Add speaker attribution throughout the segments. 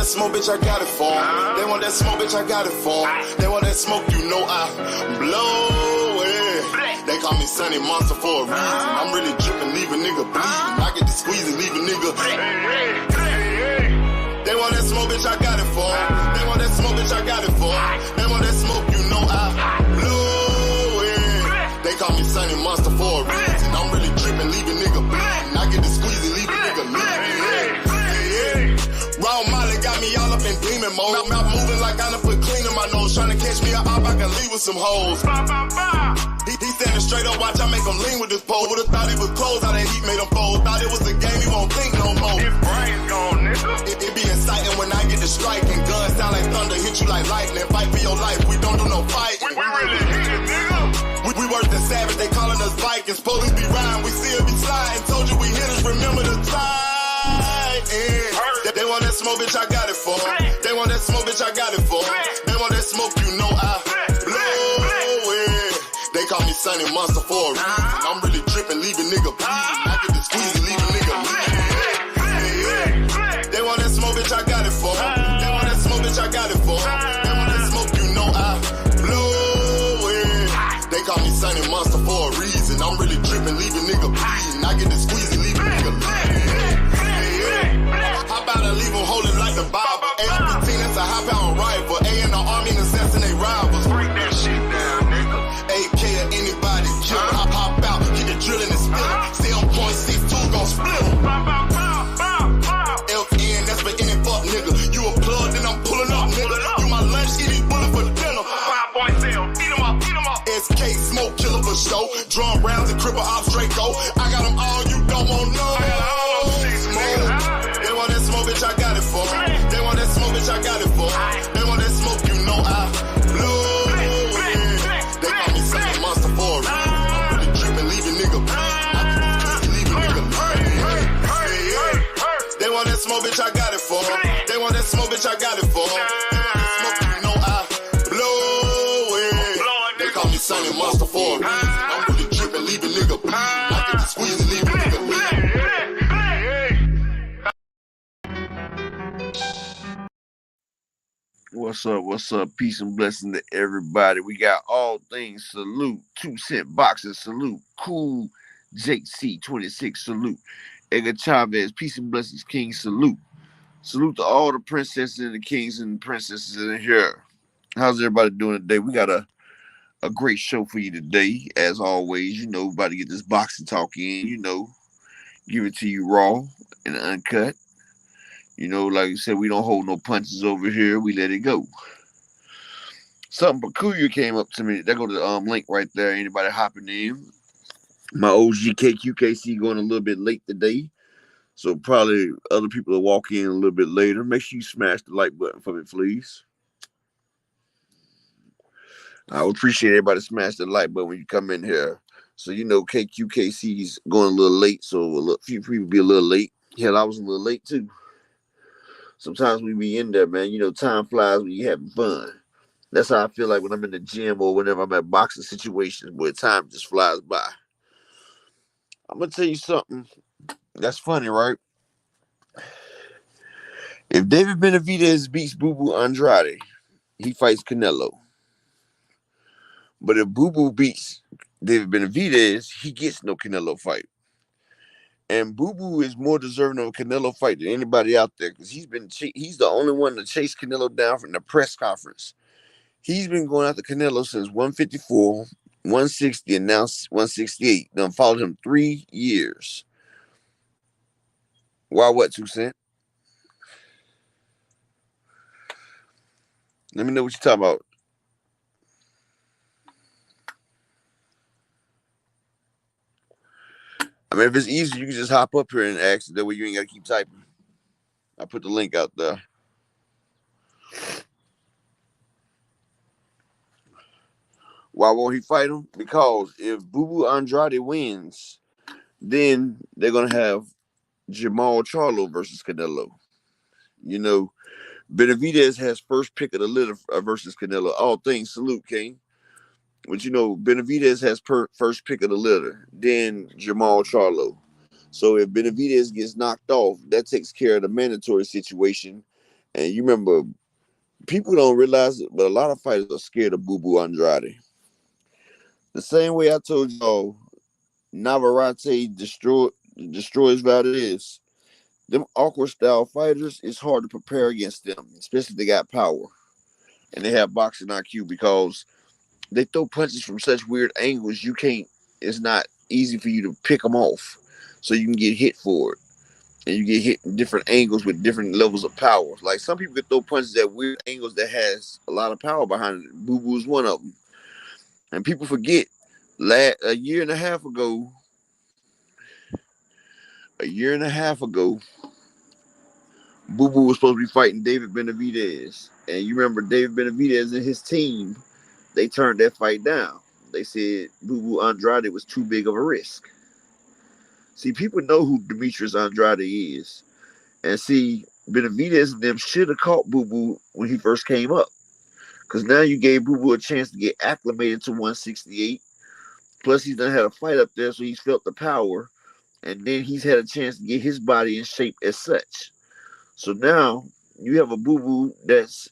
Speaker 1: that smoke, bitch, I got it for 'em. They want that smoke, bitch, I got it for 'em. They want that smoke, you know I blow it. They call me Sunny Monster for a reason. I'm really dripping, leave a nigga bleeding. I get to squeeze and leave a nigga. They want that smoke, bitch, I got it for 'em. They want that smoke, bitch, I got it for 'em. They want that smoke, you know I blow it. They call me Sunny Monster for a reason. I'm really dripping, leave a nigga bleeding. I get to squeeze and leave a nigga bleeding. Raw Molly got me all up in demon mode. Mouth moving like I done put clean in my nose. Tryna catch me up, I can leave with some hoes. He standing straight up, watch I make him lean with this pole. Would've thought he was closed, how that heat made him fold. Thought it was a game, he won't think no more. His brain's gone, nigga. It be exciting when I get to striking. Guns sound like thunder, hit you like lightning. Fight for your life, we don't do no fighting. We really hit it, nigga. We worse than savage, they calling us Vikings. Police be riding, we still be sliding. Told you we hitters, remember the time. They want that smoke, bitch, I got it for 'em. They want that smoke, bitch, I got it for 'em. They want that smoke, you know I blow it. They call me Sunny Monster for a reason. I'm really tripping, leave a nigga bleeding. I get to squeeze and leave a nigga bleeding. They want that smoke, bitch, I got it for 'em. They want that smoke, bitch, I got it for 'em. They want that smoke, you know I blow it. They call me Sunny Monster for a reason. I'm really tripping, leave a nigga bleeding. I get to squeeze and leave a nigga bleeding. How about I leave them holding like the Bible? AR-15, that's a high-pound rifle. A in the army and assassinate rivals. Break that shit down, nigga. AK or anybody kill. Hop out, get the drilling and spilling. 7.62 gon' split 'em. LN, that's for any fuck nigga. You a plug, then I'm pulling up, nigga. You my lunch, eat these bullets for dinner. 5.0, eat 'em up, eat 'em up. SK, smoke killer for show. Drum rounds and cripple ops Draco. I got them all, you don't want no. They want that smoke, bitch, I got it for 'em. They want that smoke, bitch, I got it for 'em. They want that smoke, you know I blow it. They call me Sunny Monster for a reason. I'm really dripping, leave a nigga bleeding. I can just leave a nigga bleeding. They want that smoke, bitch, I got it for 'em. They want that smoke, bitch, I got it for 'em. They want that smoke, you know I blow it. They call me Sunny Monster for a reason. I'm really dripping, leave a nigga bleeding. I can just squeeze and leave a nigga bleeding.
Speaker 2: What's up? Peace and blessing to everybody. We got all things salute. 2 cent boxes salute. Cool JC 26 salute. Edgar Chavez, peace and blessings, King salute. Salute to all the princesses and the kings and princesses in here. How's everybody doing today? We got a great show for you today. As always, you know, about to get this boxing talk in, you know, give it to you raw and uncut. You know, like I said, we don't hold no punches over here. We let it go. Something peculiar came up to me. There go the link right there. Anybody hopping in? My OG KQKC going a little bit late today. So probably other people will walk in a little bit later. Make sure you smash the like button for me, please. I would appreciate everybody smash the like button when you come in here. So, you know, KQKC's going a little late. So a few people be a little late. Hell, I was a little late too. Sometimes we be in there, man. You know, time flies when you having fun. That's how I feel like when I'm in the gym or whenever I'm at boxing situations where time just flies by. I'm going to tell you something that's funny, right? If David Benavidez beats Boo Boo Andrade, he fights Canelo. But if Boo Boo beats David Benavidez, he gets no Canelo fight. And Boo Boo is more deserving of a Canelo fight than anybody out there because he's the only one to chase Canelo down from the press conference. He's been going after Canelo since 154, 160, and now 168. Done followed him 3 years. Why what, 2 cent? Let me know what you're talking about. I mean, if it's easy, you can just hop up here and ask it. That way you ain't got to keep typing. I put the link out there. Why won't he fight him? Because if Boo Boo Andrade wins, then they're going to have Charlo versus Canelo. You know, Benavidez has first pick of the litter versus Canelo. All things salute, King. But, you know, Benavidez has first pick of the litter, then Charlo. So if Benavidez gets knocked off, that takes care of the mandatory situation. And you remember, people don't realize it, but a lot of fighters are scared of Boo Boo Andrade. The same way I told y'all, Navarrete destroys Valdez. Them awkward style fighters, it's hard to prepare against them, especially if they got power and they have boxing IQ because they throw punches from such weird angles you can't. It's not easy for you to pick them off, so you can get hit for it, and you get hit in different angles with different levels of power. Like some people can throw punches at weird angles that has a lot of power behind it. Boo Boo is one of them, and people forget. A year and a half ago, Boo Boo was supposed to be fighting David-Benavidez, and you remember David-Benavidez and his team. They turned that fight down. They said Boo Boo Andrade was too big of a risk. See, people know who Demetrius Andrade is. And see, Benavidez and them should have caught Boo Boo when he first came up. Because now you gave Boo Boo a chance to get acclimated to 168. Plus, he's done had a fight up there, so he's felt the power. And then he's had a chance to get his body in shape as such. So now you have a Boo Boo that's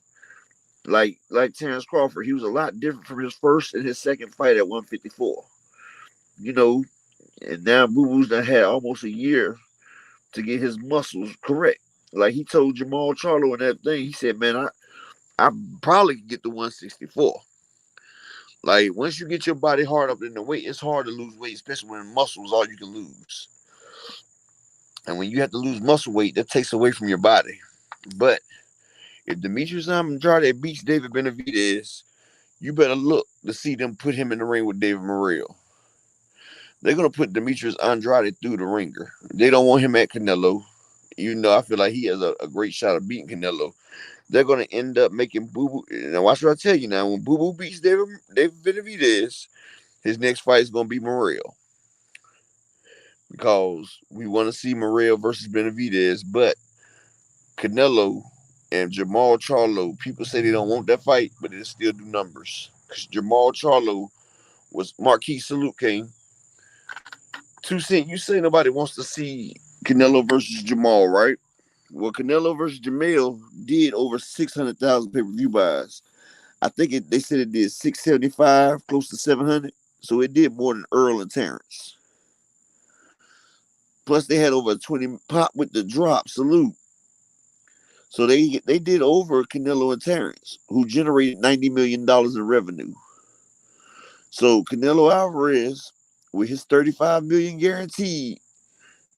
Speaker 2: like Terrence Crawford. He was a lot different from his first and his second fight at 154. You know, and now Boo Boo's done had almost a year to get his muscles correct. Like he told Jamal Charlo in that thing, he said, "Man, I probably can get to 164." Like once you get your body hard up in the weight, it's hard to lose weight, especially when muscle is all you can lose. And when you have to lose muscle weight, that takes away from your body. But if Demetrius Andrade beats David Benavidez, you better look to see them put him in the ring with David Morrell. They're gonna put Demetrius Andrade through the ringer. They don't want him at Canelo. Even though I feel like he has a great shot of beating Canelo. They're gonna end up making Boo Boo. Now watch what I tell you now. When Boo Boo beats David Benavidez, his next fight is gonna be Morrell. Because we want to see Morrell versus Benavidez, but Canelo and Jamal Charlo, people say they don't want that fight, but it'll still do numbers. Because Jamal Charlo was Marquis Salute King. 2 Cent, you say nobody wants to see Canelo versus Jamal, right? Well, Canelo versus Jamal did over 600,000 pay-per-view buys. I think they said it did 675, close to 700. So it did more than Earl and Terrence. Plus, they had over 20 pop with the drop. Salute. So they did over Canelo and Terrence, who generated $90 million in revenue. So Canelo Alvarez, with his $35 million guaranteed,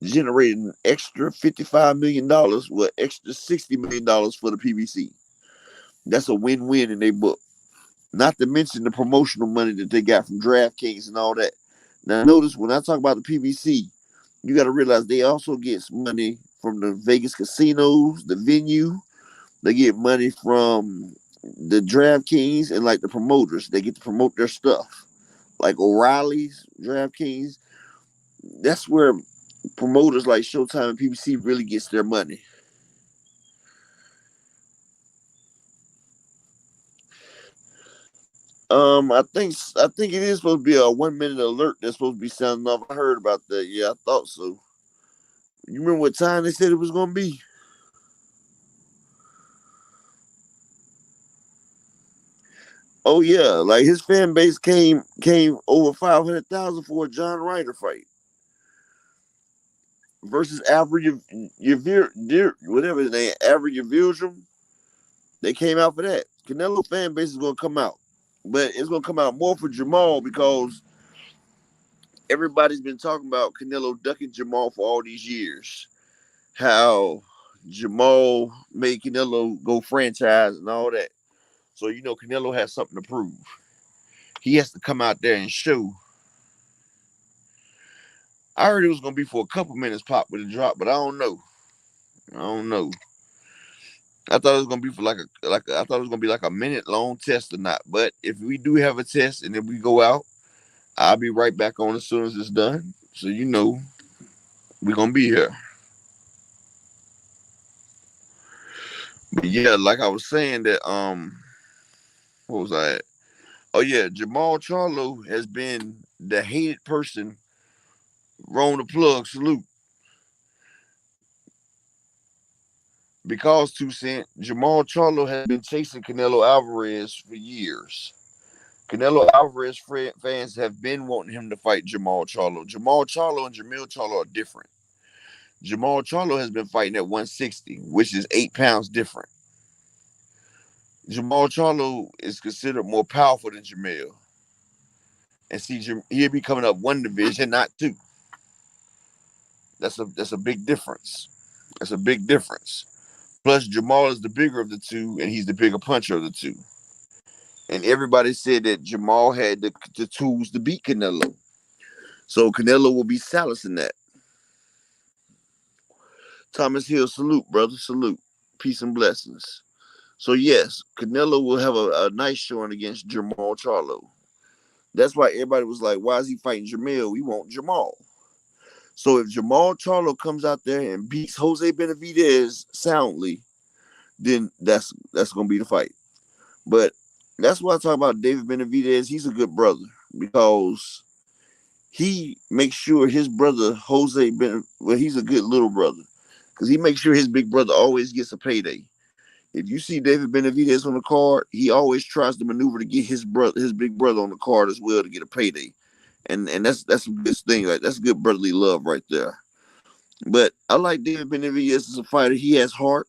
Speaker 2: generated an extra $55 million, with extra $60 million for the PBC. That's a win-win in their book. Not to mention the promotional money that they got from DraftKings and all that. Now, notice when I talk about the PBC, you got to realize they also get money from the Vegas casinos, the venue. They get money from the DraftKings and like the promoters. They get to promote their stuff. Like O'Reilly's, DraftKings. That's where promoters like Showtime and PBC really gets their money. I think it is supposed to be a 1 minute alert that's supposed to be sounding off. I heard about that. Yeah, I thought so. You remember what time they said it was gonna be? Oh yeah, like his fan base came over 500,000 for a John Ryder fight versus average whatever his name, average Yavildrum. They came out for that. Canelo fan base is gonna come out, but it's gonna come out more for Jamal because everybody's been talking about Canelo ducking Jamal for all these years. How Jamal made Canelo go franchise and all that. So Canelo has something to prove. He has to come out there and show. I heard it was gonna be for a couple minutes pop with a drop, but I don't know. I thought it was gonna be for I thought it was gonna be like a minute long test or not. But if we do have a test and then we go out, I'll be right back on as soon as it's done. So we're gonna be here. But yeah, like I was saying that what was I at? Oh yeah, Jamal Charlo has been the hated person. Roll the plug, salute. Because 2 Cent, Jamal Charlo has been chasing Canelo Alvarez for years. Canelo Alvarez fans have been wanting him to fight Jamal Charlo. Jamal Charlo and Jamil Charlo are different. Jamal Charlo has been fighting at 160, which is 8 pounds different. Jamal Charlo is considered more powerful than Jamil. And see, he'll be coming up one division, not two. That's a big difference. That's a big difference. Plus, Jamal is the bigger of the two, and he's the bigger puncher of the two. And everybody said that Jamal had the tools to beat Canelo. So Canelo will be silencing that. Thomas Hill, salute, brother, salute. Peace and blessings. So yes, Canelo will have a nice showing against Jamal Charlo. That's why everybody was like, why is he fighting Jamil? We want Jamal. So if Jamal Charlo comes out there and beats Jose Benavidez soundly, then that's gonna be the fight. But that's why I talk about David Benavidez. He's a good brother because he makes sure his brother he's a good little brother because he makes sure his big brother always gets a payday. If you see David Benavidez on the card, he always tries to maneuver to get his big brother on the card as well to get a payday. And that's a good thing. Like that's good brotherly love right there. But I like David Benavidez as a fighter. He has heart.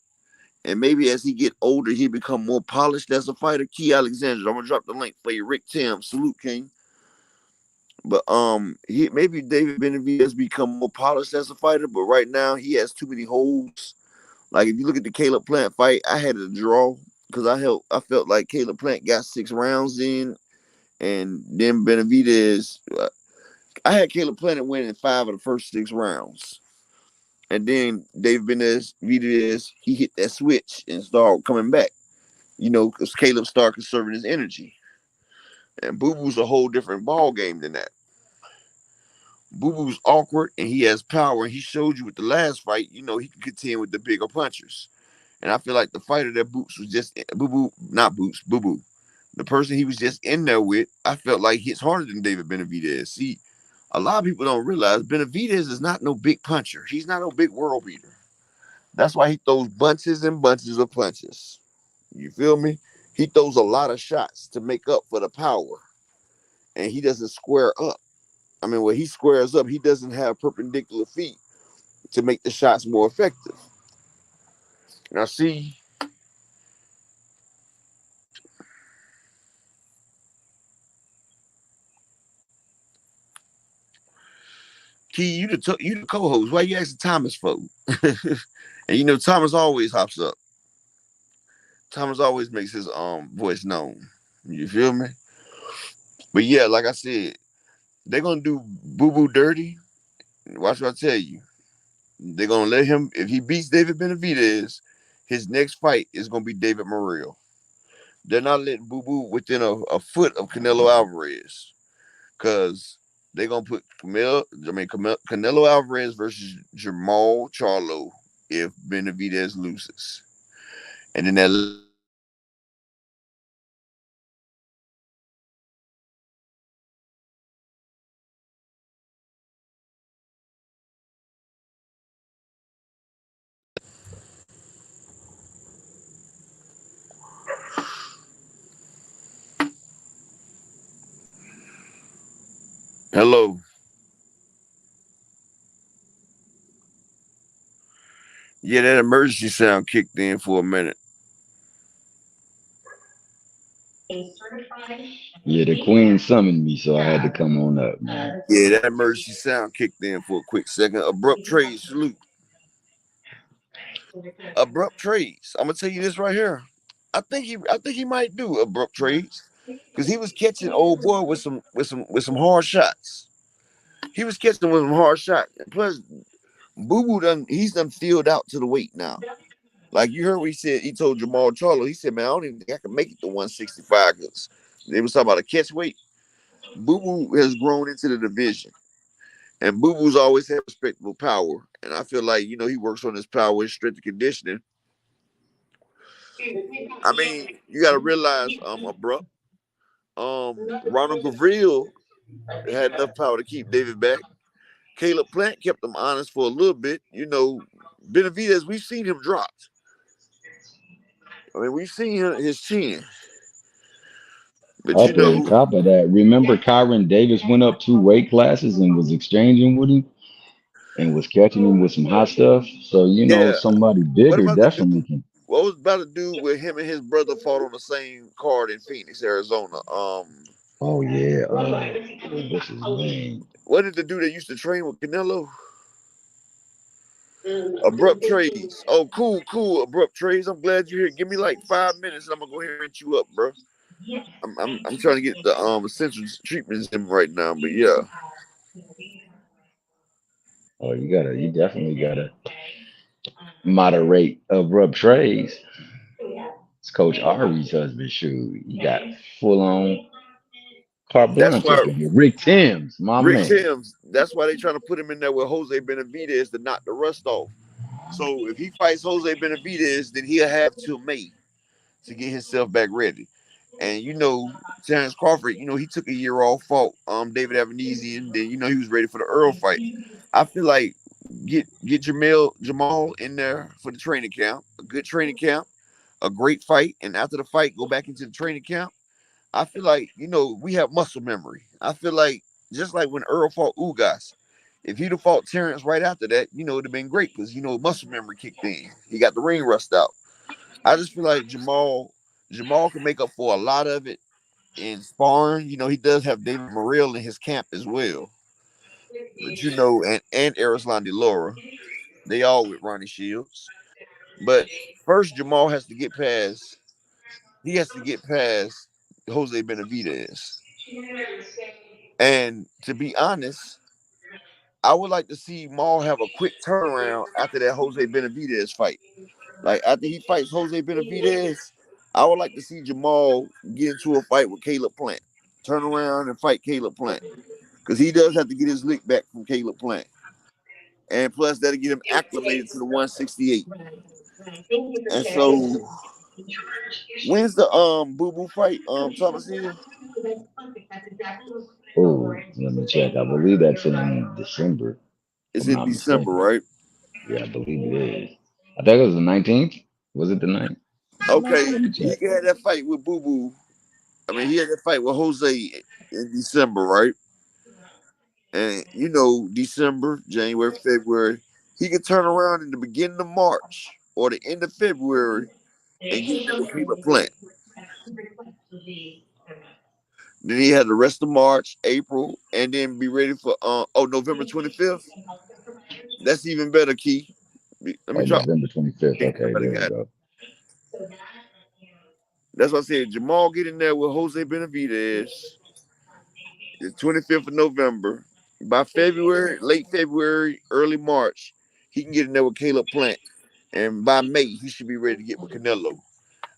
Speaker 2: And maybe as he get older, he become more polished as a fighter. Key Alexander, I'm gonna drop the link for you. Rick Tim, salute King. But maybe David Benavidez become more polished as a fighter, but right now he has too many holes. Like if you look at the Caleb Plant fight, I had a draw because I felt like Caleb Plant got 6 rounds in, and then Benavidez, I had Caleb Plant winning 5 of the first 6 rounds. And then David Benavidez, he hit that switch and started coming back. Because Caleb started conserving his energy. And Boo Boo's a whole different ball game than that. Boo Boo's awkward and he has power. And he showed you with the last fight, he can contend with the bigger punchers. And I feel like the fighter that Boots was just Boo Boo, not Boots, Boo Boo. The person he was just in there with, I felt like hits harder than David Benavidez. See, a lot of people don't realize Benavidez is not no big puncher. He's not no big world beater. That's why he throws bunches and bunches of punches. You feel me? He throws a lot of shots to make up for the power. And he doesn't square up. I mean, when he squares up, he doesn't have perpendicular feet to make the shots more effective. Now, see, Key, you the co-host. Why you asking Thomas for? And Thomas always hops up. Thomas always makes his voice known. You feel me? But yeah, like I said, they're gonna do Boo Boo dirty. Watch what I tell you. They're gonna let him, if he beats David Benavidez, his next fight is gonna be David Morrell. They're not letting Boo Boo within a foot of Canelo Alvarez. Cause they're gonna put Canelo Alvarez versus Jamal Charlo if Benavidez loses. And then that hello. Yeah, that emergency sound kicked in for a minute.
Speaker 3: Yeah, the queen summoned me, so I had to come on up, man.
Speaker 2: Yeah, that emergency sound kicked in for a quick second. Abrupt trade salute. Abrupt trades. I'm gonna tell you this right here. I think he might do abrupt trades because he was catching old boy with some hard shots. He was catching with some hard shots. Plus, Boo Boo he's done filled out to the weight now. Like you heard what he said, he told Jamal Charlo, he said, man, I don't even think I can make it to 165 because they was talking about a catch weight. Boo Boo has grown into the division. And Boo Boo's always had respectable power. And I feel like, he works on his power, his strength and conditioning. I mean, you gotta realize Abrupt. Ronald Gavril had enough power to keep David back. Caleb Plant kept him honest for a little bit. Benavidez, we've seen him dropped. I mean, we've seen his chin, but
Speaker 3: Up on top of that, remember Kyron Davis went up 2 weight classes and was exchanging with him and was catching him with some hot stuff. So
Speaker 2: yeah.
Speaker 3: somebody
Speaker 2: What
Speaker 3: bigger
Speaker 2: about the dude?
Speaker 3: definitely can.
Speaker 2: What was about to do with him and his brother fought on the same card in Phoenix, Arizona?
Speaker 3: Oh yeah, what's his name?
Speaker 2: What did the dude that used to train with Canelo? Abrupt trades. Oh, cool. Abrupt trades. I'm glad you're here. Give me like 5 minutes. And I'm gonna go ahead and rinse you up, bro. I'm trying to get the essential treatments in right now, but yeah,
Speaker 3: Oh, you definitely gotta moderate abrupt trades. It's Coach Ari's husband. Shoot, you got full on carte
Speaker 2: that's
Speaker 3: blanche
Speaker 2: why
Speaker 3: up in here. Rick Timms, my
Speaker 2: Rick
Speaker 3: man.
Speaker 2: Timms. That's why they trying to put him in there with Jose Benavidez to knock the rust off. So if he fights Jose Benavidez, then he'll have till May to get himself back ready. And Terrence Crawford, he took a year off, fought David Avenesian, then he was ready for the Earl fight. I feel like get Jamal in there for the training camp, a good training camp, a great fight, and after the fight, go back into the training camp. I feel like, we have muscle memory. I feel like just like when Earl fought Ugas, if he'd have fought Terrence right after that, it'd have been great because muscle memory kicked in. He got the ring rust out. I just feel like Jamal can make up for a lot of it in sparring. He does have David Morrell in his camp as well. But and Arislandi Laura, they all with Ronnie Shields. But first Jamal has to get past Jose Benavidez. And to be honest, I would like to see Maul have a quick turnaround after that Jose Benavidez fight. Like after he fights Jose Benavidez, I would like to see Jamal get into a fight with Caleb Plant. Turn around and fight Caleb Plant. Because he does have to get his lick back from Caleb Plant. And plus that'll get him acclimated to the 168. And so when's the Boo Boo fight? Thomas Hill?
Speaker 3: Oh, let me check. I believe that's in December, if
Speaker 2: It's
Speaker 3: I'm
Speaker 2: in
Speaker 3: not
Speaker 2: December,
Speaker 3: mistaken.
Speaker 2: right?
Speaker 3: Yeah, I believe it is. I think it was the 19th. Was it the 9th?
Speaker 2: Okay.
Speaker 3: Let me
Speaker 2: He
Speaker 3: check.
Speaker 2: can have that fight with Boo Boo. I mean, he had that fight with Jose in December, right? And December, January, February, he could turn around in the beginning of March or the end of February and get in there with Caleb Plant. Then he had the rest of March, April, and then be ready for November 25th. That's even better, Key. Let me
Speaker 3: Oh,
Speaker 2: drop
Speaker 3: November 25th.
Speaker 2: in case
Speaker 3: Okay,
Speaker 2: somebody
Speaker 3: there we
Speaker 2: got it.
Speaker 3: go.
Speaker 2: That's why I said Jamal get in there with Jose Benavidez. The 25th of November. By February, late February, early March, he can get in there with Caleb Plant. And by May, he should be ready to get with Canelo.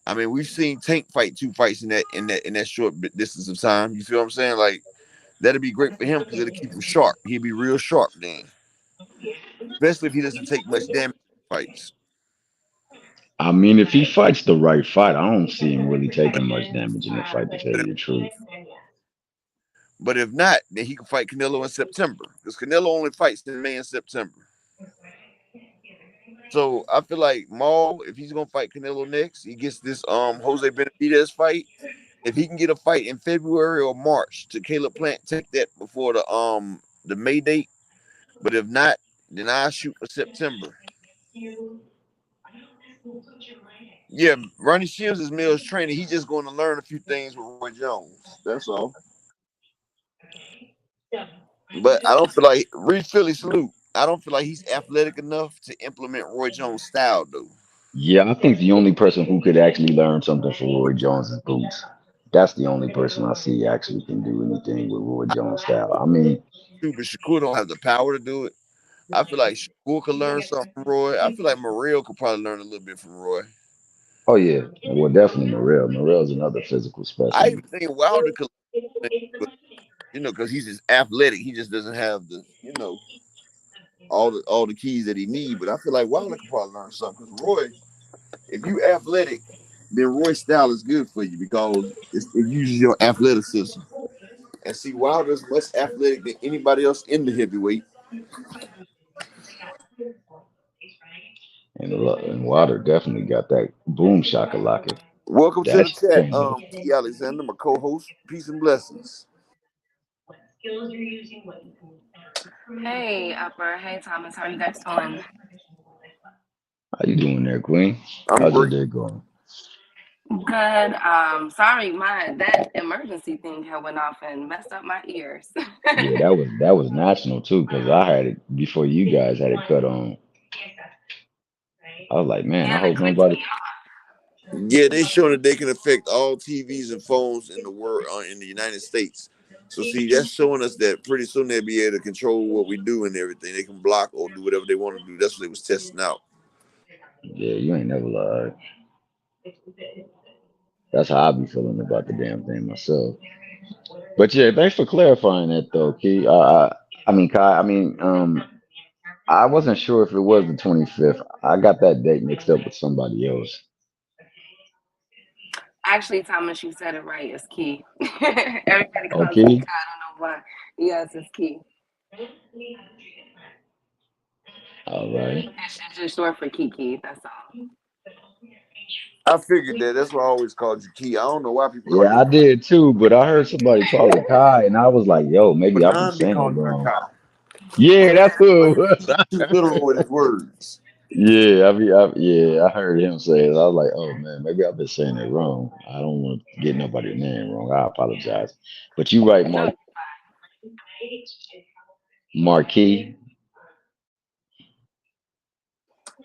Speaker 2: I mean, we've seen Tank fight 2 fights in that short distance of time. You feel what I'm saying? Like that'd be great for him because it'll keep him sharp. He'd be real sharp then, especially if he doesn't take much damage in fights.
Speaker 3: I mean, if he fights the right fight, I don't see him really taking much damage in the fight, to tell
Speaker 2: But if,
Speaker 3: you the truth.
Speaker 2: but if not, then he can fight Canelo in September because Canelo only fights in May and September. So I feel like Maul, if he's gonna fight Canelo next, he gets this Jose Benavidez fight. If he can get a fight in February or March to Caleb Plant, take that before the May date. But if not, then I shoot for September. Yeah, Ronnie Shields is Mill's trainer. He's just going to learn a few things with Roy Jones. That's all. But I don't feel like Reed Philly salute. I don't feel like he's athletic enough to implement Roy Jones' style, though.
Speaker 3: Yeah, I think the only person who could actually learn something from Roy Jones is Boots. That's the only person I see actually can do anything with Roy Jones style. I mean,
Speaker 2: Too, but Shakur don't have the power to do it. I feel like Shakur could learn something from Roy. I feel like Morrell could probably learn a little bit from Roy.
Speaker 3: oh yeah, well definitely Morrell. Morrell's another physical
Speaker 2: I
Speaker 3: specimen.
Speaker 2: even think Wilder could, but because he's just athletic, he just doesn't have all the keys that he needs. But I feel like Wilder could probably learn something because Roy, if you athletic, then Roy's style is good for you because it uses your athleticism. And see, Wilder's much athletic than anybody else in the heavyweight.
Speaker 3: And Water definitely got that boom shakalaka.
Speaker 2: Welcome to
Speaker 3: That
Speaker 2: the
Speaker 3: shit
Speaker 2: chat,
Speaker 3: came.
Speaker 2: Key Alexander, my co-host. Peace and blessings.
Speaker 4: Hey, Upper. Hey, Thomas. How are you guys doing?
Speaker 3: How you doing there, Queen?
Speaker 2: I'm
Speaker 3: How's your
Speaker 2: great.
Speaker 3: day going?
Speaker 4: Good. Sorry, my that emergency thing had went off and messed up my ears.
Speaker 3: Yeah, that was national too, because I had it before you guys had it cut on. I was like, man, I
Speaker 4: Yeah, they
Speaker 3: hope
Speaker 4: clicked
Speaker 3: nobody.
Speaker 4: me off.
Speaker 2: Yeah, they showing that they can affect all TVs and phones in the world, in the United States. So see, that's showing us that pretty soon they'll be able to control what we do and everything. They can block or do whatever they want to do. That's what they was testing out.
Speaker 3: Yeah, you ain't never lied. That's how I be feeling about the damn thing myself. But yeah, thanks for clarifying that though, Key. I mean, Kai. I mean, I wasn't sure if it was the 25th. I got that date mixed up with somebody else.
Speaker 4: Actually, Thomas, you said it right. It's Key. Everybody calls me
Speaker 3: Okay.
Speaker 4: Kai. I don't know why. Yes, it's Key.
Speaker 3: All right.
Speaker 4: It's just short for Kiki. That's all.
Speaker 2: I figured that. That's why I always called you Key. I don't know why people call
Speaker 3: Yeah,
Speaker 2: you
Speaker 3: I did too, but I heard somebody call it Kai, and I was like, "Yo, maybe I've been
Speaker 2: Bernard be
Speaker 3: saying it
Speaker 2: calling you
Speaker 3: wrong."
Speaker 2: Kai.
Speaker 3: Yeah, that's who it
Speaker 2: But
Speaker 3: was.
Speaker 2: he's too literal with his words.
Speaker 3: Yeah, yeah, I heard him say it. I was like, "Oh man, maybe I've been saying it wrong. I don't want to get nobody's name wrong. I apologize." But you right,
Speaker 4: No.
Speaker 3: Marquis.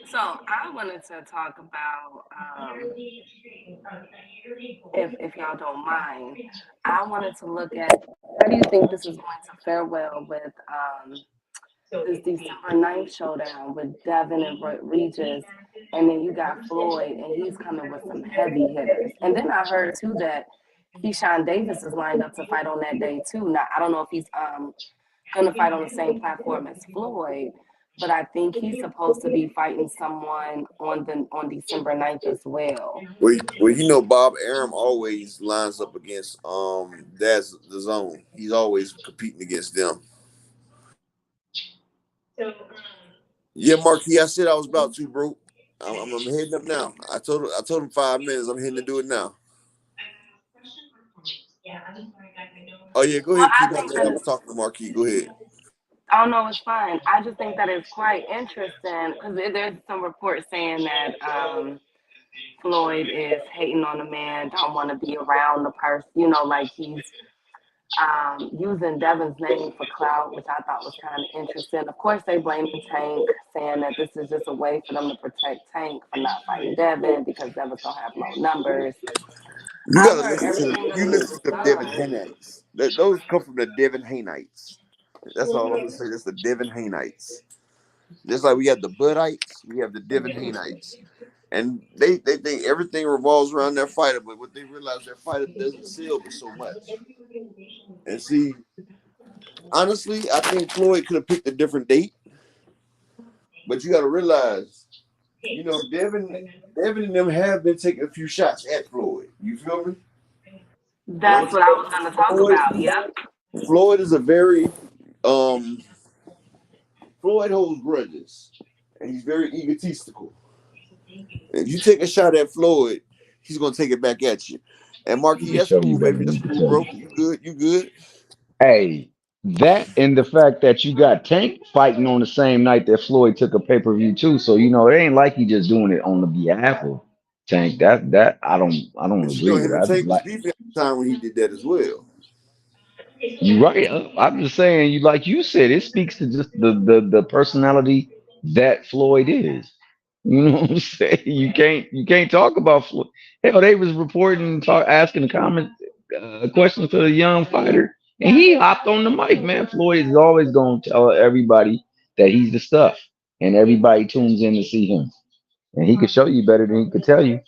Speaker 4: So I wanted to talk about, if y'all don't mind, I wanted to look at how do you think this is going to fare well with this December 9th showdown with Devin and Regis, and then you got Floyd, and he's coming with some heavy hitters. And then I heard too that Keyshawn Davis is lined up to fight on that day too. Now I don't know if he's gonna fight on the same platform as Floyd, but I think he's supposed to be fighting someone on December 9th as well.
Speaker 2: Well, you know, Bob Arum always lines up against that's the zone. He's always competing against them. Yeah, Marquis, I said I was about to, bro. I'm heading up now. I told him 5 minutes. I'm heading to do it now. Oh yeah, go
Speaker 4: Well,
Speaker 2: ahead, keep
Speaker 4: I
Speaker 2: my
Speaker 4: think
Speaker 2: bad.
Speaker 4: that
Speaker 2: I
Speaker 4: is.
Speaker 2: was talking to Marquis. Go ahead.
Speaker 4: I don't know. It's fine. I just think that it's quite interesting because there's some reports saying that Floyd is hating on the man, don't want to be around the person, like he's using Devin's name for clout, which I thought was kind of interesting. Of course, they blaming Tank, saying that this is just a way for them to protect Tank from not fighting Devin because Devin's gonna have low numbers.
Speaker 2: You
Speaker 4: I've
Speaker 2: gotta
Speaker 4: heard
Speaker 2: listen to
Speaker 4: everything
Speaker 2: the,
Speaker 4: under
Speaker 2: you
Speaker 4: the
Speaker 2: listen to the Devin
Speaker 4: sun.
Speaker 2: Haneites. Those come from the Devin Haneites. That's all I'm gonna say. That's the Devin Haneites. Just like we have the Buddites, we have the Devin Haneites. And they think everything revolves around their fighter, but what they realize their fighter doesn't sell but so much. And see, honestly, I think Floyd could have picked a different date, but you gotta realize, you know, Devin and them have been taking a few shots at Floyd. You feel me? And I'm
Speaker 4: That's what I
Speaker 2: telling
Speaker 4: was
Speaker 2: you,
Speaker 4: gonna talk about. Yep.
Speaker 2: Floyd is a very um Floyd holds grudges and he's very egotistical. If you take a shot at Floyd, he's gonna take it back at you. And
Speaker 3: He
Speaker 2: Marquis,
Speaker 3: can
Speaker 2: that's
Speaker 3: show you
Speaker 2: cool,
Speaker 3: better
Speaker 2: baby.
Speaker 3: than
Speaker 2: That's
Speaker 3: he can
Speaker 2: cool,
Speaker 3: tell
Speaker 2: bro.
Speaker 3: you.
Speaker 2: You good? You good?
Speaker 3: Hey, that and the fact that you got Tank fighting on the same night that Floyd took a pay-per-view too. So you know it ain't like he just doing it on the behalf of Tank. That I don't
Speaker 2: But you know,
Speaker 3: agree with.
Speaker 2: him and
Speaker 3: I
Speaker 2: Tank was
Speaker 3: like
Speaker 2: beefing at the time when he did that as well.
Speaker 3: you right. I'm just saying you like you said. It speaks to just the personality that Floyd is. You know what I'm saying? You can't talk about Floyd. Hell, they was reporting, asking the comment questions to the young fighter, and he hopped on the mic. Man, Floyd is always going to tell everybody that he's the stuff, and everybody tunes in to see him, and he could show you better than he could tell you.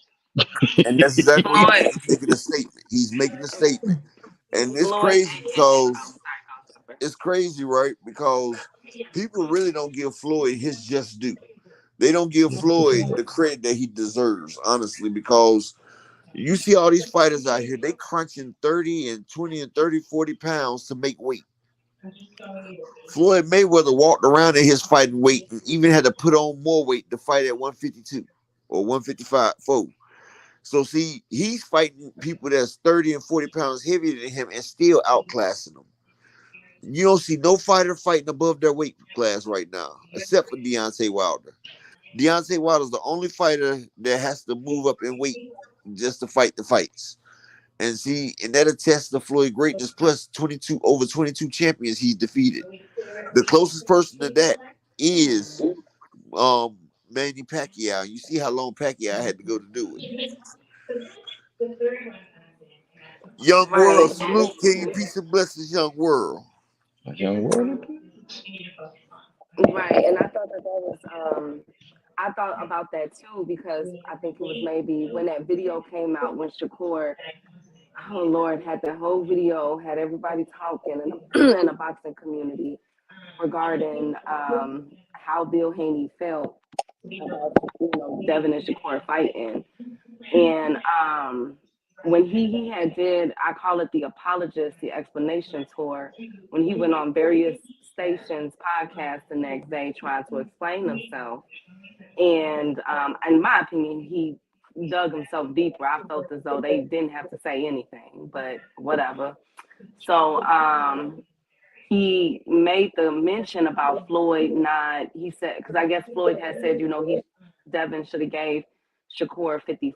Speaker 2: And that's exactly what he's
Speaker 4: Floyd.
Speaker 2: doing. He's making a statement. He's making a statement. And it's
Speaker 4: Floyd.
Speaker 2: crazy because it's crazy, right? Because people really don't give Floyd his just due. They don't give Floyd the credit that he deserves, honestly, because you see all these fighters out here, they crunching 30 and 20 and 30, 40 pounds to make weight. Floyd Mayweather walked around in his fighting weight and even had to put on more weight to fight at 152 or 155. So see, he's fighting people that's 30 and 40 pounds heavier than him and still outclassing them. You don't see no fighter fighting above their weight class right now, except for Deontay Wilder. Deontay Wilder is the only fighter that has to move up in weight just to fight the fights. And see, and that attests to Floyd greatness plus 22 over 22 champions he's defeated. The closest person to that is Manny Pacquiao. You see how long Pacquiao had to go to do it. Young
Speaker 4: Right.
Speaker 2: World, salute King, peace and blessings, Young World.
Speaker 3: A young world.
Speaker 4: Right. And I thought that was I thought about that too because I think it was maybe when that video came out when Shakur, oh Lord, had that whole video, had everybody talking in in the boxing community regarding how Bill Haney felt about Devin and Shakur fighting. And when he had did, I call it the apologist, the explanation tour, when he went on various stations, podcasts the next day trying to explain himself. And in my opinion, he dug himself deeper. I felt as though they didn't have to say anything, but whatever. So he made the mention about Floyd not, he said, because I guess Floyd had said, Devin should have gave Shakur 50-50,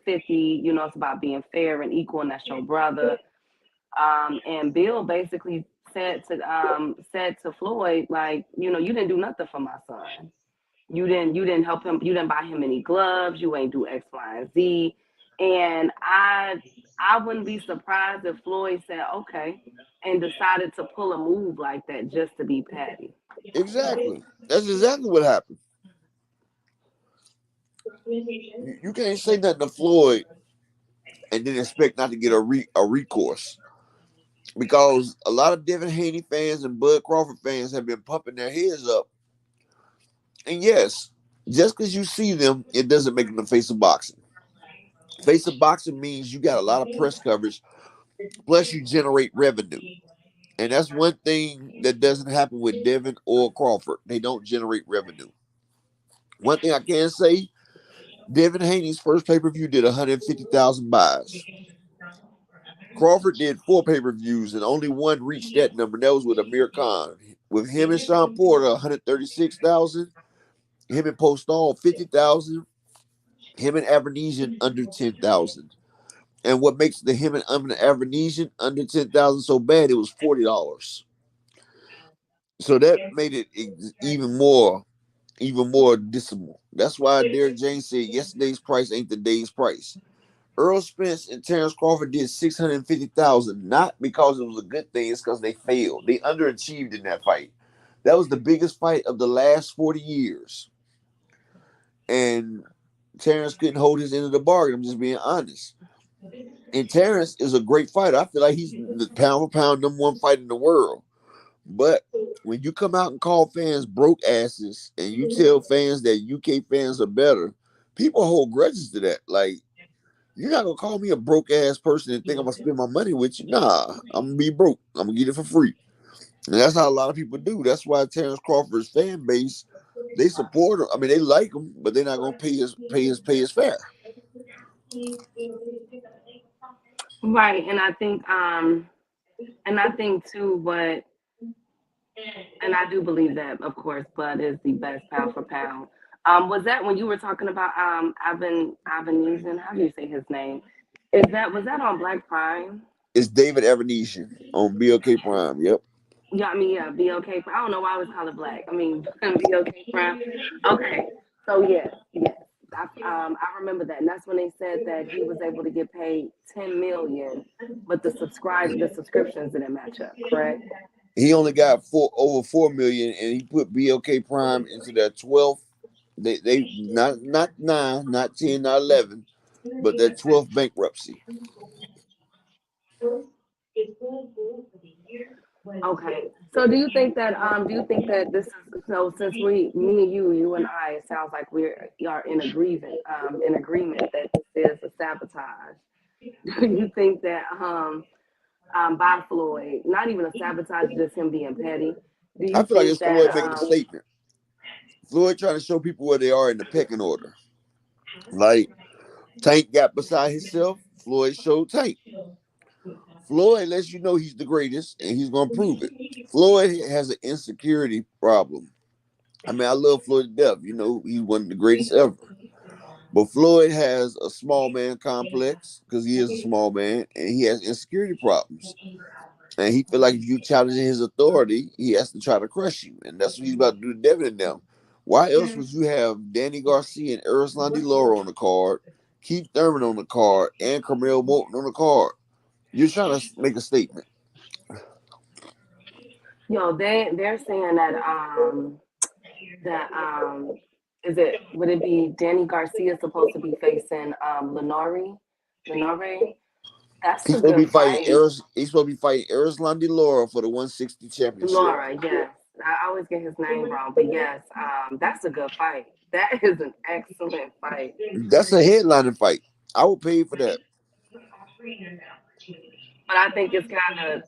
Speaker 4: it's about being fair and equal, and that's your brother. And Bill basically said to Floyd, like, you didn't do nothing for my son. You didn't help him, you didn't buy him any gloves, you ain't do X, Y, and Z. And I wouldn't be surprised if Floyd said, okay, and decided to pull a move like that just to be petty.
Speaker 2: Exactly. That's exactly what happened. You can't say nothing to Floyd and then expect not to get a recourse. Because a lot of Devin Haney fans and Bud Crawford fans have been pumping their heads up. And yes, just because you see them, it doesn't make them the face of boxing. Face of boxing means you got a lot of press coverage, plus you generate revenue. And that's one thing that doesn't happen with Devin or Crawford. They don't generate revenue. One thing I can say, Devin Haney's first pay-per-view did 150,000 buys. Crawford did 4 pay-per-views and only one reached that number. And that was with Amir Khan. With him and Sean Porter, 136,000. Him and Postal, 50,000. Him and Avernesian, under 10,000. And what makes the him and Avernesian under 10,000 so bad, it was $40. So that made it even more dismal. That's why Derek James said yesterday's price ain't the day's price. Earl Spence and Terrence Crawford did 650,000, not because it was a good thing, it's because they failed. They underachieved in that fight. That was the biggest fight of the last 40 years. And Terrence couldn't hold his end of the bargain. I'm just being honest. And Terrence is a great fighter. I feel like he's the pound for pound #1 fighter in the world. But when you come out and call fans broke asses and you tell fans that UK fans are better, people hold grudges to that. Like, you're not gonna call me a broke ass person and think I'm gonna spend my money with you. Nah, I'm gonna be broke. I'm gonna get it for free. And that's how a lot of people do. That's why Terrence Crawford's fan base, they support him. I mean, they like him, but they're not gonna pay his fare.
Speaker 4: Right. And I think too what and I do believe that, of course, Bud is the best pound for pound. Was that when you were talking about Avenesian? How do you say his name? Was that on Black Prime?
Speaker 2: It's David Avernesian on BLK Prime. Yep.
Speaker 4: Yeah, I mean, yeah, BLK. I don't know why I always call it Black. I mean, BLK Prime. Okay, so yes. I remember that, and that's when they said that he was able to get paid 10 million, but the subscriptions didn't match up. Correct?
Speaker 2: He only got over 4 million, and he put BLK Prime into their 12th. They not 9, not 10, not 11, but their 12th bankruptcy.
Speaker 4: Okay. So do you think that this is so since me and you and I, it sounds like we are in agreement that this is a sabotage. Do you think that by Floyd, not even a sabotage, just him being petty? Do
Speaker 2: I
Speaker 4: you
Speaker 2: feel like
Speaker 4: think
Speaker 2: it's
Speaker 4: that
Speaker 2: Floyd making a statement. Floyd trying to show people where they are in the pecking order. Like Tank got beside himself. Floyd showed Tank. Floyd lets you know he's the greatest and he's gonna prove it. Floyd has an insecurity problem. I mean, I love Floyd to death. You know, he's one of the greatest ever. But Floyd has a small man complex because he is a small man and he has insecurity problems. And he feel like if you challenge his authority, he has to try to crush you. And that's what he's about to do to Devin and them. Why else would you have Danny Garcia and Erislan DeLauro on the card, Keith Thurman on the card, and Carmel Moulton on the card? You're trying to make a statement.
Speaker 4: they're saying that is it would it be Danny Garcia supposed to be facing Lenore? That's
Speaker 2: He's
Speaker 4: a
Speaker 2: supposed to
Speaker 4: good
Speaker 2: be fighting
Speaker 4: fight.
Speaker 2: He's supposed to be fighting Erislan DeLauro for the 160 championship.
Speaker 4: Laura, yes. I always get his name wrong, but yes, that's a good fight. That is an excellent fight.
Speaker 2: That's a headlining fight. I would pay for that.
Speaker 4: But I think it's kind of,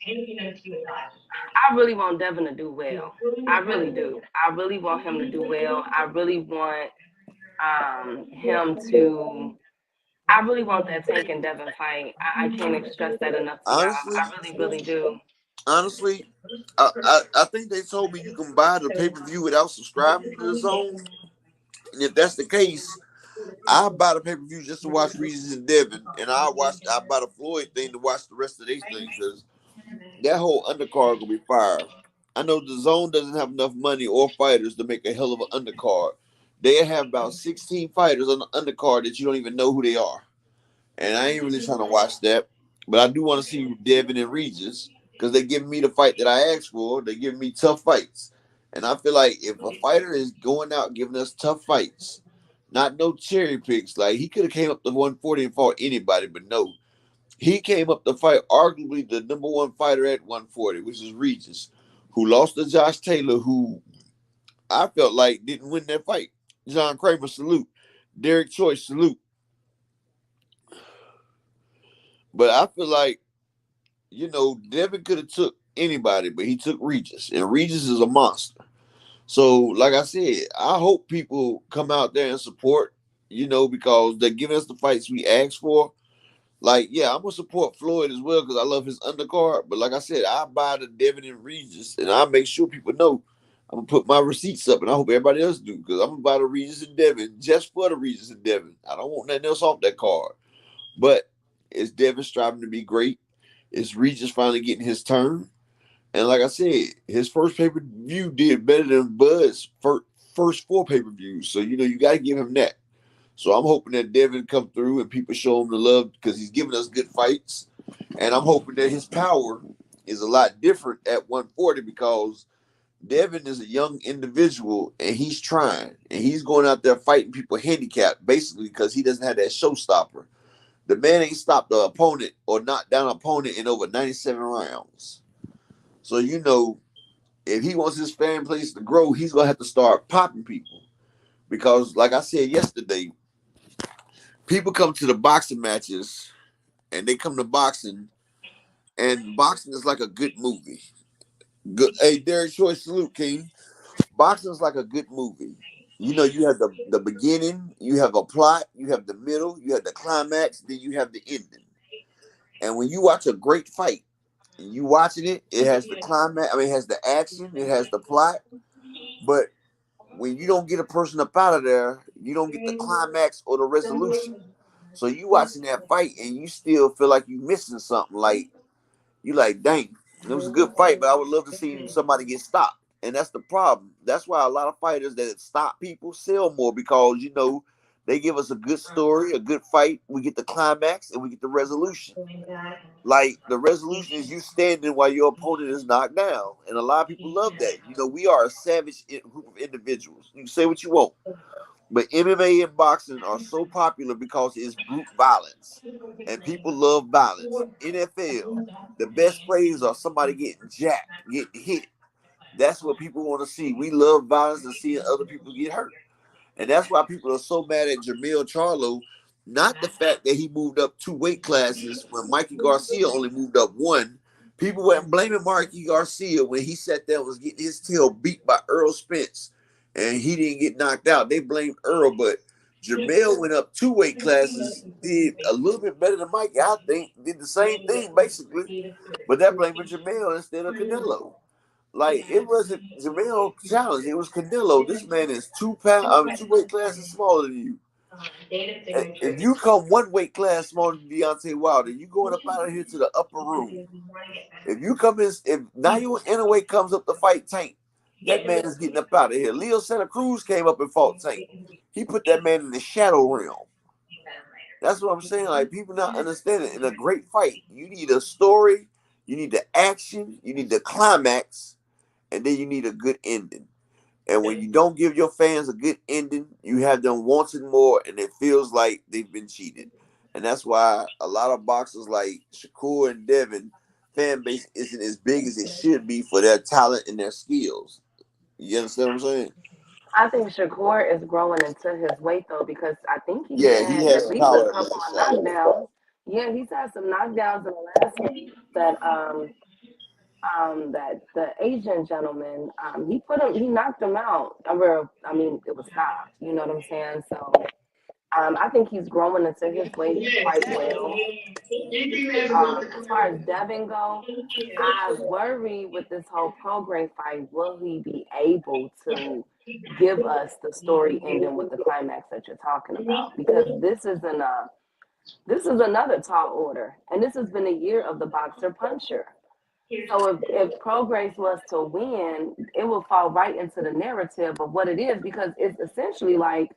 Speaker 4: I really want Devin to do well. I really do. I really want him to do well. Him to, I really want that Tank and Devin fight. I can't stress that enough to y'all.
Speaker 2: Honestly,
Speaker 4: I really, really do.
Speaker 2: honestly, I think they told me you can buy the pay-per-view without subscribing to the zone. And if that's the case, I buy the pay-per-view just to watch Regis and Devin, and I buy the Floyd thing to watch the rest of these things because that whole undercard gonna be fire. I know the zone doesn't have enough money or fighters to make a hell of an undercard. They have about 16 fighters on the undercard that you don't even know who they are. And I ain't really trying to watch that. But I do want to see Devin and Regis because they're giving me the fight that I asked for. They're giving me tough fights. And I feel like if a fighter is going out giving us tough fights, not no cherry picks, like he could have came up to 140 and fought anybody, but no. He came up to fight arguably the number one fighter at 140, which is Regis, who lost to Josh Taylor, who I felt like didn't win that fight. John Kramer, salute. Derek Choice, salute. But I feel like, Devin could have took anybody, but he took Regis. And Regis is a monster. So, like I said, I hope people come out there and support, because they're giving us the fights we asked for. Like, yeah, I'm going to support Floyd as well because I love his undercard. But like I said, I buy the Devin and Regis, and I make sure people know I'm going to put my receipts up, and I hope everybody else do because I'm going to buy the Regis and Devin just for the Regis and Devin. I don't want nothing else off that card. But is Devin striving to be great? Is Regis finally getting his turn? And like I said, his first pay-per-view did better than Bud's first 4 pay-per-views. So, you got to give him that. So I'm hoping that Devin come through and people show him the love because he's giving us good fights. And I'm hoping that his power is a lot different at 140 because Devin is a young individual and he's trying. And he's going out there fighting people handicapped basically because he doesn't have that showstopper. The man ain't stopped the opponent or knocked down an opponent in over 97 rounds. So, if he wants his fan base to grow, he's going to have to start popping people. Because, like I said yesterday, people come to the boxing matches and they come to boxing, and boxing is like a good movie. Good, hey, Derek Choice, salute, King. Boxing is like a good movie. You have the beginning, you have a plot, you have the middle, you have the climax, then you have the ending. And when you watch a great fight, and you watching it, it has the climax, it has the action, it has the plot. But when you don't get a person up out of there, you don't get the climax or the resolution. So you watching that fight and you still feel like you missing something. Like you like, dang, it was a good fight, but I would love to see somebody get stopped. And that's the problem. That's why a lot of fighters that stop people sell more because they give us a good story, a good fight. We get the climax and we get the resolution. Like the resolution is you standing while your opponent is knocked down, and a lot of people love that. We are a savage group of individuals. You can say what you want. But MMA and boxing are so popular because it's brute violence. And people love violence. NFL, the best plays are somebody getting jacked, getting hit. That's what people want to see. We love violence and seeing other people get hurt. And that's why people are so mad at Jermell Charlo. Not the fact that he moved up 2 weight classes when Mikey Garcia only moved up 1. People weren't blaming Mikey Garcia when he sat there and was getting his tail beat by Earl Spence, and he didn't get knocked out. They blamed Earl, but Jamel went up 2 weight classes, did a little bit better than Mikey. I think did the same thing basically, but they're blaming Jamel instead of Canelo. Like it wasn't Jamel challenge; it was Canelo. This man is 2 pound, 2 weight classes smaller than you. If you come 1 weight class smaller than Deontay Wilder, you going up out of here to the upper room. If you come in, if Nayo Inoue comes up to fight Tank, that man is getting up out of here. Leo Santa Cruz came up and fought Tank. He put that man in the shadow realm. That's what I'm saying. Like people not understanding. In a great fight, you need a story, you need the action, you need the climax, and then you need a good ending. And when you don't give your fans a good ending, you have them wanting more, and it feels like they've been cheated. And that's why a lot of boxers like Shakur and Devin fan base isn't as big as it should be for their talent and their skills. You understand what I'm saying?
Speaker 4: I think Shakur is growing into his weight though because I think he's
Speaker 2: Yeah, he
Speaker 4: had
Speaker 2: has
Speaker 4: at
Speaker 2: some
Speaker 4: least a
Speaker 2: power at
Speaker 4: couple
Speaker 2: last
Speaker 4: of
Speaker 2: fight.
Speaker 4: knockdowns. Yeah, he's had some knockdowns in the last fight that that the Asian gentleman he knocked him out. I mean it was stopped. You know what I'm saying? So I think he's growing into his weight quite well. As far as Devin go, I worry with this whole program fight, will he be able to give us the story ending with the climax that you're talking about? Because this is another tall order, and this has been a year of the boxer puncher. So if Progress was to win, it will fall right into the narrative of what it is because it's essentially like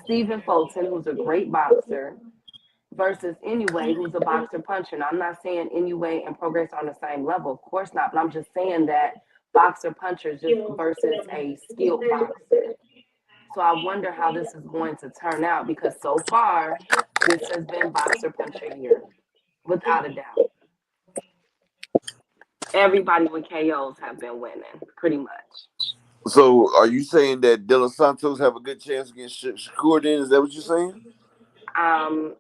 Speaker 4: Stephen Fulton, who's a great boxer, versus Inoue, who's a boxer puncher. Now, I'm not saying Inoue and Progress are on the same level, of course not, but I'm just saying that boxer punchers just versus a skilled boxer. So I wonder how this is going to turn out because so far this has been boxer puncher year, without a doubt. Everybody with KOs have been winning, pretty much.
Speaker 2: So, are you saying that De Los Santos have a good chance against Shakur? Then is that what you're saying?
Speaker 4: Um,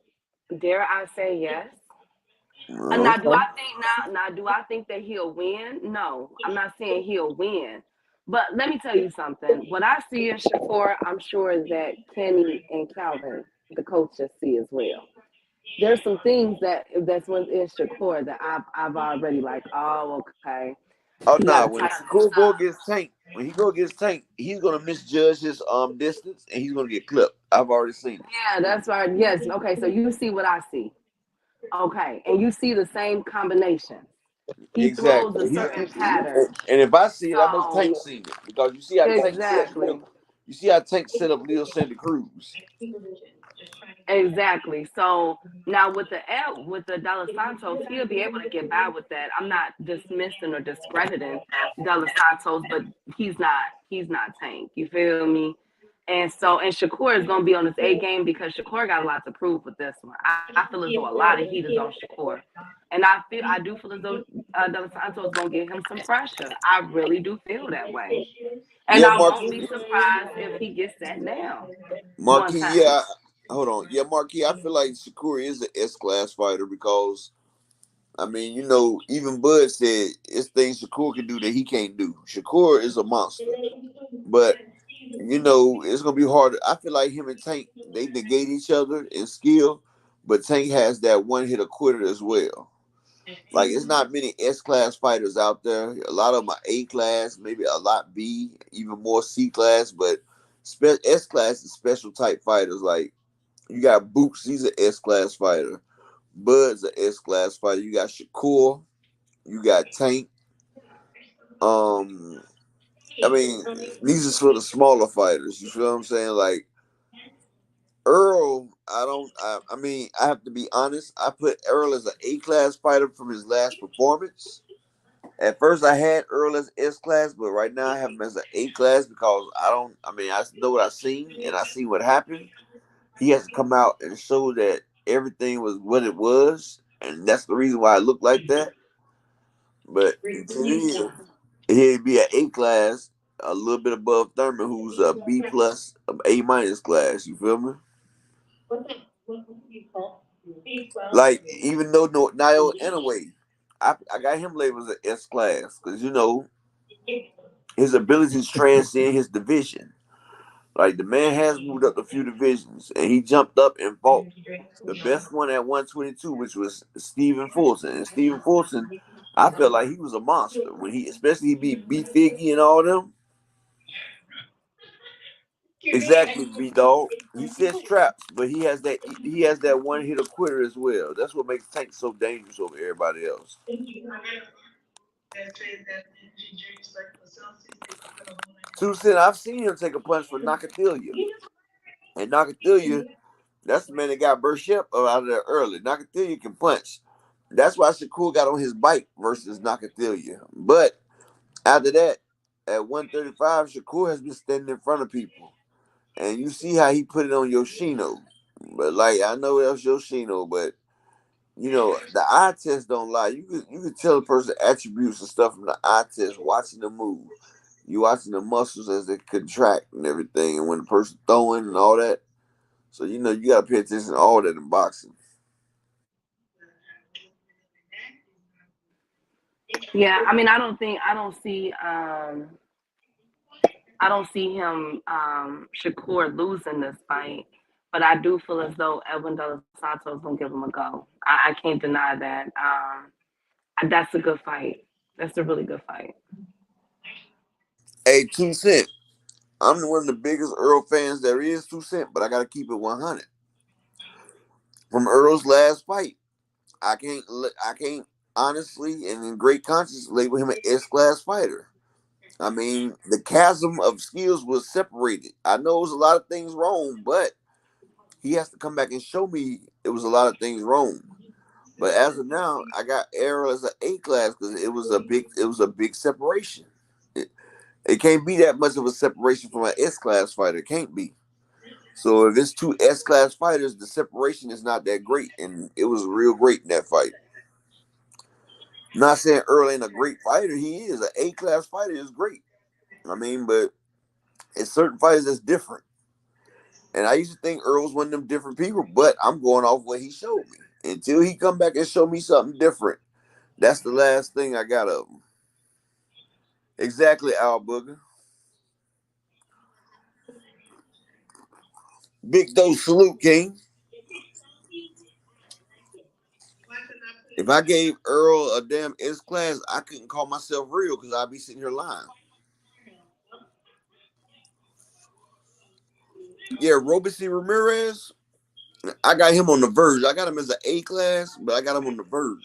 Speaker 4: dare I say yes? Now, do
Speaker 2: Okay.
Speaker 4: I think now? Do I think that he'll win? No, I'm not saying he'll win. But let me tell you something. What I see in Shakur, I'm sure that Kenny and Calvin, the coaches, see as well. There's some things that's within Shakur that I've already like. Oh, okay.
Speaker 2: Oh
Speaker 4: He got
Speaker 2: no,
Speaker 4: to
Speaker 2: when
Speaker 4: tighten some
Speaker 2: Shakur go
Speaker 4: stuff.
Speaker 2: against Tank, when he go against Tank, he's gonna misjudge his distance and he's gonna get clipped. I've already seen it.
Speaker 4: Yeah, that's right. Yes. Okay. So you see what I see. Okay, and you see the same combination. He throws a
Speaker 2: Exactly.
Speaker 4: certain pattern.
Speaker 2: And if I see it, I know
Speaker 4: So
Speaker 2: Tank seen it because you see how Tank set
Speaker 4: exactly.
Speaker 2: You see how Tank set up Leo Santa Cruz.
Speaker 4: Exactly. So now with the Dallas Santos, he'll be able to get by with that. I'm not dismissing or discrediting Dallas Santos, but he's not Tank. You feel me? And Shakur is gonna be on his A game because Shakur got a lot to prove with this one. I feel as though a lot of heat is on Shakur. And I do feel as though Dallas Santos is gonna give him some pressure. I really do feel that way. And
Speaker 2: Yeah,
Speaker 4: I won't be
Speaker 2: Marquis.
Speaker 4: surprised if he gets sat down one
Speaker 2: Marquis,
Speaker 4: time.
Speaker 2: yeah. Hold on. Yeah, Marquis, I feel like Shakur is an S class fighter because I mean, even Bud said it's things Shakur can do that he can't do. Shakur is a monster. But it's gonna be hard. I feel like him and Tank, they negate each other in skill, but Tank has that one hit quitter as well. Like it's not many S class fighters out there. A lot of them are A class, maybe a lot B, even more C class, but S class is special type fighters. Like you got Boots, he's an S class fighter. Bud's an S class fighter. You got Shakur, you got Tank. Um, I mean, these are for the smaller fighters. You feel what I'm saying? Like Earl, I don't. I mean, I have to be honest. I put Earl as an A class fighter from his last performance. At first, I had Earl as S class, but right now I have him as an A class because I don't. I mean, I know what I seen and I seen what happened. He has to come out and show that everything was what it was, and that's the reason why it looked like that. But to me, he'd be an A class, a little bit above Thurman, who's a B plus, A minus class. You feel me? Like even though no Nio anyway, I got him labeled as an S class because his abilities transcend his division. Like the man has moved up a few divisions, and he jumped up and fought the best one at 122, which was Stephen Fulton. And Stephen Fulton, I felt like he was a monster when especially he beat B Figgy and all them. Exactly, B Dog. He sets traps, but he has that one hitter quitter as well. That's what makes Tank so dangerous over everybody else. Two Cent, I've seen him take a punch for Nakatilia. And Nakatilia, that's the man that got Burshep out of there early. Nakatilia can punch. That's why Shakur got on his bike versus Nakatilia. But after that, at 135, Shakur has been standing in front of people. And you see how he put it on Yoshino. But like I know that's Yoshino, but the eye test don't lie. You could tell a person attributes and stuff from the eye test watching them move. You watching the muscles as they contract and everything, and when the person throwing and all that. So you gotta pay attention to all that in boxing.
Speaker 4: Yeah, I mean, I don't see him Shakur losing this fight, but I do feel as though Edwin De Los Santos gonna give him a go. I can't deny that. That's a good fight. That's a really good fight.
Speaker 2: Hey, 2 Cent. I'm one of the biggest Earl fans there is, 2 Cent, but I gotta keep it 100. From Earl's last fight, I can't honestly and in great conscience label him an S class fighter. I mean, the chasm of skills was separated. I know it was a lot of things wrong, but he has to come back and show me it was a lot of things wrong. But as of now, I got Errol as an A class because it was a big separation. It can't be that much of a separation from an S class fighter. It can't be. So if it's two S class fighters, the separation is not that great, and it was real great in that fight. Not saying Earl ain't a great fighter. He is an A class fighter. Is great. I mean, but it's certain fighters that's different. And I used to think Earl was one of them different people, but I'm going off what he showed me. Until he come back and show me something different, that's the last thing I got of him. Exactly, Al Booger. Big dose salute, King. If I gave Earl a damn S class, I couldn't call myself real because I'd be sitting here lying. Yeah, Robeson Ramirez, I got him on the verge. I got him as an A class, but I got him on the verge.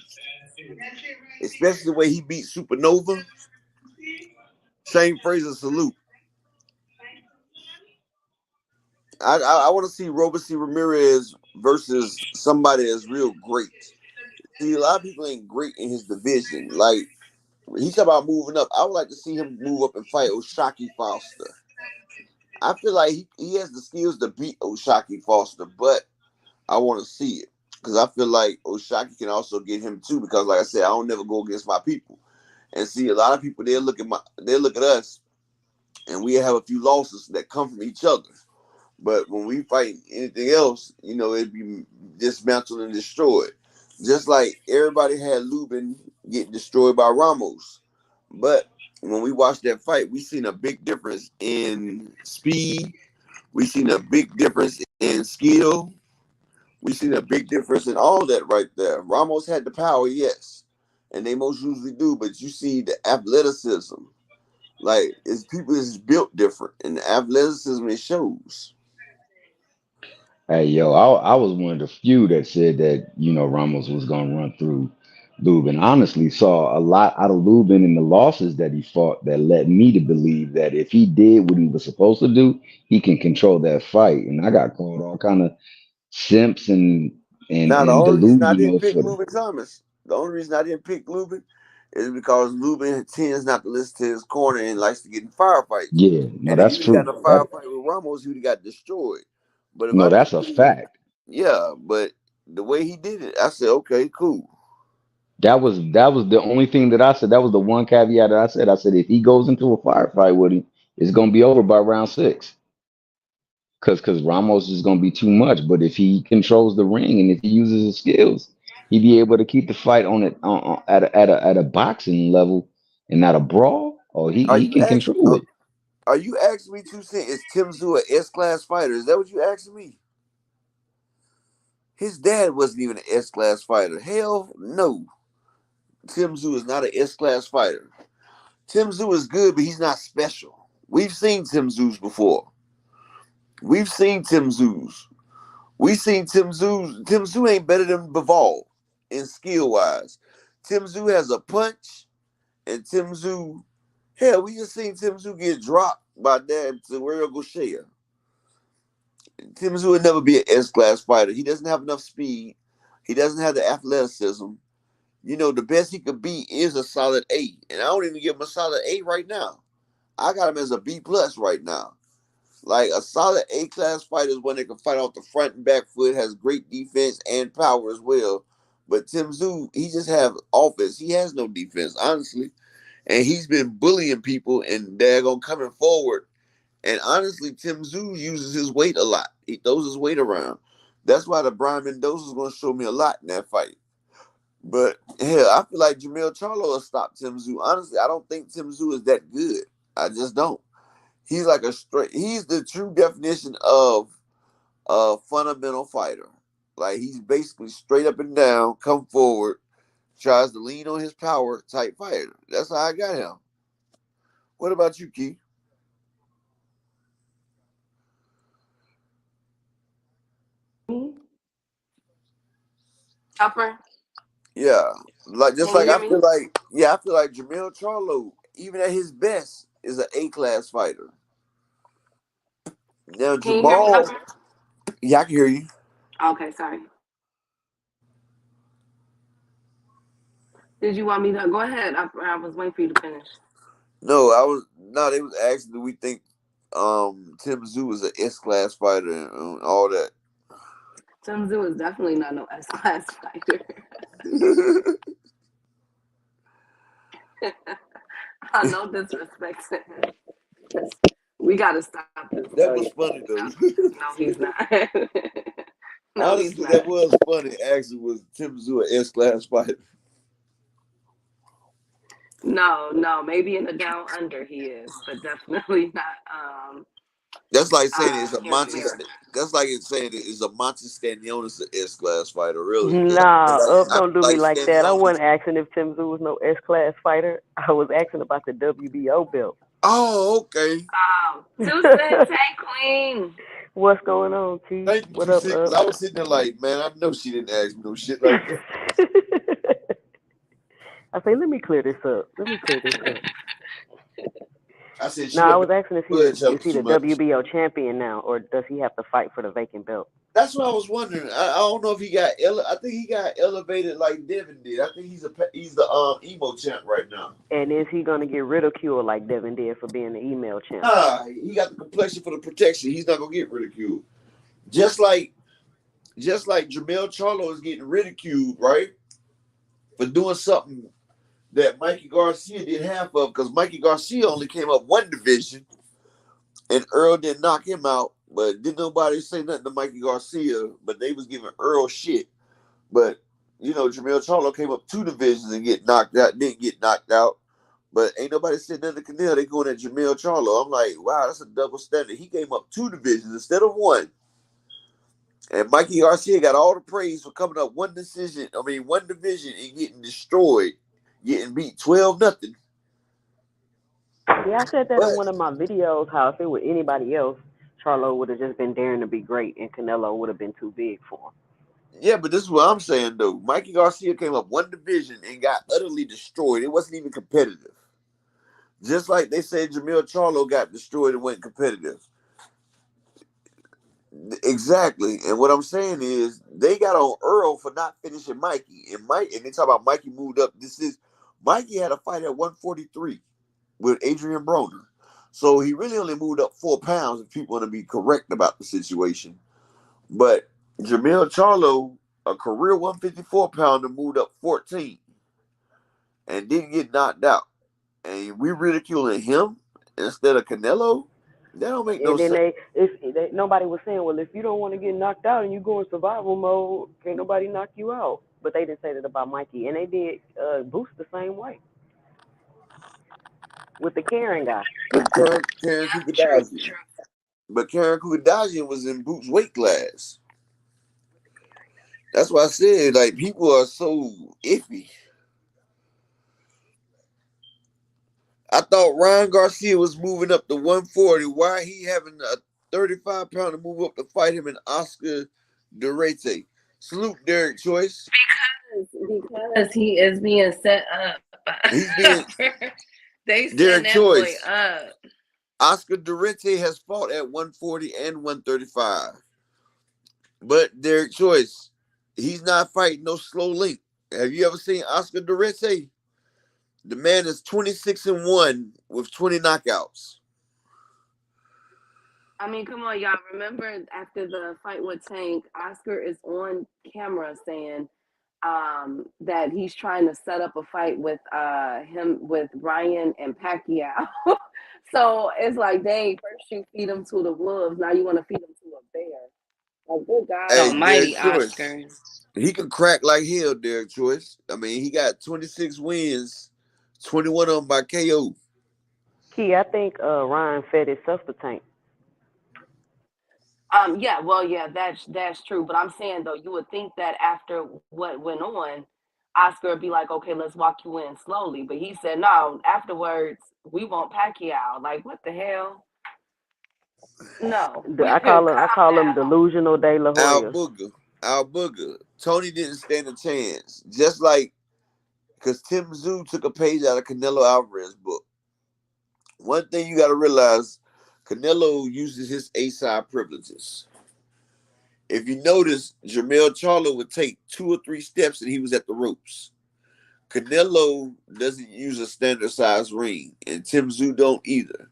Speaker 2: Especially the way he beat Supernova. Same phrase as salute. I want to see Robeson Ramirez versus somebody that's real great. See, a lot of people ain't great in his division. Like, he's talking about moving up. I would like to see him move up and fight Oshaki Foster. I feel like he has the skills to beat Oshaki Foster, but I want to see it because I feel like Oshaki can also get him too. Because, like I said, I don't never go against my people. And see, a lot of people they look at us, and we have a few losses that come from each other. But when we fight anything else, it'd be dismantled and destroyed. Just like everybody had Lubin get destroyed by Ramos. But when we watched that fight, we seen a big difference in speed. We seen a big difference in skill. We seen a big difference in all that right there. Ramos had the power, yes. And they most usually do, but you see the athleticism. Like, people is built different. And the athleticism, it shows.
Speaker 3: Hey, yo, I was one of the few that said that, Ramos was going to run through Lubin. Honestly, saw a lot out of Lubin in the losses that he fought that led me to believe that if he did what he was supposed to do, he can control that fight. And I got called all kind of simps and
Speaker 2: Now, the
Speaker 3: and
Speaker 2: only reason I didn't
Speaker 3: delusional
Speaker 2: pick
Speaker 3: for the,
Speaker 2: Lubin Thomas, the only reason I didn't pick Lubin is because Lubin tends not to listen to his corner and likes to get in firefights.
Speaker 3: yeah, no,
Speaker 2: And if
Speaker 3: that's
Speaker 2: he would have
Speaker 3: true.
Speaker 2: got in a
Speaker 3: That
Speaker 2: firefight with Ramos, he would have got destroyed. But if
Speaker 3: no,
Speaker 2: I
Speaker 3: that's
Speaker 2: picked
Speaker 3: a
Speaker 2: Lubin,
Speaker 3: fact.
Speaker 2: yeah, but the way he did it, I said, okay, cool.
Speaker 3: That was the only thing that I said. That was the one caveat that I said. I said if he goes into a firefight with him, it's gonna be over by round six. Cause Ramos is gonna be too much. But if he controls the ring and if he uses his skills, He be able to keep the fight on it at a boxing level and not a brawl. Or
Speaker 2: Are
Speaker 3: he
Speaker 2: you
Speaker 3: can
Speaker 2: asking?
Speaker 3: control it.
Speaker 2: Are you asking me to say is Tim Tszyu an S-class fighter? Is that what you asking me? His dad wasn't even an S-class fighter. Hell no. Tim Tszyu is not an S-class fighter. Tim Tszyu is good, but he's not special. We've seen Tim Tszyu before. We've seen Tim Tszyu. We've seen Tim Tszyu. Tim Tszyu ain't better than Bivol in skill-wise. Tim Tszyu has a punch, and Tim Tszyu, hell, we just seen Tim Tszyu get dropped by damn Terrell Garcia. Tim Tszyu would never be an S-class fighter. He doesn't have enough speed. He doesn't have the athleticism. You know, the best he could be is a solid A. And I don't even give him a solid A right now. I got him as a B+ right now. Like, a solid A-class fighter is one that can fight off the front and back foot, has great defense and power as well. But Tim Tszyu, he just have offense. He has no defense, honestly. And he's been bullying people and daggone coming forward. And honestly, Tim Tszyu uses his weight a lot. He throws his weight around. That's why the Brian Mendoza is going to show me a lot in that fight. But hell, I feel like Jermell Charlo will stop Tim Tszyu. Honestly, I don't think Tim Tszyu is that good. I just don't. He's like he's the true definition of a fundamental fighter. Like, he's basically straight up and down, come forward, tries to lean on his power type fighter. That's how I got him. What about you, Keith?
Speaker 4: Chopper,
Speaker 2: Yeah, like just
Speaker 4: can you
Speaker 2: like
Speaker 4: hear
Speaker 2: I
Speaker 4: me?
Speaker 2: feel like Jermell Charlo, even at his best, is an A-class fighter. Now
Speaker 4: Can you hear me,
Speaker 2: Jamal,
Speaker 4: Chopper?
Speaker 2: yeah, I can hear you.
Speaker 4: Okay, sorry. Did you want me to go ahead? I was waiting for you to finish.
Speaker 2: No, they was asking, do we think Tim Tszyu is an S-class fighter and all that?
Speaker 4: Tim Tszyu is definitely not no S-class fighter. No disrespect to him. We gotta stop this.
Speaker 2: That was funny though.
Speaker 4: No, he's not. No, he's
Speaker 2: Honestly,
Speaker 4: not.
Speaker 2: that was funny. Actually, was Tim Tszyu an S-class fighter?
Speaker 4: No, maybe in the down under he is, but definitely not.
Speaker 2: That's like saying it's a
Speaker 4: Here in
Speaker 2: Monty.
Speaker 4: America.
Speaker 2: That's like it's saying it's a Monty Stanionis an S-class fighter. Really?
Speaker 5: Nah,
Speaker 2: I
Speaker 5: don't do
Speaker 2: feel
Speaker 5: me
Speaker 2: like
Speaker 5: like that. I
Speaker 2: Stanionis.
Speaker 5: wasn't asking if Tim Tszyu was no S-class fighter. I was asking about the WBO belt.
Speaker 2: Oh, okay.
Speaker 4: 2 cents, hey queen.
Speaker 5: What's going on, Keith?
Speaker 2: Thank you,
Speaker 5: What
Speaker 2: 2
Speaker 5: up,
Speaker 2: Cents. 'Cause I was sitting there like, man, I know she didn't ask me no shit like that.
Speaker 5: I say, let me clear this up.
Speaker 2: I said,
Speaker 5: No, I was asking if
Speaker 2: Blood
Speaker 5: is
Speaker 2: helps
Speaker 5: he
Speaker 2: too
Speaker 5: the
Speaker 2: much.
Speaker 5: WBO champion now, or does he have to fight for the vacant belt?
Speaker 2: That's what I was wondering. I don't know if he got. I think he got elevated like Devin did. I think he's the emo champ right now.
Speaker 5: And is he gonna get ridiculed like Devin did for being the email champ?
Speaker 2: He got the complexion for the protection. He's not gonna get ridiculed. Just like Jermell Charlo is getting ridiculed, right, for doing something that Mikey Garcia did half of, because Mikey Garcia only came up one division, and Earl didn't knock him out. But didn't nobody say nothing to Mikey Garcia, but they was giving Earl shit. But, you know, Jermell Charlo came up 2 divisions and didn't get knocked out. But ain't nobody said nothing to Canelo. They going at Jermell Charlo. I'm like, wow, that's a double standard. He came up 2 divisions instead of 1. And Mikey Garcia got all the praise for coming up one division and getting destroyed, getting beat 12-0.
Speaker 5: Yeah, I said that
Speaker 2: But
Speaker 5: in one of my videos, how if it were anybody else, Charlo would have just been daring to be great, and Canelo would have been too big for him.
Speaker 2: yeah, but this is what I'm saying, though. Mikey Garcia came up 1 division and got utterly destroyed. It wasn't even competitive. Just like they said Jermell Charlo got destroyed and went competitive. Exactly. And what I'm saying is they got on Earl for not finishing Mikey. And they talk about Mikey moved up. Mikey had a fight at 143 with Adrian Broner. So he really only moved up 4 pounds if people want to be correct about the situation. But Jermell Charlo, a career 154-pounder, moved up 14 and didn't get knocked out. And we ridiculing him instead of Canelo? That don't make no sense.
Speaker 5: Nobody was saying, well, if you don't want to get knocked out and you go in survival mode, can't nobody knock you out. But they didn't say that about Mikey, and they did Boost the same way with the Karen guy.
Speaker 2: But Karen
Speaker 4: True,
Speaker 2: Kukadajian.
Speaker 4: true.
Speaker 2: But Karen Kukadajian was in Boot's weight class. That's why I said, like, people are so iffy. I thought Ryan Garcia was moving up to 140. Why he having a 35-pounder move up to fight him in Oscar Durete? Salute Derek Choice.
Speaker 4: Because he is being set up.
Speaker 2: He's being
Speaker 4: They setting
Speaker 2: Derek
Speaker 4: that boy
Speaker 2: Choice.
Speaker 4: up.
Speaker 2: Oscar Durete has fought at 140 and 135. But Derek Choice, he's not fighting no slow link. Have you ever seen Oscar Durete? The man is 26-1 with 20 knockouts.
Speaker 4: I mean, come on, y'all. Remember after the fight with Tank, Oscar is on camera saying that he's trying to set up a fight with him with Ryan and Pacquiao. So it's like, dang, first you feed him to the wolves, now you want to feed him to a bear. Like, good God
Speaker 2: Hey, Derek
Speaker 4: Almighty,
Speaker 2: Choice.
Speaker 4: Oscar.
Speaker 2: He can crack like hell, Derek Choice. I mean, he got 26 wins, 21 of them by KO.
Speaker 5: Key, I think Ryan fed himself the Tank.
Speaker 4: Yeah, well, yeah, that's true. But I'm saying though, you would think that after what went on, Oscar would be like, okay, let's walk you in slowly. But he said, no, afterwards, we want Pacquiao. Like, what the hell? No, calm
Speaker 5: I call him
Speaker 4: down.
Speaker 5: delusional De La
Speaker 2: Al
Speaker 5: Hoya.
Speaker 2: Booger. Al Booger. Tony didn't stand a chance. Just like, because Tim Tszyu took a page out of Canelo Alvarez's book. One thing you got to realize, Canelo uses his A-side privileges. If you notice, Jermell Charlo would take 2 or 3 steps and he was at the ropes. Canelo doesn't use a standard size ring, and Tim Tszyu don't either.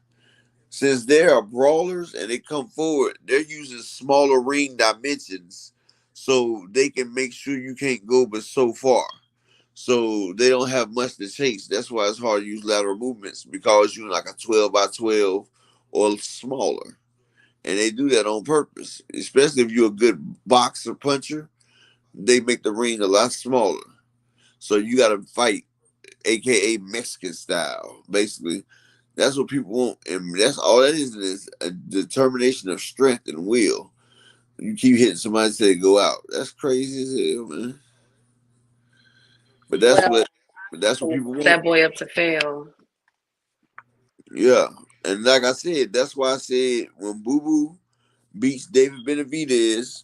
Speaker 2: Since they are brawlers and they come forward, they're using smaller ring dimensions so they can make sure you can't go but so far. So they don't have much to chase. That's why it's hard to use lateral movements because you're like a 12 by 12 or smaller. And they do that on purpose, especially if you're a good boxer puncher. They make the ring a lot smaller. So you got to fight, aka Mexican style, basically. That's what people want, and that's all that is a determination of strength and will. You keep hitting somebody say go out. That's crazy as hell, man. But that's
Speaker 4: Well,
Speaker 2: what, but that's what
Speaker 4: gonna
Speaker 2: people
Speaker 4: set
Speaker 2: want.
Speaker 4: that boy up to fail.
Speaker 2: Yeah, and like I said, that's why I said when Boo Boo beats David Benavidez,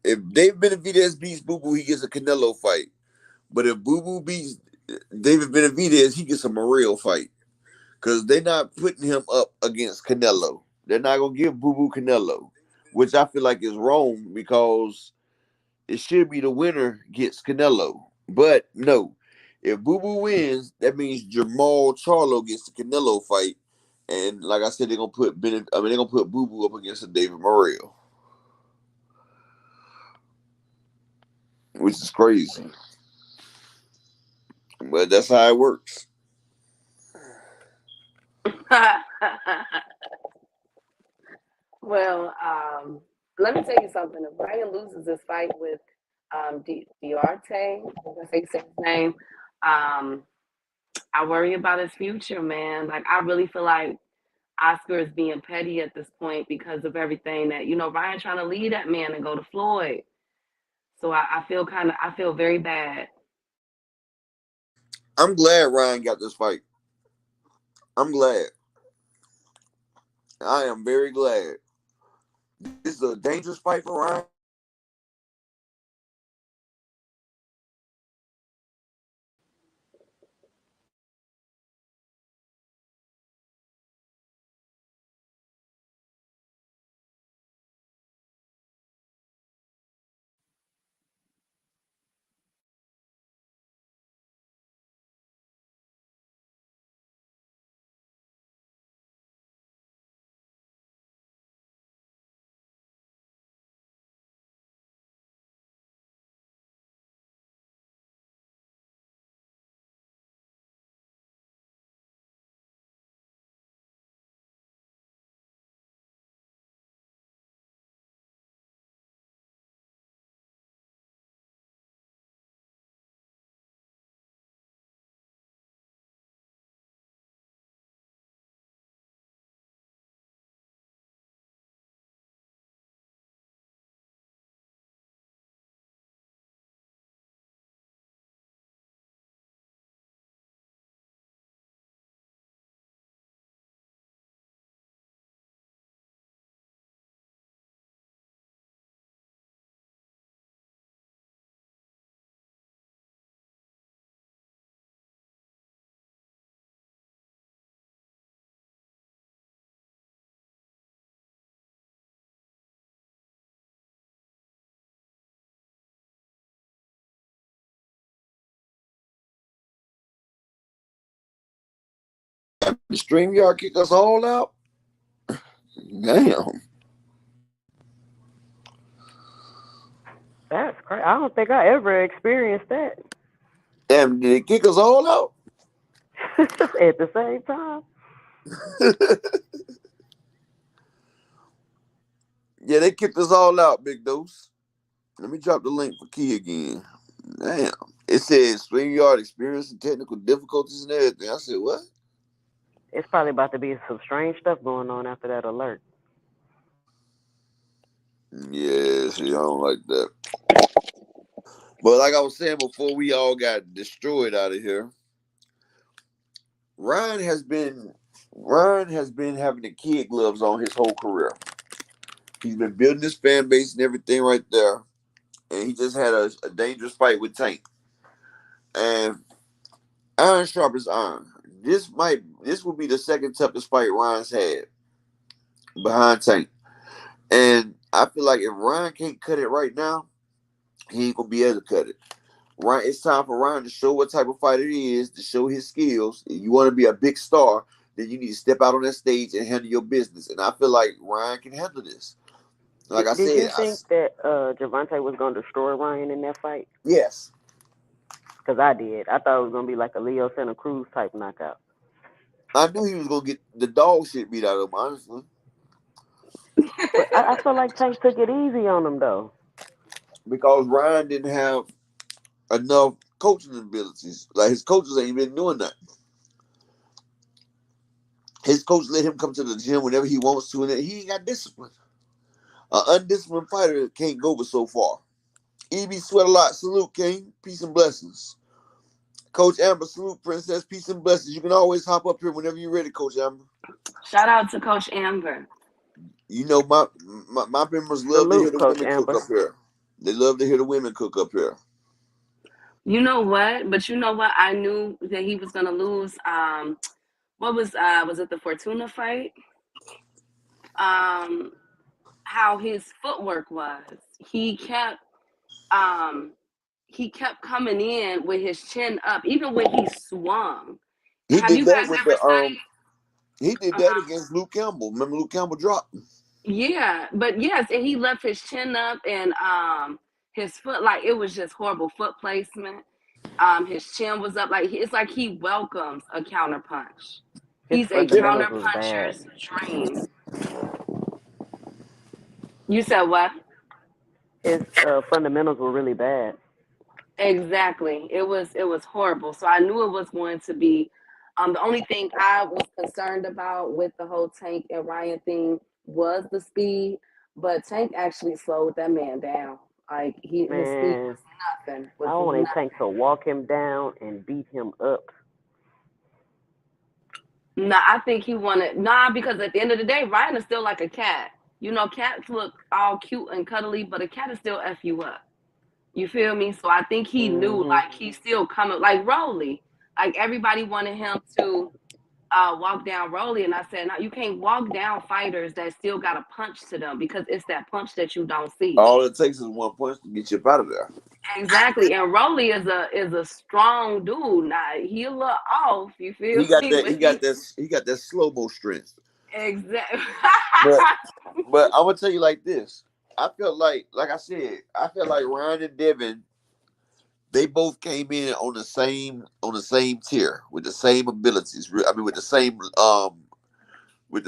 Speaker 2: if David Benavidez beats Boo Boo, he gets a Canelo fight. But if Boo Boo beats David Benavidez, he gets a Morrell fight. Because they're not putting him up against Canelo. They're not going to give Boo Boo Canelo, which I feel like is wrong because it should be the winner gets Canelo. But no, if Boo Boo wins, that means Jamal Charlo gets the Canelo fight. And like I said, they're gonna put they're gonna put Boo Boo up against a David Morrell, which is crazy. But that's how it works.
Speaker 4: Well, let me tell you something. If Ryan loses this fight with Diarte, if I say his name, um, I worry about his future, man. Like, I really feel like Oscar is being petty at this point because of everything that, Ryan trying to lead that man and go to Floyd. So I feel very bad.
Speaker 2: I'm glad Ryan got this fight. I'm glad. I am very glad. This is a dangerous fight for Ryan. The StreamYard kick us all out. Damn.
Speaker 5: That's crazy. I don't think I ever experienced that
Speaker 2: Damn, did it kick us all out?
Speaker 5: at the same time.
Speaker 2: Yeah, they kicked us all out, Big Dose. Let me drop the link for Key again. Damn. It says StreamYard experiencing technical difficulties and everything. I said, what?
Speaker 5: It's probably about to be some strange stuff going on after that alert.
Speaker 2: Yeah, see, I don't like that. But like I was saying before we all got destroyed out of here, Ryan has been having the kid gloves on his whole career. He's been building his fan base and everything right there. And he just had a dangerous fight with Tank. And iron sharp as iron. This will be the second toughest fight Ryan's had behind Tank. And I feel like if Ryan can't cut it right now, he ain't gonna be able to cut it. Ryan, it's time for Ryan to show what type of fighter he is, to show his skills. If you want to be a big star, then you need to step out on that stage and handle your business. And I feel like Ryan can handle this. Like I
Speaker 5: Did
Speaker 2: said,
Speaker 5: you think that Gervonta was going to destroy Ryan in that fight?
Speaker 2: yes.
Speaker 5: Because I did. I thought it was going to be like a Leo Santa Cruz type knockout.
Speaker 2: I knew he was gonna get the dog shit beat out of him, honestly.
Speaker 5: But I feel like Tank took it easy on him, though.
Speaker 2: Because Ryan didn't have enough coaching abilities. Like, his coaches ain't been doing that. His coach let him come to the gym whenever he wants to, and he ain't got discipline. An undisciplined fighter can't go but so far. EB Sweat a lot. Salute, King. Peace and blessings. Coach Amber, salute, Princess. Peace and blessings. You can always hop up here whenever you're ready, Coach Amber.
Speaker 4: Shout out to Coach Amber.
Speaker 2: You know, my members love to hear
Speaker 5: Salute,
Speaker 2: the
Speaker 5: Coach
Speaker 2: women
Speaker 5: Amber.
Speaker 2: cook up here. They love to hear the women cook up here.
Speaker 4: You know what? But you know what? I knew that he was gonna lose. What was it the Fortuna fight? How his footwork was. He kept coming in with his chin up, even when he swung.
Speaker 2: He
Speaker 4: Have
Speaker 2: did
Speaker 4: you
Speaker 2: that
Speaker 4: guys
Speaker 2: with
Speaker 4: ever studied?
Speaker 2: he did that against Luke Campbell. Remember Luke Campbell dropped?
Speaker 4: Yeah, but yes, and he left his chin up and his foot, like, it was just horrible foot placement. His chin was up, like, it's like he welcomes a counter punch.
Speaker 5: His
Speaker 4: He's a
Speaker 5: fundamentals
Speaker 4: counter
Speaker 5: was bad.
Speaker 4: puncher's dream. You said what?
Speaker 5: His fundamentals were really bad.
Speaker 4: Exactly. It was horrible. So I knew it was going to be. The only thing I was concerned about with the whole Tank and Ryan thing was the speed, but Tank actually slowed that man down. Like, his speed
Speaker 5: Man,
Speaker 4: was nothing.
Speaker 5: I wanted Tank to walk him down and beat him up.
Speaker 4: Nah, I think he wanted because at the end of the day, Ryan is still like a cat. You know, cats look all cute and cuddly, but a cat is still F you up. You feel me? So I think he knew, like, he's still coming, like Rolly. Like, everybody wanted him to walk down Rolly, and I said, no, you can't walk down fighters that still got a punch to them, because it's that punch that you don't see.
Speaker 2: All it takes is one punch to get you up out of there.
Speaker 4: Exactly, and Rolly is a strong dude. Now, he a little off. You feel
Speaker 2: He got
Speaker 4: me?
Speaker 2: that. He got that slow mo strength.
Speaker 4: Exactly.
Speaker 2: But I'm gonna tell you like this. I felt like I said, I felt like Ryan and Devin, they both came in on the same tier with the same abilities. I mean, with the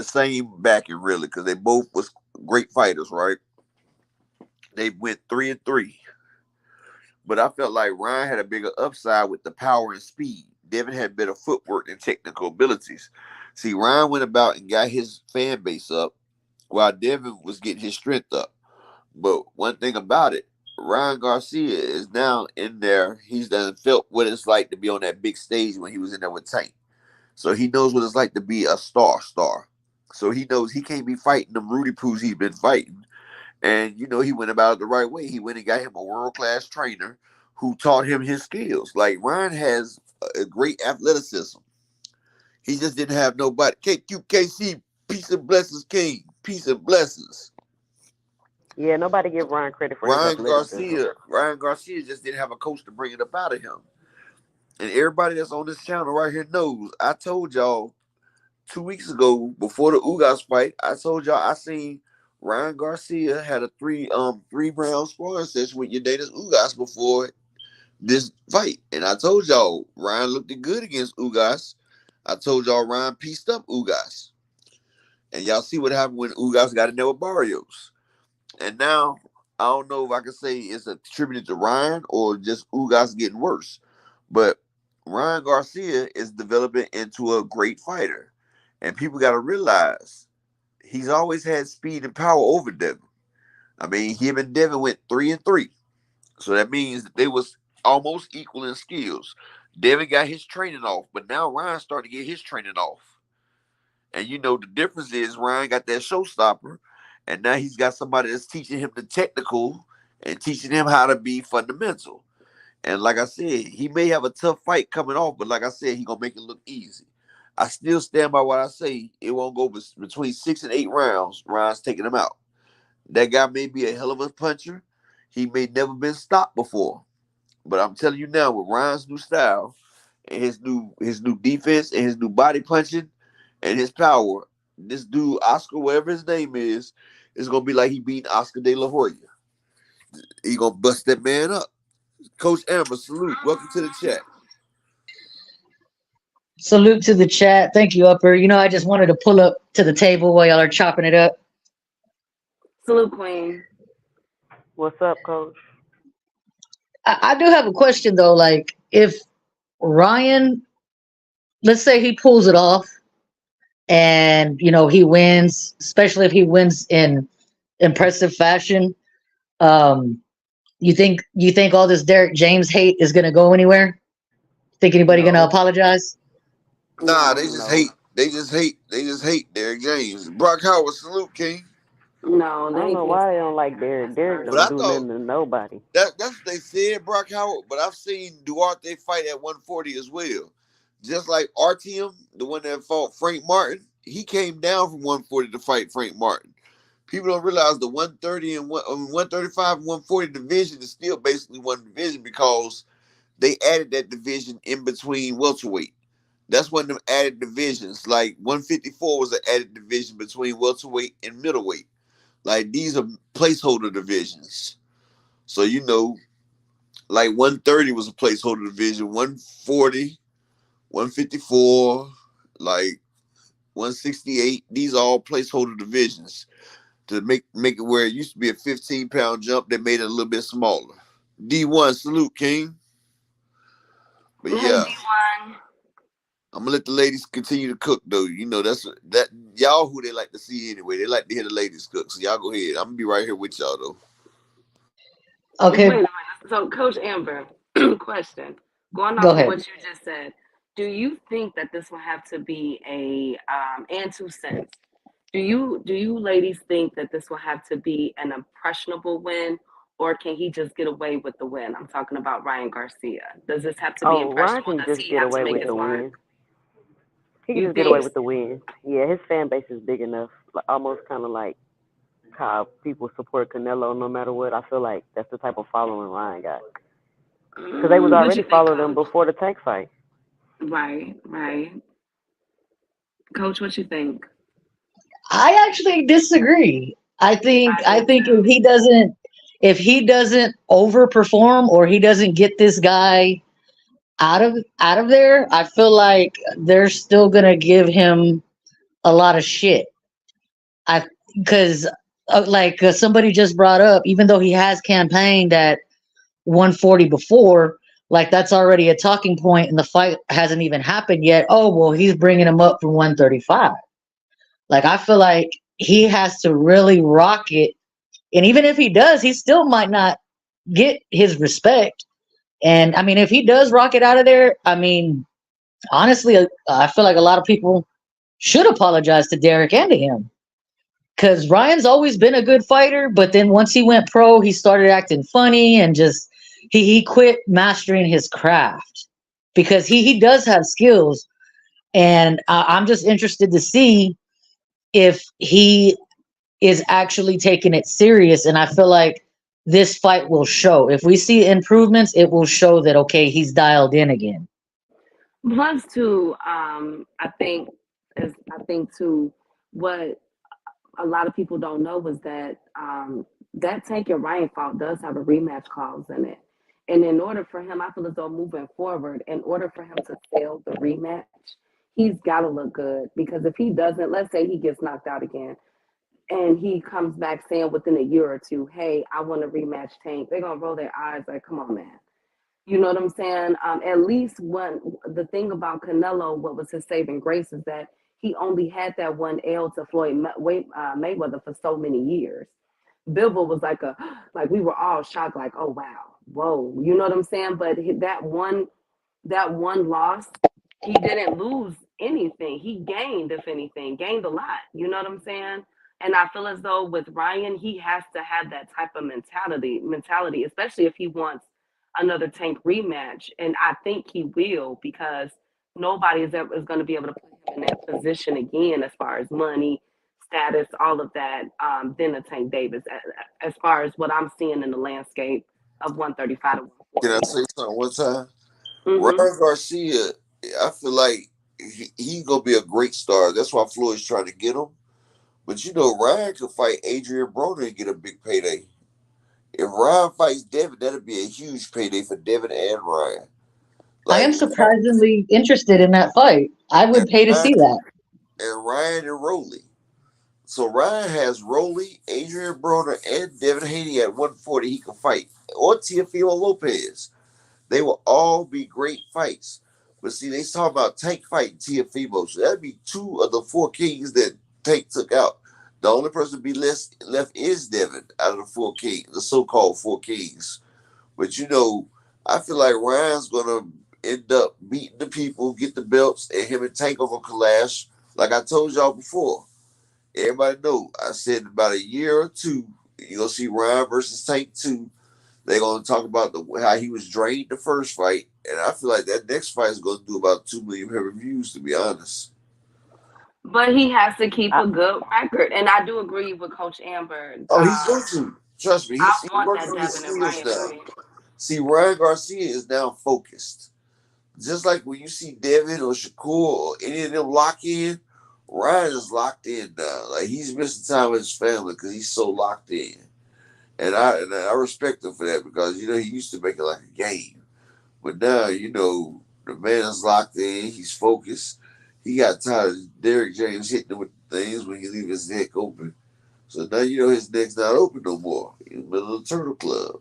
Speaker 2: same backing, really, because they both was great fighters, right? They went 3-3, but I felt like Ryan had a bigger upside with the power and speed. Devin had better footwork and technical abilities. See, Ryan went about and got his fan base up, while Devin was getting his strength up. But one thing about it, Ryan Garcia is now in there. He's done felt what it's like to be on that big stage when he was in there with Tank. So he knows what it's like to be a star. So he knows he can't be fighting them Rudy Poos he's been fighting. And, you know, he went about it the right way. He went and got him a world-class trainer who taught him his skills. Like, Ryan has a great athleticism. He just didn't have nobody. KQKC, peace and blessings, King. Peace and blessings.
Speaker 5: Yeah, nobody give Ryan credit for his athleticism.
Speaker 2: Ryan Garcia just didn't have a coach to bring it up out of him. And everybody that's on this channel right here knows. I told y'all 2 weeks ago before the Ugas fight, I told y'all I seen Ryan Garcia had a three round sparring session with Yordenis Ugas before this fight, and I told y'all Ryan looked good against Ugas. I told y'all Ryan pieced up Ugas, and y'all see what happened when Ugas got in there with Barrios. And now I don't know if I can say it's attributed to Ryan or just Ugas getting worse, but Ryan Garcia is developing into a great fighter, and people got to realize he's always had speed and power over Devin. I mean, him and Devin went 3-3, so that means that they was almost equal in skills. Devin got his training off, but now Ryan's starting to get his training off. And you know the difference is Ryan got that showstopper, and now he's got somebody that's teaching him the technical and teaching him how to be fundamental. And like I said, he may have a tough fight coming off, but like I said, he gonna make it look easy. I still stand by what I say. It won't go between 6 and 8 rounds. Ryan's taking him out. That guy may be a hell of a puncher. He may never been stopped before. But I'm telling you now, with Ryan's new style and his new defense and his new body punching and his power, this dude, Oscar, whatever his name is gonna be like he beat Oscar De La Hoya. He gonna bust that man up. Coach Amber, salute. Welcome to the chat.
Speaker 6: Salute to the chat. Thank you, Upper. You know, I just wanted to pull up to the table while y'all are chopping it up.
Speaker 4: Salute, Queen.
Speaker 5: What's up, Coach?
Speaker 6: I do have a question though. Like, if Ryan, let's say he pulls it off, and you know he wins, especially if he wins in impressive fashion. You think all this Derek James hate is gonna go anywhere? Think anybody gonna
Speaker 5: No.
Speaker 6: apologize?
Speaker 2: Nah, they just
Speaker 5: No.
Speaker 2: hate. They just hate Derrick James. Brock Howard, salute, King.
Speaker 4: No,
Speaker 5: I
Speaker 4: they
Speaker 5: don't know
Speaker 4: can't
Speaker 5: why they
Speaker 4: stand
Speaker 5: don't like Derek. Derek
Speaker 2: But I
Speaker 5: don't do
Speaker 2: thought
Speaker 5: nothing to nobody.
Speaker 2: that's what they said, Brock Howard. But I've seen Duarte fight at 140 as well. Just like Artyom, the one that fought Frank Martin, he came down from 140 to fight Frank Martin. People don't realize the 130 and 135 and 140 division is still basically one division because they added that division in between welterweight. That's one of them added divisions. Like 154 was an added division between welterweight and middleweight. Like these are placeholder divisions. So you know, like 130 was a placeholder division, 140, 154, like 168. These are all placeholder divisions to make it where it used to be a 15-pound jump. They made it a little bit smaller. D1, salute, King. But
Speaker 4: Hey,
Speaker 2: yeah,
Speaker 4: D1.
Speaker 2: I'm gonna let the ladies continue to cook though. You know that y'all who they like to see anyway. They like to hear the ladies cook. So y'all go ahead. I'm gonna be right here with y'all though.
Speaker 6: Okay,
Speaker 4: Wait a minute. So, Coach Amber, question. Going
Speaker 6: go
Speaker 4: off of
Speaker 6: ahead.
Speaker 4: what you just said, do you think that this will have to be a and 2 cents? Do you ladies think that this will have to be an impressionable win, or can he just get away with the win? I'm talking about Ryan Garcia. Does this have to be
Speaker 5: Oh, Ryan
Speaker 4: impressionable?
Speaker 5: can
Speaker 4: Does
Speaker 5: just
Speaker 4: he
Speaker 5: get
Speaker 4: have to
Speaker 5: away
Speaker 4: make
Speaker 5: with
Speaker 4: his
Speaker 5: the
Speaker 4: mark?
Speaker 5: win. He can
Speaker 4: You
Speaker 5: just get away
Speaker 4: think?
Speaker 5: with the win. Yeah, his fan base is big enough. Like, almost kind of like how people support Canelo no matter what. I feel like that's the type of following Ryan got. Because they was
Speaker 4: What
Speaker 5: already
Speaker 4: you think,
Speaker 5: following him
Speaker 4: Coach?
Speaker 5: before the Tank fight.
Speaker 4: Right, right. Coach, what you think?
Speaker 6: I actually disagree.
Speaker 4: I
Speaker 6: I
Speaker 4: do
Speaker 6: think
Speaker 4: too.
Speaker 6: if he doesn't overperform or he doesn't get this guy out of there, I feel like they're still gonna give him a lot of shit. I because somebody just brought up, even though he has campaigned at 140 before, like that's already a talking point, and the fight hasn't even happened yet. Oh well, he's bringing him up from 135. Like I feel like he has to really rock it, and even if he does, he still might not get his respect. And I mean, if he does rock it out of there, I mean, honestly, I feel like a lot of people should apologize to Derek and to him. Because Ryan's always been a good fighter, but then once he went pro, he started acting funny and just he quit mastering his craft because he does have skills, and I'm just interested to see if he is actually taking it serious. And I feel like this fight will show. If we see improvements, it will show that okay, he's dialed in again.
Speaker 4: Plus, too, I think as I think too, what a lot of people don't know was that that Tank and Ryan fight does have a rematch clause in it. And in order for him, I feel as though moving forward, in order for him to sell the rematch, he's got to look good. Because if he doesn't, let's say he gets knocked out again, and he comes back saying within a year or two, hey, I want to rematch Tank, they're going to roll their eyes like, come on, man. You know what I'm saying? At least the thing about Canelo, what was his saving grace is that he only had that one L to Floyd Mayweather for so many years. Bivol was like we were all shocked, like, oh wow, whoa, you know what I'm saying? But that one loss, he didn't lose anything. He gained, if anything, gained a lot. You know what I'm saying? And I feel as though with Ryan, he has to have that type of mentality, especially if he wants another Tank rematch. And I think he will, because nobody is going to be able to put him in that position again as far as money, status, all of that, than a Tank Davis, as far as what I'm seeing in the landscape of 135 to
Speaker 2: Can I
Speaker 4: 140.
Speaker 2: say something one time?
Speaker 4: Mm-hmm.
Speaker 2: Ryan Garcia, I feel like he gonna be a great star. That's why Floyd's trying to get him. But you know, Ryan could fight Adrian Broner and get a big payday. If Ryan fights Devin, that'd be a huge payday for Devin and Ryan.
Speaker 6: I
Speaker 2: Like
Speaker 6: am surprisingly interested in that fight. I
Speaker 2: and
Speaker 6: would pay to see that.
Speaker 2: Ryan and Rolly. So Ryan has Rolly, Adrian Broner, and Devin Haney at 140 he can fight. Or Teofimo Lopez. They will all be great fights. But see, they talk about Tank fighting Teofimo. So that'd be two of the four kings that Tank took out. The only person to be left is Devin out of the four kings, the so-called four kings. But you know, I feel like Ryan's gonna end up beating the people, get the belts, and him and Tank over clash. Like I told y'all before, everybody know. I said about a year or two, you're gonna see Ryan versus Tank 2. They're gonna talk about how he was drained the first fight, and I feel like that next fight is gonna do about 2 million pay-per-views. To be honest,
Speaker 4: But he has to keep
Speaker 5: I,
Speaker 4: a good record. And I do agree with Coach Amber.
Speaker 2: oh, he's going to trust me.
Speaker 4: I
Speaker 2: He's
Speaker 4: want
Speaker 2: working
Speaker 4: that
Speaker 2: on his
Speaker 4: Devin and
Speaker 2: skills
Speaker 4: Ryan
Speaker 2: now.
Speaker 4: fight.
Speaker 2: See, Ryan Garcia is now focused. Just like when you see Devin or Shakur or any of them lock in, Ryan is locked in now. Like he's missing time with his family because he's so locked in. And I respect him for that because you know he used to make it like a game. But now, you know, the man is locked in. He's focused. He got tired of Derrick James hitting him with things when he leave his neck open. So now you know his neck's not open no more. He's in the middle of the Turtle Club.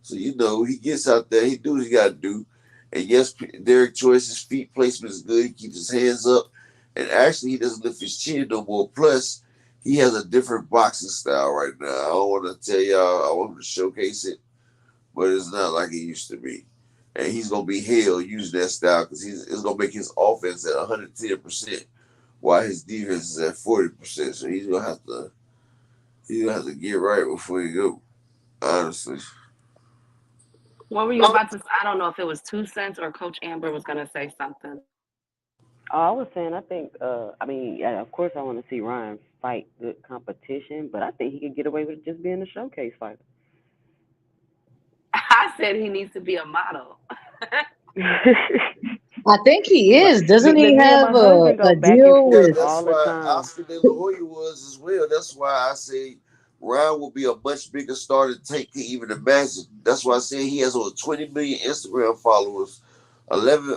Speaker 2: So you know he gets out there. He do what he got to do. And yes, Derrick Choice's feet placement is good. He keeps his hands up. And actually, he doesn't lift his chin no more. Plus, he has a different boxing style right now. I don't want to tell y'all. I want him to showcase it, but it's not like it used to be. And he's gonna be hell using that style because it's gonna make his offense at 110%, while his defense is at 40%. So he's gonna have to get right before he go. Honestly,
Speaker 4: What were you about to say? I don't know if it was 2 cents or Coach Amber was going to say something.
Speaker 5: I was saying, I think, I mean, yeah, of course, I want to see Ryan fight good competition, but I think he could get away with just being a showcase fighter.
Speaker 4: I said he needs to be a model.
Speaker 6: I think he
Speaker 5: Like,
Speaker 6: is. Doesn't
Speaker 5: me
Speaker 6: he
Speaker 5: and
Speaker 6: have
Speaker 5: my husband go
Speaker 6: a
Speaker 5: back and
Speaker 6: deal
Speaker 2: yeah,
Speaker 5: forth
Speaker 6: with?
Speaker 2: that's
Speaker 5: all the
Speaker 2: why
Speaker 5: time.
Speaker 2: Oscar De La Hoya was as well. That's why I say Ryan will be a much bigger star than Tank can even imagine. That's why I say he has over 20 million Instagram followers, 11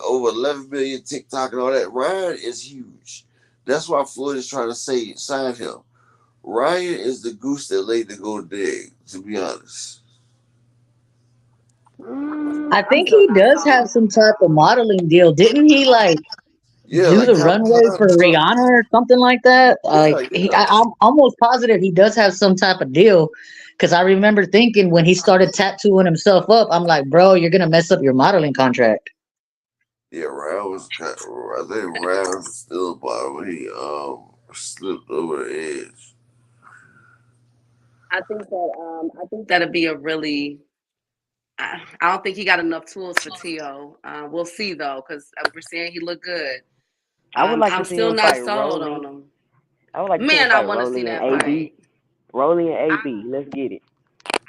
Speaker 2: million TikTok and all that. Ryan is huge. That's why Floyd is trying to sign him. Ryan is the goose that laid the golden egg, to be honest.
Speaker 6: I
Speaker 4: I'm
Speaker 6: think
Speaker 4: still
Speaker 6: he
Speaker 4: not
Speaker 6: does have
Speaker 4: sold.
Speaker 6: some type of modeling deal. Didn't he like
Speaker 2: Yeah,
Speaker 6: do
Speaker 2: like
Speaker 6: the
Speaker 2: Calvin
Speaker 6: runway
Speaker 2: Klein
Speaker 6: for
Speaker 2: and stuff.
Speaker 6: Rihanna or something like that?
Speaker 2: Yeah,
Speaker 6: Like
Speaker 2: yeah.
Speaker 6: I'm almost positive he does have some type of deal. Because I remember thinking when he started tattooing himself up, I'm like, bro, you're gonna mess up your modeling contract.
Speaker 2: Yeah, Ryan was kind of, I think Ryan was still bottom. He slipped over the edge.
Speaker 4: I think that'd be a really. I don't think he got enough tools for T.O. We'll see though, because we're saying he looked good.
Speaker 5: I would like
Speaker 4: I'm
Speaker 5: to see
Speaker 4: still
Speaker 5: him
Speaker 4: not
Speaker 5: fight
Speaker 4: sold on
Speaker 5: Rolly.
Speaker 4: him.
Speaker 5: I would like to see him
Speaker 4: Man, I
Speaker 5: fight
Speaker 4: want to see
Speaker 5: Rolly and
Speaker 4: that fight.
Speaker 5: AB. Rolly and
Speaker 4: I,
Speaker 5: AB. Let's get it.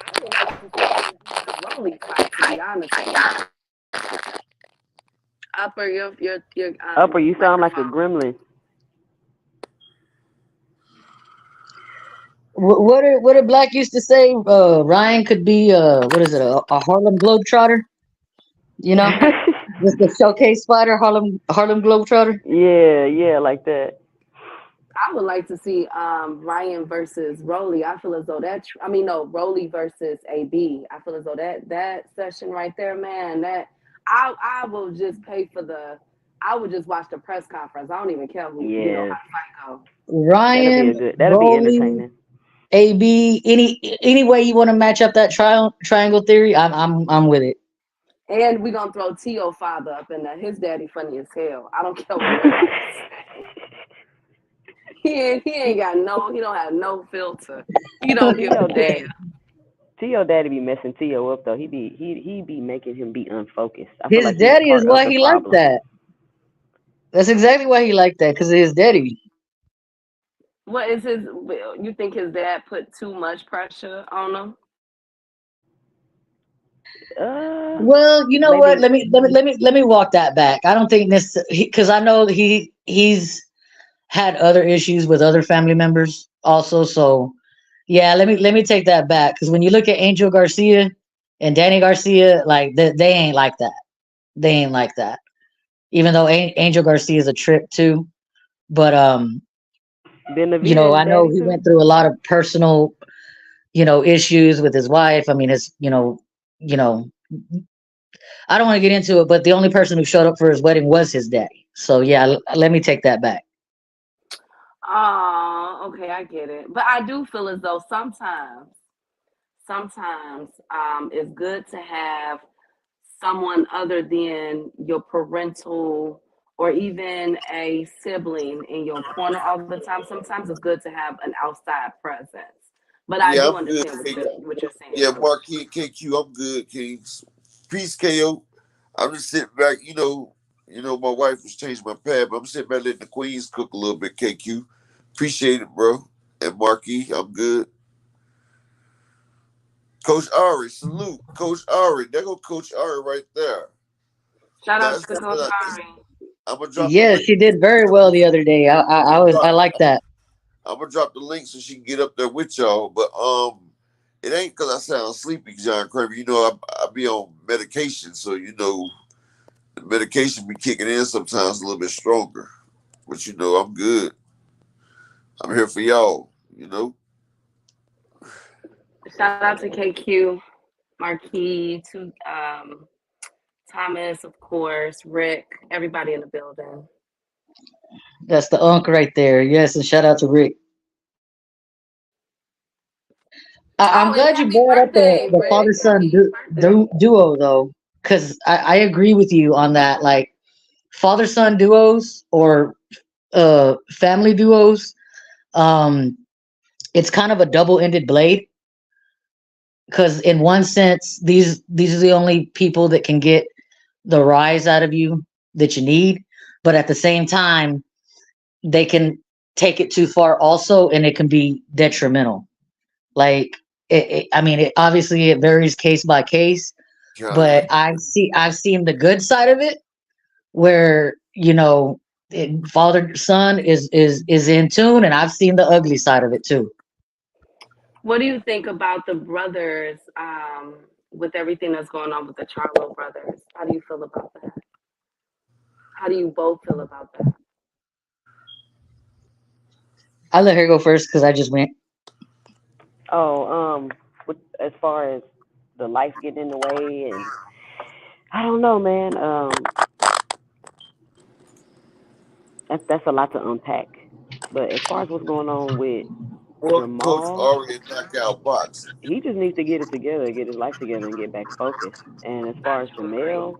Speaker 4: I would like to see AB versus Rolly fight. To be honest with you, Upper your
Speaker 5: Upper, you sound like a
Speaker 4: microphone.
Speaker 5: gremlin.
Speaker 6: What did Black used to say? Ryan could be what is it? A Harlem Globetrotter? You know, just a showcase fighter, Harlem Globetrotter.
Speaker 5: Yeah, like that.
Speaker 4: I would like to see Ryan versus Rolly. I feel as though I mean, no, Rolly versus AB. I feel as though that session right there, man. That I will just pay for the. I would just watch the press conference. I don't even care who
Speaker 5: Yeah,
Speaker 4: how the fight go.
Speaker 6: Ryan,
Speaker 5: that'll be
Speaker 6: Broly,
Speaker 5: entertaining.
Speaker 6: AB, any way you want to match up that triangle theory, I'm with it.
Speaker 4: And we gonna throw T.O. father up in there. His daddy funny as hell. I don't care what nobody say. He ain't got he don't have no filter. He don't give
Speaker 5: Tio
Speaker 4: a damn.
Speaker 5: dad, Tio daddy be messing Tio up though. He be making him be unfocused. I feel
Speaker 6: His
Speaker 5: like he's
Speaker 6: daddy is
Speaker 5: part of
Speaker 6: why
Speaker 5: the
Speaker 6: he like
Speaker 5: problem.
Speaker 6: that. That's exactly why he like that, because of his daddy.
Speaker 4: What is his? You think his dad put too much pressure on him?
Speaker 6: Well, you know what?
Speaker 5: Maybe
Speaker 6: Let me walk that back. I don't think this because I know he's had other issues with other family members also. So yeah, let me take that back because when you look at Angel Garcia and Danny Garcia, like they ain't like that. They ain't like that. Even though Angel Garcia is a trip too, but
Speaker 5: Benavidez
Speaker 6: I know
Speaker 5: daddy
Speaker 6: he
Speaker 5: too.
Speaker 6: went through a lot of personal, issues with his wife. I mean, you know, I don't want to get into it, but the only person who showed up for his wedding was his daddy. So yeah, let me take that back.
Speaker 4: Oh, okay, I get it. But I do feel as though sometimes it's good to have someone other than your parental or even a sibling in your corner all the time. Sometimes it's good to have an outside presence. But I
Speaker 2: Yeah,
Speaker 4: do
Speaker 2: I'm good.
Speaker 4: understand what you're saying
Speaker 2: Yeah,
Speaker 4: too.
Speaker 2: Marquis and KQ, I'm good, Kings. Peace, KO. I'm just sitting back, my wife was changing my pad, but I'm sitting back letting the queens cook a little bit, KQ. Appreciate it, bro. And Marquis, I'm good. Coach Ari, salute. Coach Ari. There go Coach Ari right there.
Speaker 4: Shout
Speaker 2: Now,
Speaker 4: out
Speaker 2: it's
Speaker 4: to
Speaker 2: something
Speaker 4: Coach Ari.
Speaker 2: I'm gonna drop the
Speaker 6: Yeah,
Speaker 2: link.
Speaker 6: she did very well the other day. I
Speaker 2: Drop,
Speaker 6: like that.
Speaker 2: I'm gonna drop the link so she can get up there with y'all. But it ain't because I sound sleepy, John Kramer. I be on medication, so the medication be kicking in sometimes a little bit stronger. But I'm good. I'm here for y'all.
Speaker 4: Shout out to KQ, Marquis, to Thomas, of course, Rick, everybody in the building.
Speaker 6: That's the unk right there. Yes, and shout out to Rick. I'm
Speaker 4: Oh, and
Speaker 6: glad you
Speaker 4: happy
Speaker 6: brought up
Speaker 4: birthday,
Speaker 6: the
Speaker 4: Rick.
Speaker 6: father son
Speaker 4: Happy birthday.
Speaker 6: duo though, because I agree with you on that. Like father son duos or family duos, um, it's kind of a double ended blade because in one sense these are the only people that can get the rise out of you that you need, but at the same time they can take it too far also, and it can be detrimental. Like I mean, obviously it varies case by case, but
Speaker 2: God.
Speaker 6: I've seen the good side of it, where father son is in tune, and I've seen the ugly side of it too.
Speaker 4: What do you think about the brothers with everything that's going on with the Charlo brothers? How do you feel about that? How do you both feel about that?
Speaker 6: I let her go first because I just went.
Speaker 5: Oh, as far as the life getting in the way, and I don't know, man. That's a lot to unpack. But as far as what's going on with
Speaker 2: Or Coach
Speaker 5: Jamal,
Speaker 2: Ari in knockout boxing.
Speaker 5: he just needs to get it together, get his life together, and get back focused. And as far
Speaker 4: I
Speaker 5: as
Speaker 4: do agree.
Speaker 5: Jamel,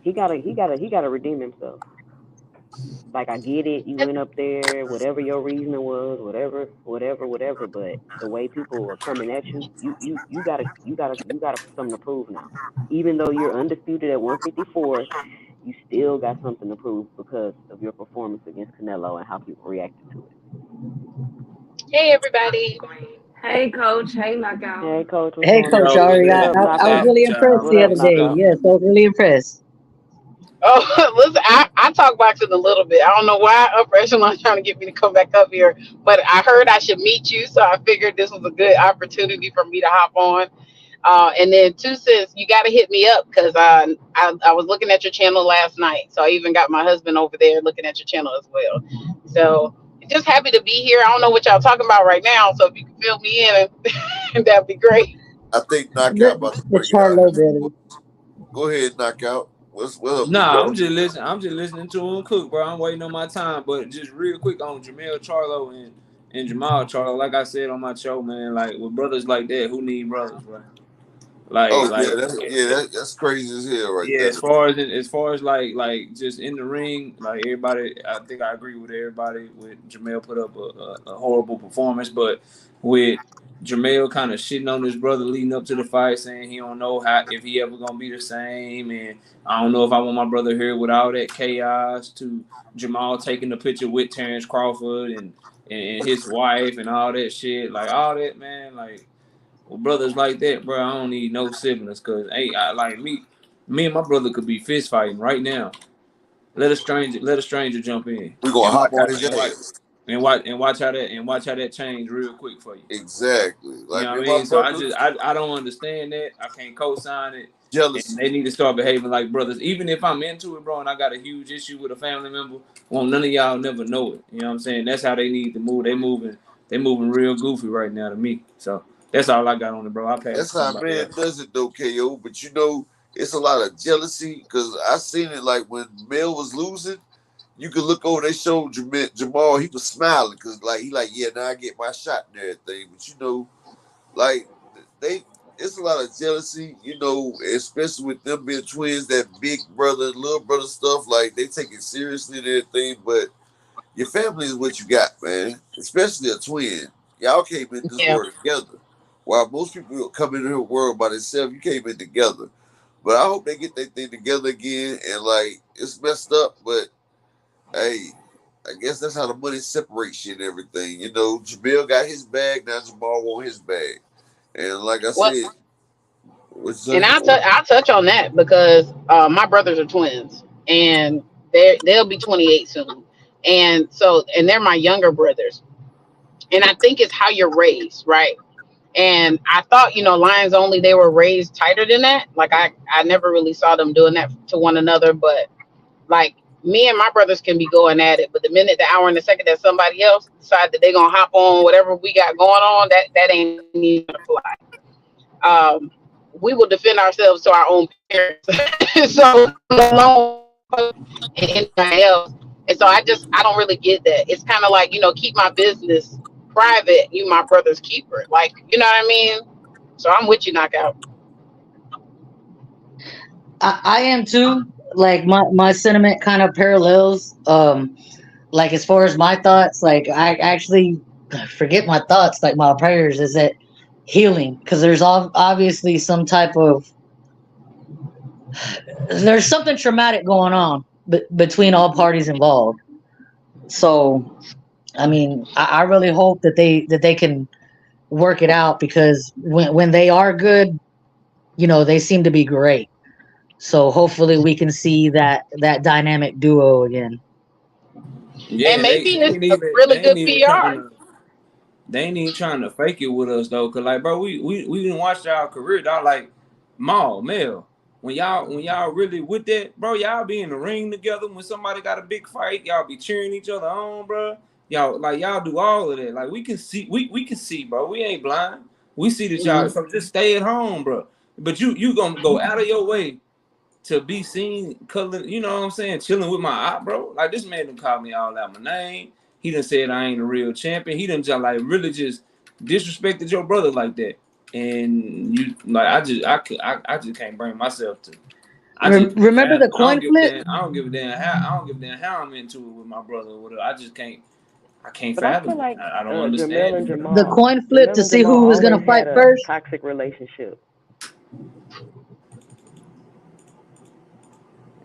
Speaker 5: he gotta redeem himself. Like I get it, you went up there, whatever your reasoning was, whatever. But the way people are coming at you, you gotta something to prove now. Even though you're undisputed at 154, you still got something to prove because of your performance against Canelo and how people reacted to it.
Speaker 7: Hey
Speaker 4: I do
Speaker 7: everybody.
Speaker 4: agree. Hey, Coach. Hey, Knockout.
Speaker 5: Hey, coach, what's
Speaker 6: Hey,
Speaker 5: going
Speaker 2: Hey,
Speaker 6: Coach
Speaker 5: on?
Speaker 2: y'all.
Speaker 6: Ari,
Speaker 5: What
Speaker 6: I,
Speaker 5: up,
Speaker 6: I, I was
Speaker 5: knockout?
Speaker 6: really
Speaker 2: Hey,
Speaker 6: impressed
Speaker 2: y'all.
Speaker 5: What
Speaker 6: the
Speaker 5: up,
Speaker 6: other day.
Speaker 5: knockout?
Speaker 6: Yes, I was really impressed.
Speaker 8: Oh, listen, I talk boxing a little bit. I don't know why Upper Echelon's trying to get me to come back up here, but I heard I should meet you, so I figured this was a good opportunity for me to hop on. And then 2 cents, you got to hit me up because I was looking at your channel last night, so I even got my husband over there looking at your channel as well. So just happy to be here. I don't know what y'all talking about right now, so if you can fill me in, that'd be great.
Speaker 2: I think Knockout
Speaker 6: The,
Speaker 2: about to
Speaker 6: the
Speaker 2: bring it out.
Speaker 6: Charlo brothers.
Speaker 2: Go ahead, Knockout. What's up, big
Speaker 9: Nah,
Speaker 2: brother?
Speaker 9: I'm just listening. I'm just listening to him cook, bro. I'm waiting on my time. But just real quick on Jamel Charlo and Jamal Charlo, like I said on my show, man, like with brothers like that, who need brothers, bro? Like,
Speaker 2: Oh
Speaker 9: like
Speaker 2: yeah, that's crazy as hell right
Speaker 9: yeah,
Speaker 2: there.
Speaker 9: as far as like just in the ring, like everybody, I think I agree with everybody. With Jamel put up a horrible performance, but with Jamel kind of shitting on his brother leading up to the fight, saying he don't know how if he ever gonna be the same, and I don't know if I want my brother here with all that chaos. To Jamal taking the picture with Terrence Crawford and his wife and all that shit, like all that, man, like. Well, brothers like that, bro, I don't need no siblings, cause hey, like me and my brother could be fist fighting right now. Let a stranger jump in
Speaker 2: We gonna
Speaker 9: and watch
Speaker 2: hop on
Speaker 9: how
Speaker 2: his
Speaker 9: and watch
Speaker 2: ass.
Speaker 9: and watch how that change real quick for you.
Speaker 2: Exactly.
Speaker 9: You
Speaker 2: Like
Speaker 9: know
Speaker 2: me
Speaker 9: what I
Speaker 2: and my
Speaker 9: mean? So I
Speaker 2: brother,
Speaker 9: just I don't understand that. I can't co-sign it. And
Speaker 2: jealousy.
Speaker 9: they need to start behaving like brothers. Even if I'm into it, bro, and I got a huge issue with a family member, well, none of y'all never know it. You know what I'm saying? That's how they need to move. They moving real goofy right now to me. So that's all I got on it, bro. I'll pass it
Speaker 2: That's
Speaker 9: to
Speaker 2: how
Speaker 9: somebody
Speaker 2: man
Speaker 9: else.
Speaker 2: does it though, KO. But you know, it's a lot of jealousy because I seen it like when Mel was losing. You could look over. They showed Jamal. He was smiling because like he like yeah now I get my shot and everything. But you know like they. It's a lot of jealousy, you know, especially with them being twins, that big brother and little brother stuff. Like they take it seriously and everything, but your family is what you got, man. Especially a twin. Y'all came in this
Speaker 8: Yeah.
Speaker 2: world together. While most people come into the world by themselves, you came in together. But I hope they get their thing together again. And like, it's messed up, but hey, I guess that's how the money separates you and everything. You know, Jamil got his bag, now Jamal want his bag. And like I
Speaker 8: Well,
Speaker 2: said, what's
Speaker 8: and
Speaker 2: that?
Speaker 8: I'll touch on that because my brothers are twins, and they'll be 28 soon, and so and they're my younger brothers, and I think it's how you're raised, right? And I thought, Lions Only, they were raised tighter than that. Like I never really saw them doing that to one another, but like me and my brothers can be going at it, but the minute, the hour, and the second that somebody else decide that they're gonna hop on whatever we got going on, that ain't even gonna fly. Um, we will defend ourselves to our own parents. So alone and anybody else. And so I don't really get that. It's kind of like, keep my business private. You my brother's keeper. Like, you know what I mean? So I'm with you, knockout.
Speaker 6: I am too. Like my sentiment kind of parallels. Like as far as my thoughts, like I actually forget my thoughts. Like my prayers is that healing because there's obviously some type of there's something traumatic going on between all parties involved. So I mean, I really hope that they can work it out because when they are good, they seem to be great. So hopefully we can see that dynamic duo again.
Speaker 8: And
Speaker 9: Yeah, they,
Speaker 8: maybe
Speaker 9: they
Speaker 8: it's
Speaker 9: ain't
Speaker 8: a
Speaker 9: even they
Speaker 8: really
Speaker 9: ain't
Speaker 8: good
Speaker 9: even trying
Speaker 8: PR.
Speaker 9: to they ain't even trying to fake it with us though, cause like bro, we didn't watch y'all career, dog. Like Mel, when y'all really with that, bro, y'all be in the ring together. When somebody got a big fight, y'all be cheering each other on, bro. Y'all do all of that. Like we can see, bro. We ain't blind. We see that y'all.
Speaker 8: Mhm.
Speaker 9: So just stay at home, bro. But you gonna go out of your way to be seen cuddling, you know what I'm saying, chilling with my op, bro. Like this man done called me all out my name. He done said I ain't a real champion. He done just like really just disrespected your brother like that. And you like I just can't bring myself to. I just can't
Speaker 6: Remember the
Speaker 9: fathom. I
Speaker 6: coin
Speaker 9: don't give a
Speaker 6: flip?
Speaker 9: damn. I don't give a damn how I'm into it with my brother or whatever. I just can't. I can't
Speaker 5: But I feel
Speaker 9: fathom it.
Speaker 5: like
Speaker 9: I don't
Speaker 5: Jamel
Speaker 9: understand
Speaker 5: and
Speaker 9: it.
Speaker 6: The
Speaker 5: Jamal,
Speaker 6: coin flip
Speaker 5: Jamel
Speaker 6: to
Speaker 5: and
Speaker 6: see
Speaker 5: Jamal
Speaker 6: who was gonna
Speaker 5: always
Speaker 6: fight
Speaker 5: had a
Speaker 6: first.
Speaker 5: toxic relationship.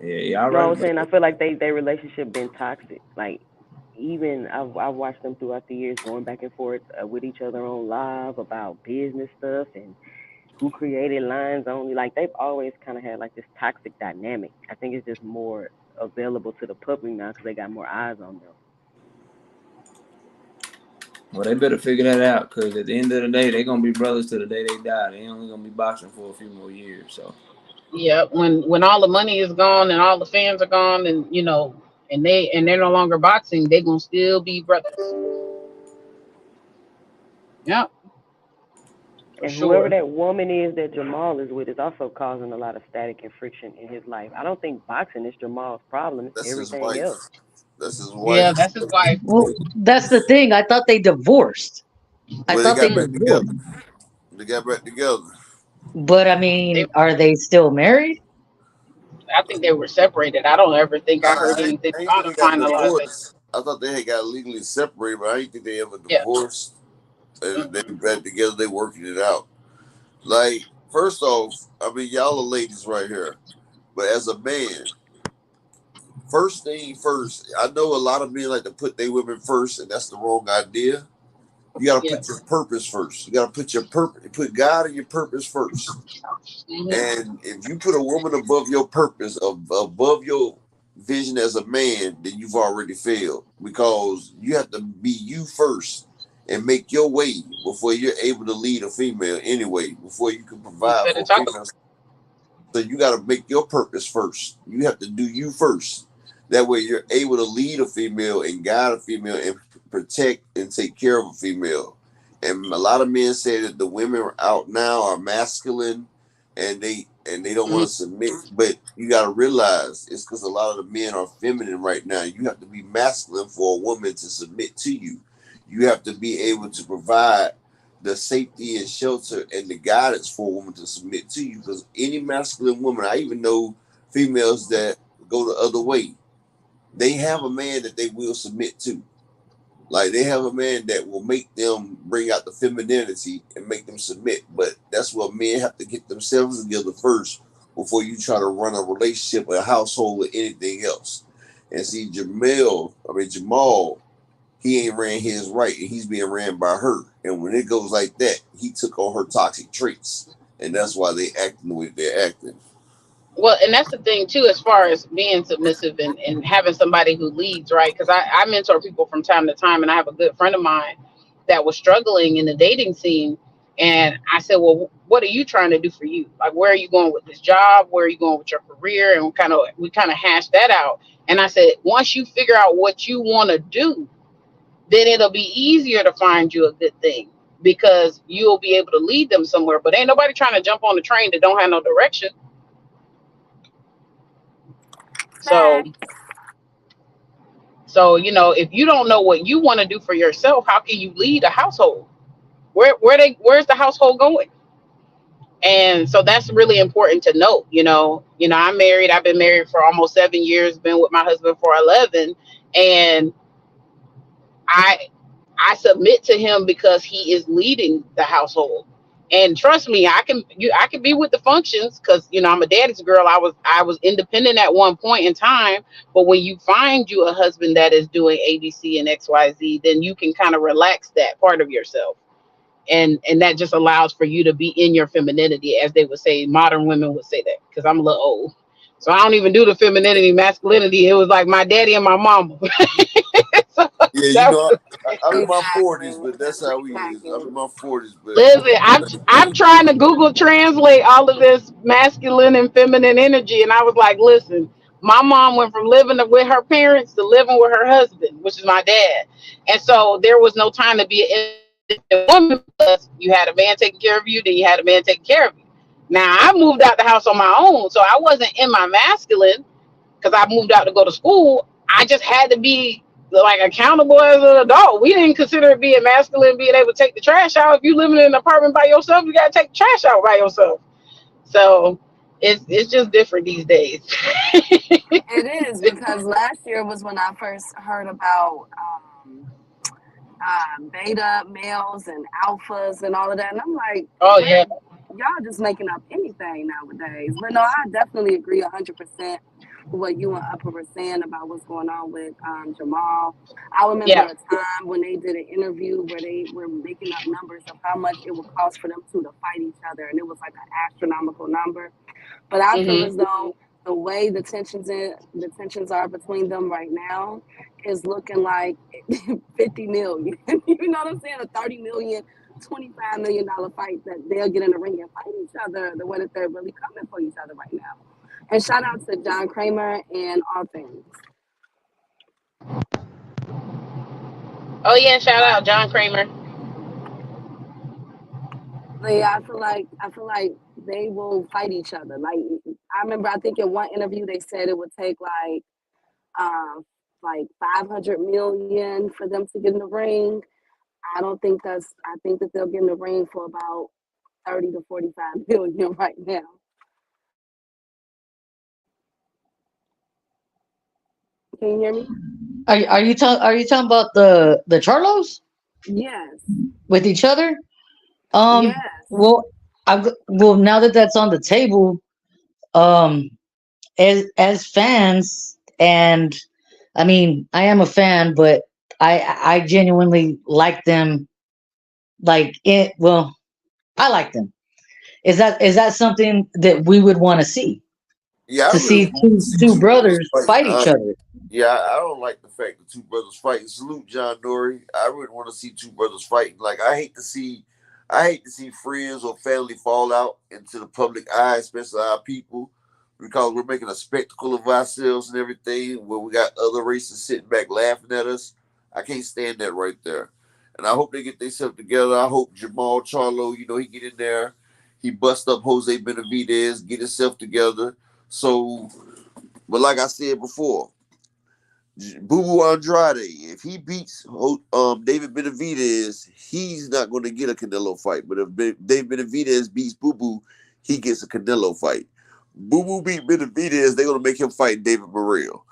Speaker 9: Yeah, y'all
Speaker 5: No, I
Speaker 9: right
Speaker 5: was
Speaker 9: about
Speaker 5: saying I
Speaker 9: that.
Speaker 5: feel like their relationship been toxic. Like even I've watched them throughout the years going back and forth with each other on live about business stuff, and who created lines only. Like they've always kind of had like this toxic dynamic. I think it's just more available to the public now because they got more eyes on them.
Speaker 9: Well, they better figure that out, because at the end of the day, they're gonna be brothers to the day they die. They only gonna be boxing for a few more years. So
Speaker 8: Yeah, when all the money is gone and all the fans are gone, and they're no longer boxing, they gonna still be brothers. Yep, for
Speaker 5: And whoever
Speaker 8: sure.
Speaker 5: that woman is that Jamal is with is also causing a lot of static and friction in his life. I don't think boxing is Jamal's problem. It's
Speaker 2: That's his
Speaker 5: everything
Speaker 2: wife.
Speaker 5: else.
Speaker 2: That's his
Speaker 8: Yeah,
Speaker 2: wife.
Speaker 8: that's his wife.
Speaker 6: Well, that's the thing. I thought they divorced. I
Speaker 2: Well, they
Speaker 6: thought they
Speaker 2: got back together.
Speaker 6: divorced.
Speaker 2: They got back together.
Speaker 6: But I
Speaker 8: They,
Speaker 6: mean, are they still married?
Speaker 8: I think they were separated. I don't ever think I heard
Speaker 2: I ain't,
Speaker 8: anything
Speaker 2: I ain't
Speaker 8: about
Speaker 2: think
Speaker 8: them
Speaker 2: they got
Speaker 8: finalizing.
Speaker 2: divorced. I thought they had got legally separated, but I didn't think they ever
Speaker 8: Yeah.
Speaker 2: divorced. And they
Speaker 8: Mm-mm.
Speaker 2: back together. They working it out. Like, first off, I mean, y'all are ladies right here. But as a man, first thing first, I know a lot of men like to put their women first, and that's the wrong idea. You got to
Speaker 8: Yeah.
Speaker 2: put your purpose first. You got to put your purpose, put God and your purpose first.
Speaker 8: Hmm.
Speaker 2: And if you put a woman above your purpose, above your vision as a man, then you've already failed, because you have to be you first and make your way before you're able to lead a female anyway, before you can
Speaker 8: You
Speaker 2: provide
Speaker 8: better
Speaker 2: for a
Speaker 8: talk.
Speaker 2: female. So you got to make your purpose first. You have to do you first. That way you're able to lead a female and guide a female and protect and take care of a female. And a lot of men say that the women out now are masculine and they don't want
Speaker 8: Mhm.
Speaker 2: to submit. But you got to realize it's because a lot of the men are feminine right now. You have to be masculine for a woman to submit to you. You have to be able to provide the safety and shelter and the guidance for a woman to submit to you. Because any masculine woman, I even know females that go the other way, they have a man that they will submit to. Like, they have a man that will make them bring out the femininity and make them submit. But that's what men have to get themselves together first before you try to run a relationship, a household, or anything else. And see, Jamal, he ain't ran his right, and he's being ran by her. And when it goes like that, he took on her toxic traits, and that's why they acting the way they're acting.
Speaker 8: Well, and that's the thing too, as far as being submissive and having somebody who leads, right? Because I mentor people from time to time, and I have a good friend of mine that was struggling in the dating scene. And I said, well, what are you trying to do for you? Like, where are you going with this job? Where are you going with your career? And we kind of hashed that out. And I said, once you figure out what you want to do, then it'll be easier to find you a good thing, because you'll be able to lead them somewhere. But ain't nobody trying to jump on the train that don't have no direction. So,
Speaker 4: Fact.
Speaker 8: if you don't know what you want to do for yourself, how can you lead a household? Where's the household going? And so that's really important to note. I'm married. I've been married for almost 7 years. Been with my husband for 11, and I I submit to him because he is leading the household. And trust me, I can be with the functions, because I'm a daddy's girl. I was independent at one point in time, but when you find you a husband that is doing ABC and XYZ, then you can kind of relax that part of yourself. And that just allows for you to be in your femininity, as they would say. Modern women would say that, because I'm a little old. So I don't even do the femininity, masculinity. It was like my daddy and my mama. So
Speaker 2: Yeah,
Speaker 8: that was
Speaker 2: I'm in my 40s,
Speaker 4: Exactly.
Speaker 2: but that's
Speaker 4: The
Speaker 2: how
Speaker 4: great
Speaker 2: we is. I'm
Speaker 4: package.
Speaker 2: in my 40s, but
Speaker 8: Listen, I'm trying to Google translate all of this masculine and feminine energy, and I was like, listen, my mom went from living with her parents to living with her husband, which is my dad, and so there was no time to be an independent woman, because you had a man taking care of you, then you had a man taking care of you. Now I moved out the house on my own, so I wasn't in my masculine, because I moved out to go to school. I just had to be like accountable as an adult. We didn't consider it being masculine, being able to take the trash out. If you living in an apartment by yourself, you gotta take the trash out by yourself. So it's just different these days.
Speaker 4: It is, because last year was when I first heard about beta males and alphas and all of that. And I'm like,
Speaker 8: Oh
Speaker 4: where
Speaker 8: yeah.
Speaker 4: y'all just making up anything nowadays. But no, I definitely agree 100%. what you and Upper were saying about what's going on with Jamal. I remember
Speaker 8: Yeah.
Speaker 4: a time when they did an interview where they were making up numbers of how much it would cost for them two to fight each other, and it was like an astronomical number. But I feel as though the way the tensions are between them right now is looking like 50 million. You know what I'm saying? A 30 million, $25 million fight that they'll get in the ring and fight each other the way that they're really coming for each other right now. And shout out to John Kramer and All Things.
Speaker 8: Oh yeah, shout out John Kramer.
Speaker 4: But yeah, I feel like they will fight each other. Like I remember, I think in one interview they said it would take like 500 million for them to get in the ring. I don't think that's. I think that they'll get in the ring for about 30 to 45 million right now. Can you hear me?
Speaker 6: Are you talking about the Charlos
Speaker 4: Yes.
Speaker 6: with each other?
Speaker 4: Yes.
Speaker 6: Well, well, now that that's on the table, um, as fans, and I mean, I am a fan, but I genuinely like them. Like it. Well, I like them. Is that something that we would want to see?
Speaker 2: Yeah, I
Speaker 6: To
Speaker 2: really
Speaker 6: see
Speaker 2: want to see
Speaker 6: two
Speaker 2: two brothers
Speaker 6: brothers
Speaker 2: fighting.
Speaker 6: fight each other.
Speaker 2: Yeah, I don't like the fact that two brothers fighting. Salute John Dory. I really want to see two brothers fighting. Like I hate to see friends or family fall out into the public eye, especially our people, because we're making a spectacle of ourselves and everything. Where we got other races sitting back laughing at us. I can't stand that right there. And I hope they get themselves together. I hope Jamal Charlo, he get in there, he bust up Jose Benavidez, get himself together. So, but like I said before, Boo Boo Andrade, if he beats David Benavidez, he's not going to get a Canelo fight. But if David Benavidez beats Boo Boo, he gets a Canelo fight. Boo Boo beat Benavidez, they're going to make him fight David Morrell.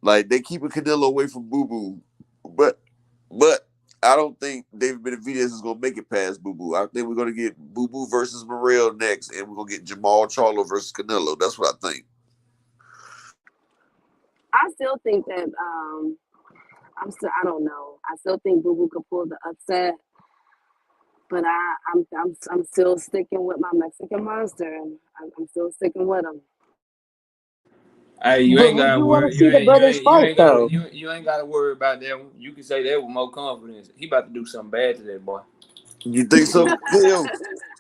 Speaker 2: Like, they keeping Canelo away from Boo Boo. But I don't think David Benavidez is going to make it past Boo Boo. I think we're going to get Boo Boo versus Morrell next, and we're going to get Jamal Charlo versus Canelo. That's what I think.
Speaker 4: I still think that I don't know. I still think Boo Boo could pull the upset, but I'm still sticking with my Mexican monster. I'm still sticking with him.
Speaker 9: Hey, you
Speaker 5: But
Speaker 9: ain't
Speaker 5: would
Speaker 9: gotta
Speaker 5: you want to
Speaker 9: worry. You
Speaker 5: see the
Speaker 9: ain't you
Speaker 5: brothers
Speaker 9: ain't you
Speaker 5: fight
Speaker 9: ain't gotta
Speaker 5: though?
Speaker 9: you ain't gotta worry about that one. You can say that with more confidence. He about to do something bad to that boy.
Speaker 2: You think so? Hell,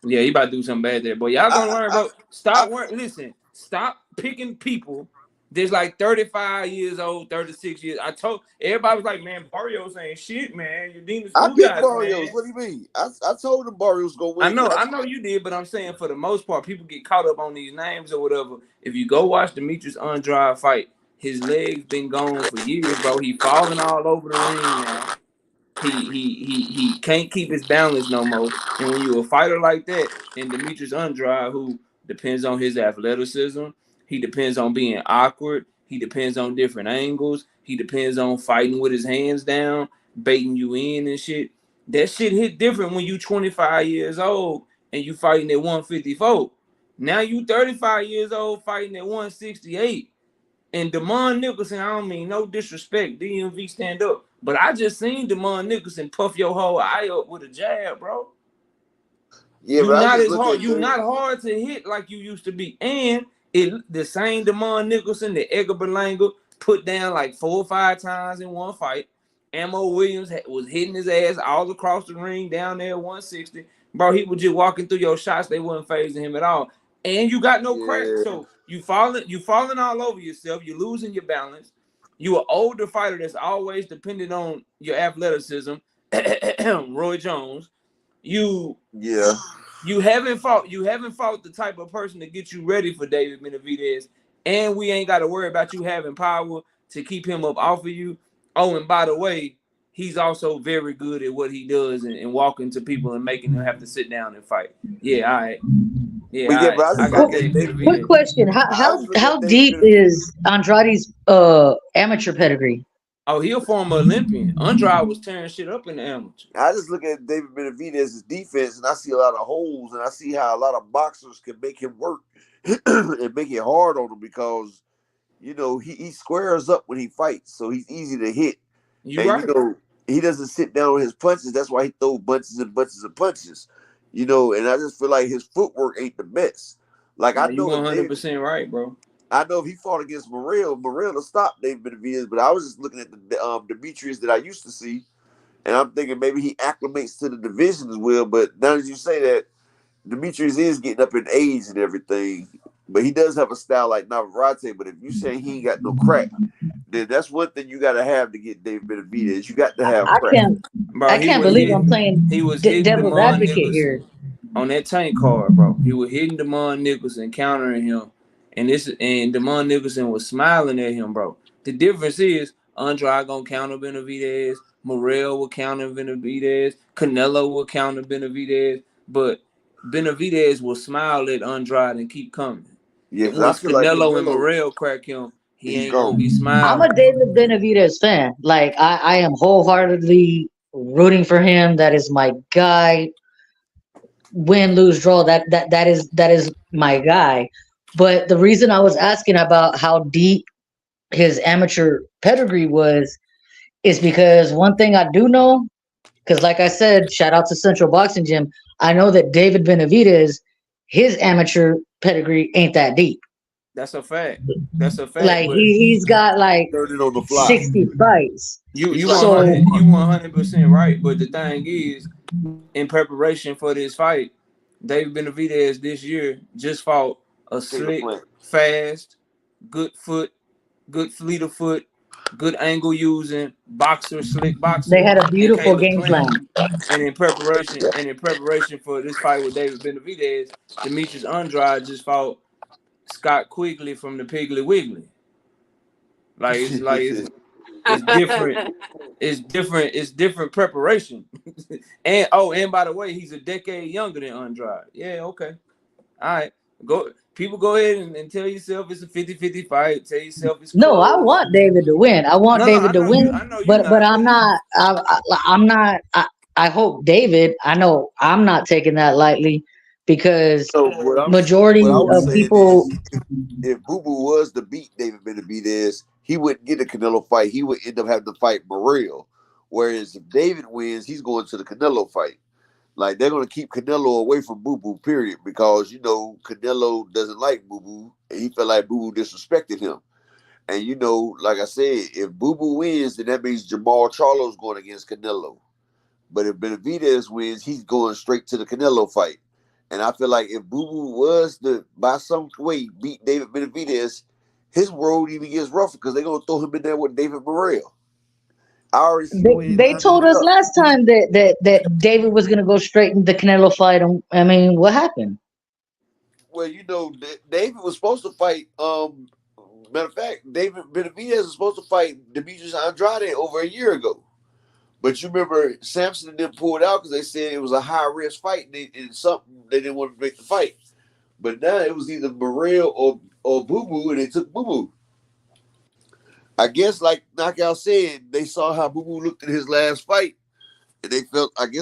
Speaker 9: Yeah, he about to do something bad to that boy. Y'all gonna
Speaker 2: I,
Speaker 9: learn,
Speaker 2: I,
Speaker 9: bro. Stop
Speaker 2: I,
Speaker 9: worrying. Listen, stop picking people that's like 35 years old, 36 years. I told everybody was like, man, Barrios ain't shit, man. You're deeming
Speaker 2: I
Speaker 9: school
Speaker 2: picked
Speaker 9: guys,
Speaker 2: Barrios.
Speaker 9: man.
Speaker 2: What do you mean? I told him Barrios gonna
Speaker 9: I
Speaker 2: win
Speaker 9: know,
Speaker 2: because
Speaker 9: I know you did, but I'm saying for the most part, people get caught up on these names or whatever. If you go watch Demetrius Andrade fight, his legs been gone for years, bro. He falling all over the ring now. He can't keep his balance no more. And when you're a fighter like that, and Demetrius Andrade, who depends on his athleticism, he depends on being awkward, he depends on different angles, he depends on fighting with his hands down, baiting you in and shit. That shit hit different when you 25 years old and you fighting at 154. Now you 35 years old fighting at 168. And Demond Nicholson, I don't mean no disrespect, DMV stand up. But I just seen Demond Nicholson puff your whole eye up with a jab, bro.
Speaker 2: yeah, but I just look
Speaker 9: Hard.
Speaker 2: at
Speaker 9: You
Speaker 2: David.
Speaker 9: not hard to hit like you used to be. And the same Demond Nicholson that Edgar Berlanga put down like 4 or 5 times in one fight. Ammo Williams was hitting his ass all across the ring down there at 160. Bro, he was just walking through your shots. They wasn't phasing him at all. And you got no crack.
Speaker 2: Yeah,
Speaker 9: So you falling all over yourself. You're losing your balance. You an older fighter that's always dependent on your athleticism. Roy Jones. You
Speaker 2: yeah,
Speaker 9: you haven't fought the type of person to get you ready for David Benavidez, and we ain't got to worry about you having power to keep him up off of you. Oh, and by the way, he's also very good at what he does and walking to people and making them have to sit down and fight. Yeah, all right. Yeah,
Speaker 2: but
Speaker 9: all
Speaker 2: yeah, but
Speaker 9: right.
Speaker 2: I
Speaker 9: I
Speaker 2: just
Speaker 9: got
Speaker 2: look at
Speaker 9: David
Speaker 2: David.
Speaker 6: Quick
Speaker 9: Benavidez.
Speaker 6: question:
Speaker 2: I just look
Speaker 6: how
Speaker 2: at David
Speaker 6: deep
Speaker 2: Benavidez.
Speaker 6: is Andrade's amateur pedigree?
Speaker 9: Oh, he a former Olympian. Andrade was tearing shit up in the amateur.
Speaker 2: I just look at David Benavidez's defense, and I see a lot of holes, and I see how a lot of boxers can make him work and make it hard on him because you know, he squares up when he fights, so he's easy to hit.
Speaker 9: You
Speaker 2: And
Speaker 9: right.
Speaker 2: you know, he doesn't sit down on his punches. That's why he throws bunches and bunches of punches. You know, and I just feel like his footwork ain't the best. Like
Speaker 9: No, you 100% right, bro.
Speaker 2: I know if he fought against Morrell will stop David Benavidez. But I was just looking at the Demetrius that I used to see, and I'm thinking maybe he acclimates to the division as well. But now that you say that, Demetrius is getting up in age and everything, but he does have a style like Navarrete. But if you say he ain't got no crack, then that's one thing you got to have to get David Benavidez. You got to have
Speaker 6: I
Speaker 2: crack.
Speaker 6: can't.
Speaker 9: Bro,
Speaker 6: I can't believe I'm playing
Speaker 9: he was hitting
Speaker 6: devil's
Speaker 9: Demond
Speaker 6: advocate here.
Speaker 9: Nicholson on that tank card, bro. He was hitting Demond Nicholson, countering him, and Demond Nicholson was smiling at him, bro. The difference is Andrade gonna counter Benavidez, Morrell will counter Benavidez, Canelo will counter Benavidez, but Benavidez will smile at Andrade and keep coming.
Speaker 2: Yeah,
Speaker 9: And
Speaker 2: because I
Speaker 9: once
Speaker 2: feel like
Speaker 9: Canelo and
Speaker 2: Canelo,
Speaker 9: Morrell crack him, he
Speaker 2: he's
Speaker 9: ain't gonna be
Speaker 2: gone.
Speaker 6: I'm a
Speaker 9: smiling.
Speaker 6: David Benavidez fan. Like I am wholeheartedly rooting for him. That is my guy. Win, lose, draw. That is my guy. But the reason I was asking about how deep his amateur pedigree was is because one thing I do know, because like I said, shout out to Central Boxing Gym. I know that David Benavidez, his amateur pedigree ain't that deep.
Speaker 9: That's a fact. That's a fact.
Speaker 6: Like
Speaker 9: But
Speaker 6: he's got like
Speaker 2: Learning on the fly.
Speaker 6: 60 fights.
Speaker 2: He's
Speaker 9: you
Speaker 2: like,
Speaker 9: 100% right. But the thing is, in preparation for this fight, David Benavidez this year just fought a
Speaker 2: Taylor
Speaker 9: slick,
Speaker 2: Plant.
Speaker 9: fast, good foot, good fleet of foot, good angle using boxer, slick
Speaker 6: They
Speaker 9: boxer,
Speaker 6: had a
Speaker 9: and
Speaker 6: beautiful
Speaker 9: Caleb
Speaker 6: game
Speaker 9: Plant.
Speaker 6: plan.
Speaker 9: And in preparation for this fight with David Benavidez, Demetrius Andrade just fought Scott Quigley from the Piggly Wiggly. It's different. It's different preparation. and by the way, he's a decade younger than Andrade. Yeah, okay. All right. People go ahead and tell yourself it's a 50-50 fight. Tell yourself it's
Speaker 6: No, I
Speaker 9: close.
Speaker 6: want David to win. I want
Speaker 9: No, I
Speaker 6: David to
Speaker 9: know you.
Speaker 6: win.
Speaker 9: I know you
Speaker 6: But
Speaker 9: not.
Speaker 6: I'm not. I'm not. I hope David. I know I'm not taking that lightly because
Speaker 2: So what I
Speaker 6: majority
Speaker 2: was
Speaker 6: of
Speaker 2: saying
Speaker 6: people.
Speaker 2: is, if Boo Boo was to beat David Benavidez, he wouldn't get a Canelo fight. He would end up having to fight Morrell. Whereas if David wins, he's going to the Canelo fight. Like they're gonna keep Canelo away from Boo Boo, period, because you know Canelo doesn't like Boo Boo, and he felt like Boo Boo disrespected him. And you know, like I said, if Boo Boo wins, then that means Jamal Charlo's going against Canelo. But if Benavidez wins, he's going straight to the Canelo fight. And I feel like if Boo Boo was to, by some way, beat David Benavidez, his road even gets rougher because they're going to throw him in there with David Morrell. I already see the way he's
Speaker 6: They
Speaker 2: lining
Speaker 6: told
Speaker 2: it
Speaker 6: us
Speaker 2: up.
Speaker 6: last time that David was gonna go straight in the Canelo fight. And I mean, what happened?
Speaker 2: Well, you know, David was supposed to fight. Matter of fact, David Benavidez was supposed to fight Demetrius Andrade over a year ago. But you remember Samson and them pulled out because they said it was a high risk fight and something they didn't want to make the fight. But now it was either Morrell or Boo Boo, and they took Boo Boo. I guess, like Knockout said, they saw how Boo Boo looked in his last fight, and they felt like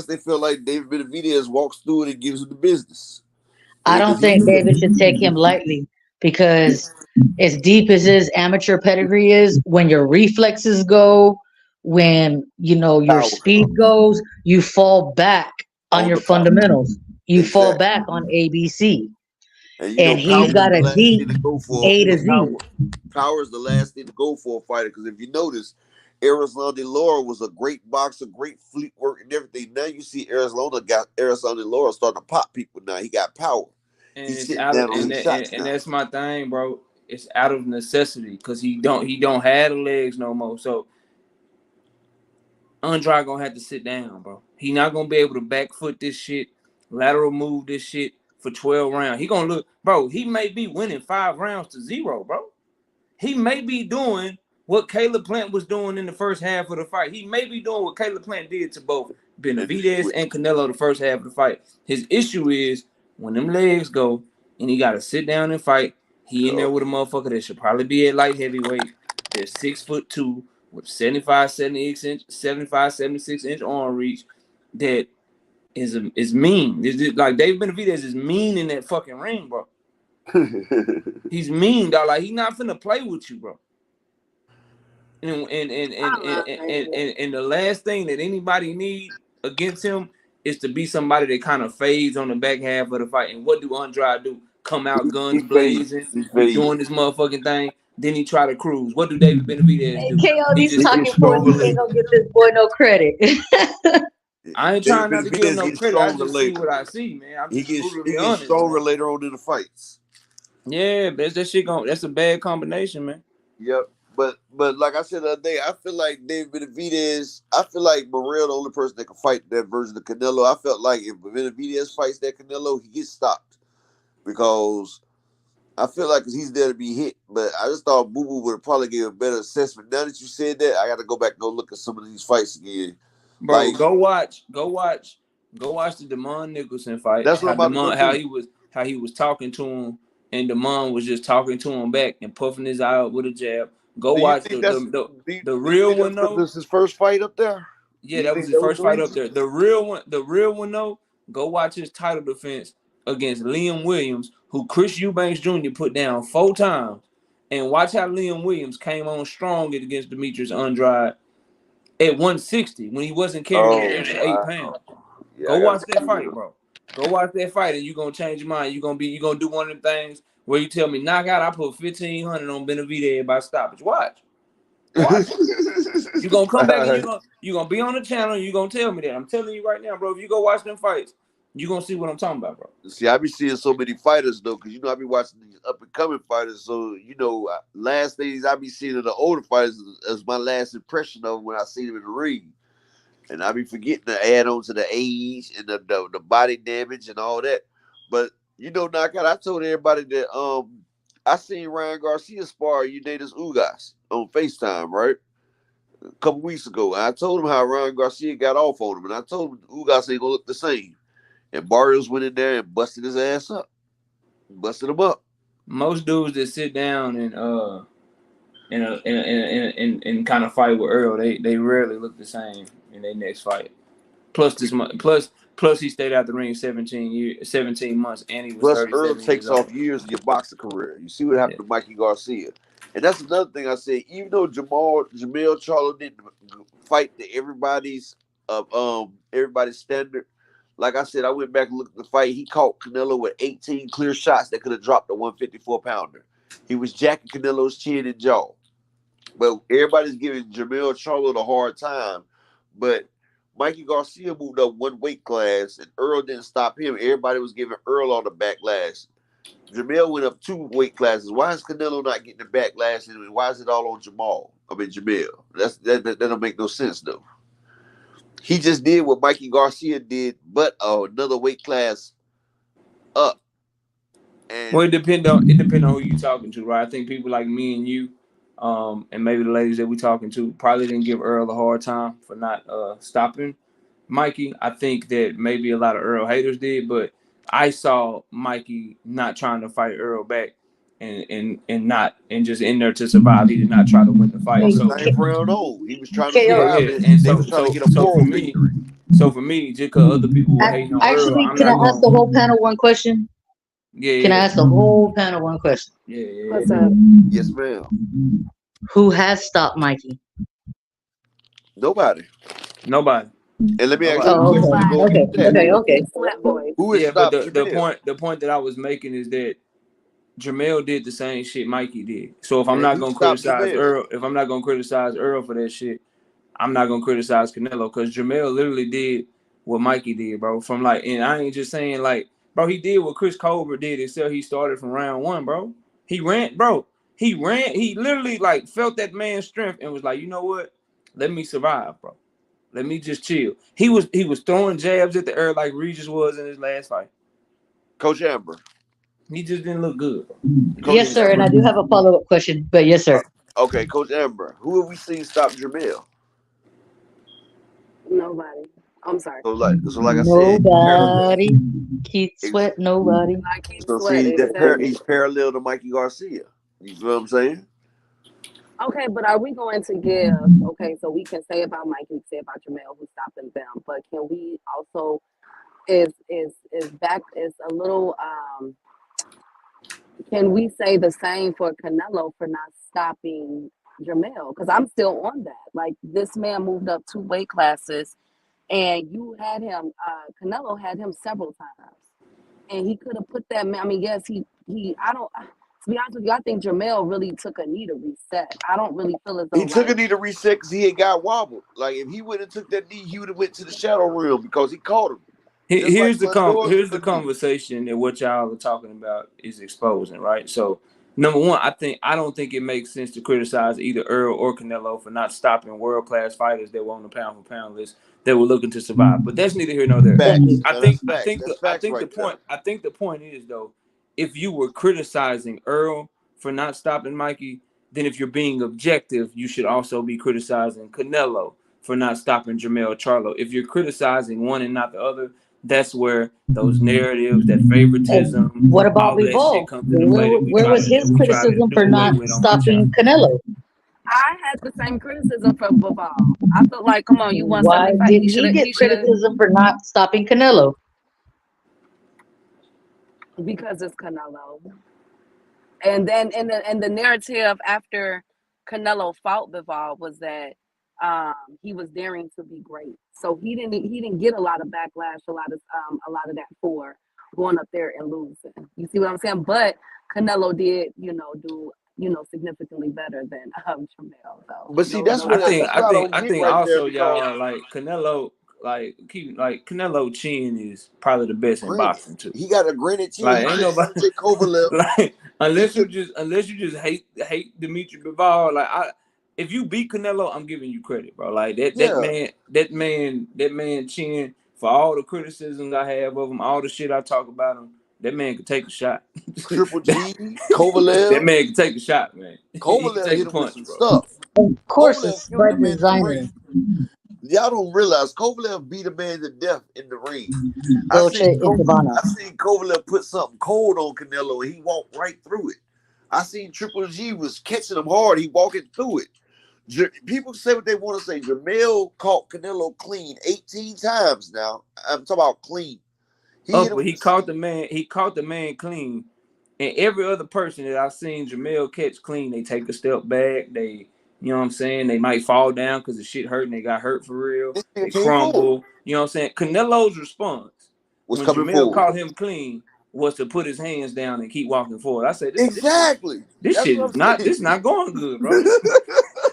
Speaker 2: David Benavidez walks through it and gives him the business.
Speaker 6: I don't think David should take him lightly because as deep as his amateur pedigree is, when your reflexes go, when you know your
Speaker 2: Power,
Speaker 6: speed goes, you fall back on
Speaker 2: on
Speaker 6: your
Speaker 2: the power.
Speaker 6: fundamentals. You fall
Speaker 2: Exactly.
Speaker 6: back on ABC.
Speaker 2: And you know,
Speaker 6: And
Speaker 2: power
Speaker 6: he's
Speaker 2: is
Speaker 6: got
Speaker 2: the
Speaker 6: a
Speaker 2: last
Speaker 6: deep
Speaker 2: thing to go for.
Speaker 6: A to Z.
Speaker 2: Power is the last thing to go for a fighter because if you notice, Arizona Laura was a great boxer, great fleet work and everything. Now you see Arizona Laura starting to pop people now. He got power.
Speaker 9: And
Speaker 2: He's
Speaker 9: it's
Speaker 2: sitting
Speaker 9: out of
Speaker 2: down on his shots
Speaker 9: and
Speaker 2: now.
Speaker 9: that's my thing, bro. It's out of necessity because he don't have the legs no more. So Andrade gonna have to sit down, bro. He not gonna be able to back foot this shit, lateral move this shit for 12 rounds. He gonna look, bro. He may be winning 5-0, bro. He may be doing what Caleb Plant was doing in the first half of the fight. He may be doing what Caleb Plant did to both Benavidez and Canelo the first half of the fight. His issue is when them legs go and he got to sit down and fight, he in there with a motherfucker that should probably be at light heavyweight. They're 6'2" with 76 inch arm reach that is mean. Like David Benavidez is mean in that fucking ring, bro. He's mean, dog. Like, he not finna play with you, bro. And the last thing that anybody need against him is to be somebody that kind of fades on the back half of the fight. And what do Andrade do? Come out guns blazing. He doing this motherfucking thing. Then he try to cruise. What do David Benavidez do?
Speaker 6: KO,
Speaker 9: He
Speaker 6: these
Speaker 9: just
Speaker 6: talking points, you ain't gonna give this boy no credit.
Speaker 9: I ain't trying not to give him no credit. I just see what I see, man. I'm just brutally honest.
Speaker 2: He gets stronger
Speaker 9: man.
Speaker 2: later on in the fights.
Speaker 9: Yeah, but that's a bad combination, man.
Speaker 2: Yep. But like I said the other day, I feel like David Benavidez, I feel like Morrell the only person that can fight that version of Canelo. I felt like if Benavidez fights that Canelo, he gets stopped. Because I feel like he's there to be hit. But I just thought Boo Boo would have probably gave a better assessment. Now that you said that, I got to go back and go look at some of these fights again.
Speaker 9: Bro,
Speaker 2: like,
Speaker 9: go watch the Damon Nicholson fight.
Speaker 2: That's what
Speaker 9: how he was talking to him, and Damon was just talking to him back and puffing his eye out with a jab. Go watch the real one though.
Speaker 2: This is his first fight up there.
Speaker 9: Yeah, that was his first fight up there. The real one though. Go watch his title defense against Liam Williams, who Chris Eubanks Jr. put down 4 times, and watch how Liam Williams came on strong against Demetrius Andrade at 160 when he wasn't carrying an extra 8 pounds. Yeah, go watch that fight, bro. Go watch that fight, and you're gonna change your mind. You're gonna do one of them things where you tell me, knockout, I put 1,500 on Benavidez by stoppage. Watch. You're gonna come back and you're gonna be on the channel and you're gonna tell me that. I'm telling you right now, bro. If you go watch them fights, you're gonna see what I'm talking about, bro.
Speaker 2: See, I be seeing so many fighters though, because I be watching these up and coming fighters. So last things I be seeing of the older fighters as my last impression of them when I see them in the ring, and I be forgetting to add on to the age and the body damage and all that. But knockout, I told everybody that I seen Ryan Garcia spar Eunadas Ugas on FaceTime, right? A couple weeks ago. And I told him how Ryan Garcia got off on him, and I told him Ugas ain't gonna look the same. And Barrios went in there and busted his ass up. Busted him up.
Speaker 9: Most dudes that sit down and kind of fight with Earl, they rarely look the same in their next fight. Plus he stayed out the ring 17 months, and he was
Speaker 2: plus
Speaker 9: 37
Speaker 2: Earl
Speaker 9: years
Speaker 2: takes
Speaker 9: old.
Speaker 2: off years of your boxing career. You see what happened to Mikey Garcia. And that's another thing I said. Even though Jamel Charlo didn't fight to everybody's standard, like I said, I went back and looked at the fight. He caught Canelo with 18 clear shots that could have dropped a 154-pounder. He was jacking Canelo's chin and jaw. But everybody's giving Jamel Charlo the hard time. But Mikey Garcia moved up 1 weight class, and Earl didn't stop him. Everybody was giving Earl all the backlash. Jamel went up 2 weight classes. Why is Canelo not getting the backlash, and why is it all on Jamel? That don't make no sense, though. He just did what Mikey Garcia did, but another weight class up. And
Speaker 9: well, it depends on who you're talking to, right? I think people like me and you, and maybe the ladies that we're talking to, probably didn't give Earl a hard time for not stopping Mikey. I think that maybe a lot of Earl haters did, but I saw Mikey not trying to fight Earl back and just in there to survive. He did not try to win the fight. So
Speaker 2: he was trying to survive it,
Speaker 9: and
Speaker 2: they was trying to get a moral victory.
Speaker 9: So for me, just because other people were hating on
Speaker 6: actually,
Speaker 9: Earl,
Speaker 6: can I ask the whole panel one question?
Speaker 9: Yeah.
Speaker 6: Can I ask the whole panel one question?
Speaker 9: Yeah.
Speaker 4: What's up?
Speaker 2: Yes, ma'am.
Speaker 6: Who has stopped Mikey?
Speaker 2: Nobody. And let me ask you
Speaker 6: okay.
Speaker 2: Who is
Speaker 9: but the point that I was making is that Jamel did the same shit Mikey did. So if I'm not gonna criticize Earl for that shit, I'm not gonna criticize Canelo, because Jamel literally did what Mikey did, bro. And I ain't just saying bro, he did what Chris Colbert did, except he started from round 1, bro. He ran. He literally felt that man's strength and was like, you know what? Let me survive, bro. Let me just chill. He was throwing jabs at the air like Regis was in his last fight.
Speaker 2: Coach Amber.
Speaker 9: He just didn't look good.
Speaker 6: Yes, sir. And I do have a follow-up question, but yes, sir.
Speaker 2: Okay, Coach Amber. Who have we seen stop Jamel?
Speaker 4: Nobody. I'm sorry.
Speaker 2: So like I said,
Speaker 6: nobody. Keith Sweat, nobody.
Speaker 2: He's parallel to Mikey Garcia. You know what I'm saying?
Speaker 4: Okay, but are we going to give? Okay, so we can say about Mikey, we say about Jamel, who's stopping them, but can we also is a little Can we say the same for Canelo for not stopping Jamel? Because I'm still on that. Like, this man moved up 2 weight classes, and you had him. Canelo had him several times, and he could have put that man. I mean, yes, he. I don't. To be honest with you, I think Jamel really took a knee to reset. I don't really feel as though
Speaker 2: He took a
Speaker 4: like
Speaker 2: knee to reset because he had got wobbled. Like if he would have took that knee, he would have went to the shadow realm because he caught him. Just like
Speaker 9: Here's
Speaker 2: Fundora
Speaker 9: here's
Speaker 2: took
Speaker 9: the
Speaker 2: a knee.
Speaker 9: conversation that what y'all are talking about is exposing, right? So number one, I don't think it makes sense to criticize either Earl or Canelo for not stopping world class fighters that were on the pound for pound list that were looking to survive. But that's neither here nor there.
Speaker 2: Facts.
Speaker 9: I
Speaker 2: Now that's
Speaker 9: think I
Speaker 2: facts.
Speaker 9: think
Speaker 2: That's
Speaker 9: the I
Speaker 2: facts
Speaker 9: think the
Speaker 2: right there.
Speaker 9: point is though, if you were criticizing Earl for not stopping Mikey, then if you're being objective, you should also be criticizing Canelo for not stopping Jermell Charlo. If you're criticizing one and not the other, that's where those narratives, that
Speaker 6: And
Speaker 9: favoritism,
Speaker 6: what about
Speaker 9: all of that shit
Speaker 6: Bivol?
Speaker 9: comes into play
Speaker 6: Where was his
Speaker 9: we try to
Speaker 6: criticism
Speaker 9: do
Speaker 6: for
Speaker 9: away
Speaker 6: not
Speaker 9: with on both
Speaker 6: stopping
Speaker 9: sides.
Speaker 6: Canelo?
Speaker 4: I had the same criticism for Bivol. I felt like, come on, you
Speaker 6: Why
Speaker 4: 175.
Speaker 6: didn't he get
Speaker 4: He should have,
Speaker 6: criticism for not stopping Canelo?
Speaker 4: because it's Canelo. And then in the narrative after Canelo fought Bivol was that he was daring to be great. So he didn't get a lot of backlash, a lot of that for going up there and losing. You see what I'm saying? But Canelo did, do significantly better than Jamel. So
Speaker 2: But see, that's
Speaker 4: no
Speaker 2: what
Speaker 4: doubt
Speaker 2: that's
Speaker 4: about
Speaker 2: what I
Speaker 4: that.
Speaker 2: don't get
Speaker 9: I think
Speaker 2: right there
Speaker 9: also
Speaker 2: because
Speaker 9: y'all like Canelo Canelo chin is probably the best in
Speaker 2: granted,
Speaker 9: boxing too.
Speaker 2: he got a granite chin.
Speaker 9: Like
Speaker 2: He
Speaker 9: ain't
Speaker 2: could
Speaker 9: nobody
Speaker 2: take Kovalev.
Speaker 9: like
Speaker 2: He
Speaker 9: unless you
Speaker 2: could
Speaker 9: just hate Dimitri Bivol. If you beat Canelo, I'm giving you credit, bro. Like
Speaker 2: yeah.
Speaker 9: that man chin, for all the criticisms I have of him, all the shit I talk about him, that man could take a shot.
Speaker 2: Triple G,
Speaker 9: That
Speaker 2: Kovalev.
Speaker 9: man can take a shot, man. He can
Speaker 2: Kovalev
Speaker 9: take a
Speaker 2: hit him with
Speaker 9: punch,
Speaker 2: some
Speaker 9: bro.
Speaker 2: stuff.
Speaker 6: Of course,
Speaker 2: Kovalev
Speaker 6: it's
Speaker 2: killed
Speaker 6: by
Speaker 2: the man in the
Speaker 6: designer.
Speaker 2: ring. Y'all don't realize Kovalev beat a man to death in the ring. I
Speaker 6: Dolce
Speaker 2: seen
Speaker 6: and Gabbana.
Speaker 2: Kovalev put something cold on Canelo and he walked right through it. I seen Triple G was catching him hard. He walking through it. People say what they want to say. Jamel caught Canelo clean 18 times now. I'm talking about clean. He hit him.
Speaker 9: But he caught the man clean. And every other person that I've seen Jamel catch clean, they take a step back. They, you know what I'm saying? They might fall down because the shit hurt and they got hurt for real.
Speaker 2: This
Speaker 9: They
Speaker 2: nigga came forward.
Speaker 9: crumble. You know what I'm saying? Canelo's response
Speaker 2: Was
Speaker 9: when
Speaker 2: coming
Speaker 9: Jamel
Speaker 2: forward.
Speaker 9: caught him clean was to put his hands down and keep walking forward. I said,
Speaker 2: Exactly.
Speaker 9: this
Speaker 2: That's
Speaker 9: shit
Speaker 2: what
Speaker 9: is
Speaker 2: I'm
Speaker 9: not
Speaker 2: saying.
Speaker 9: going good, bro.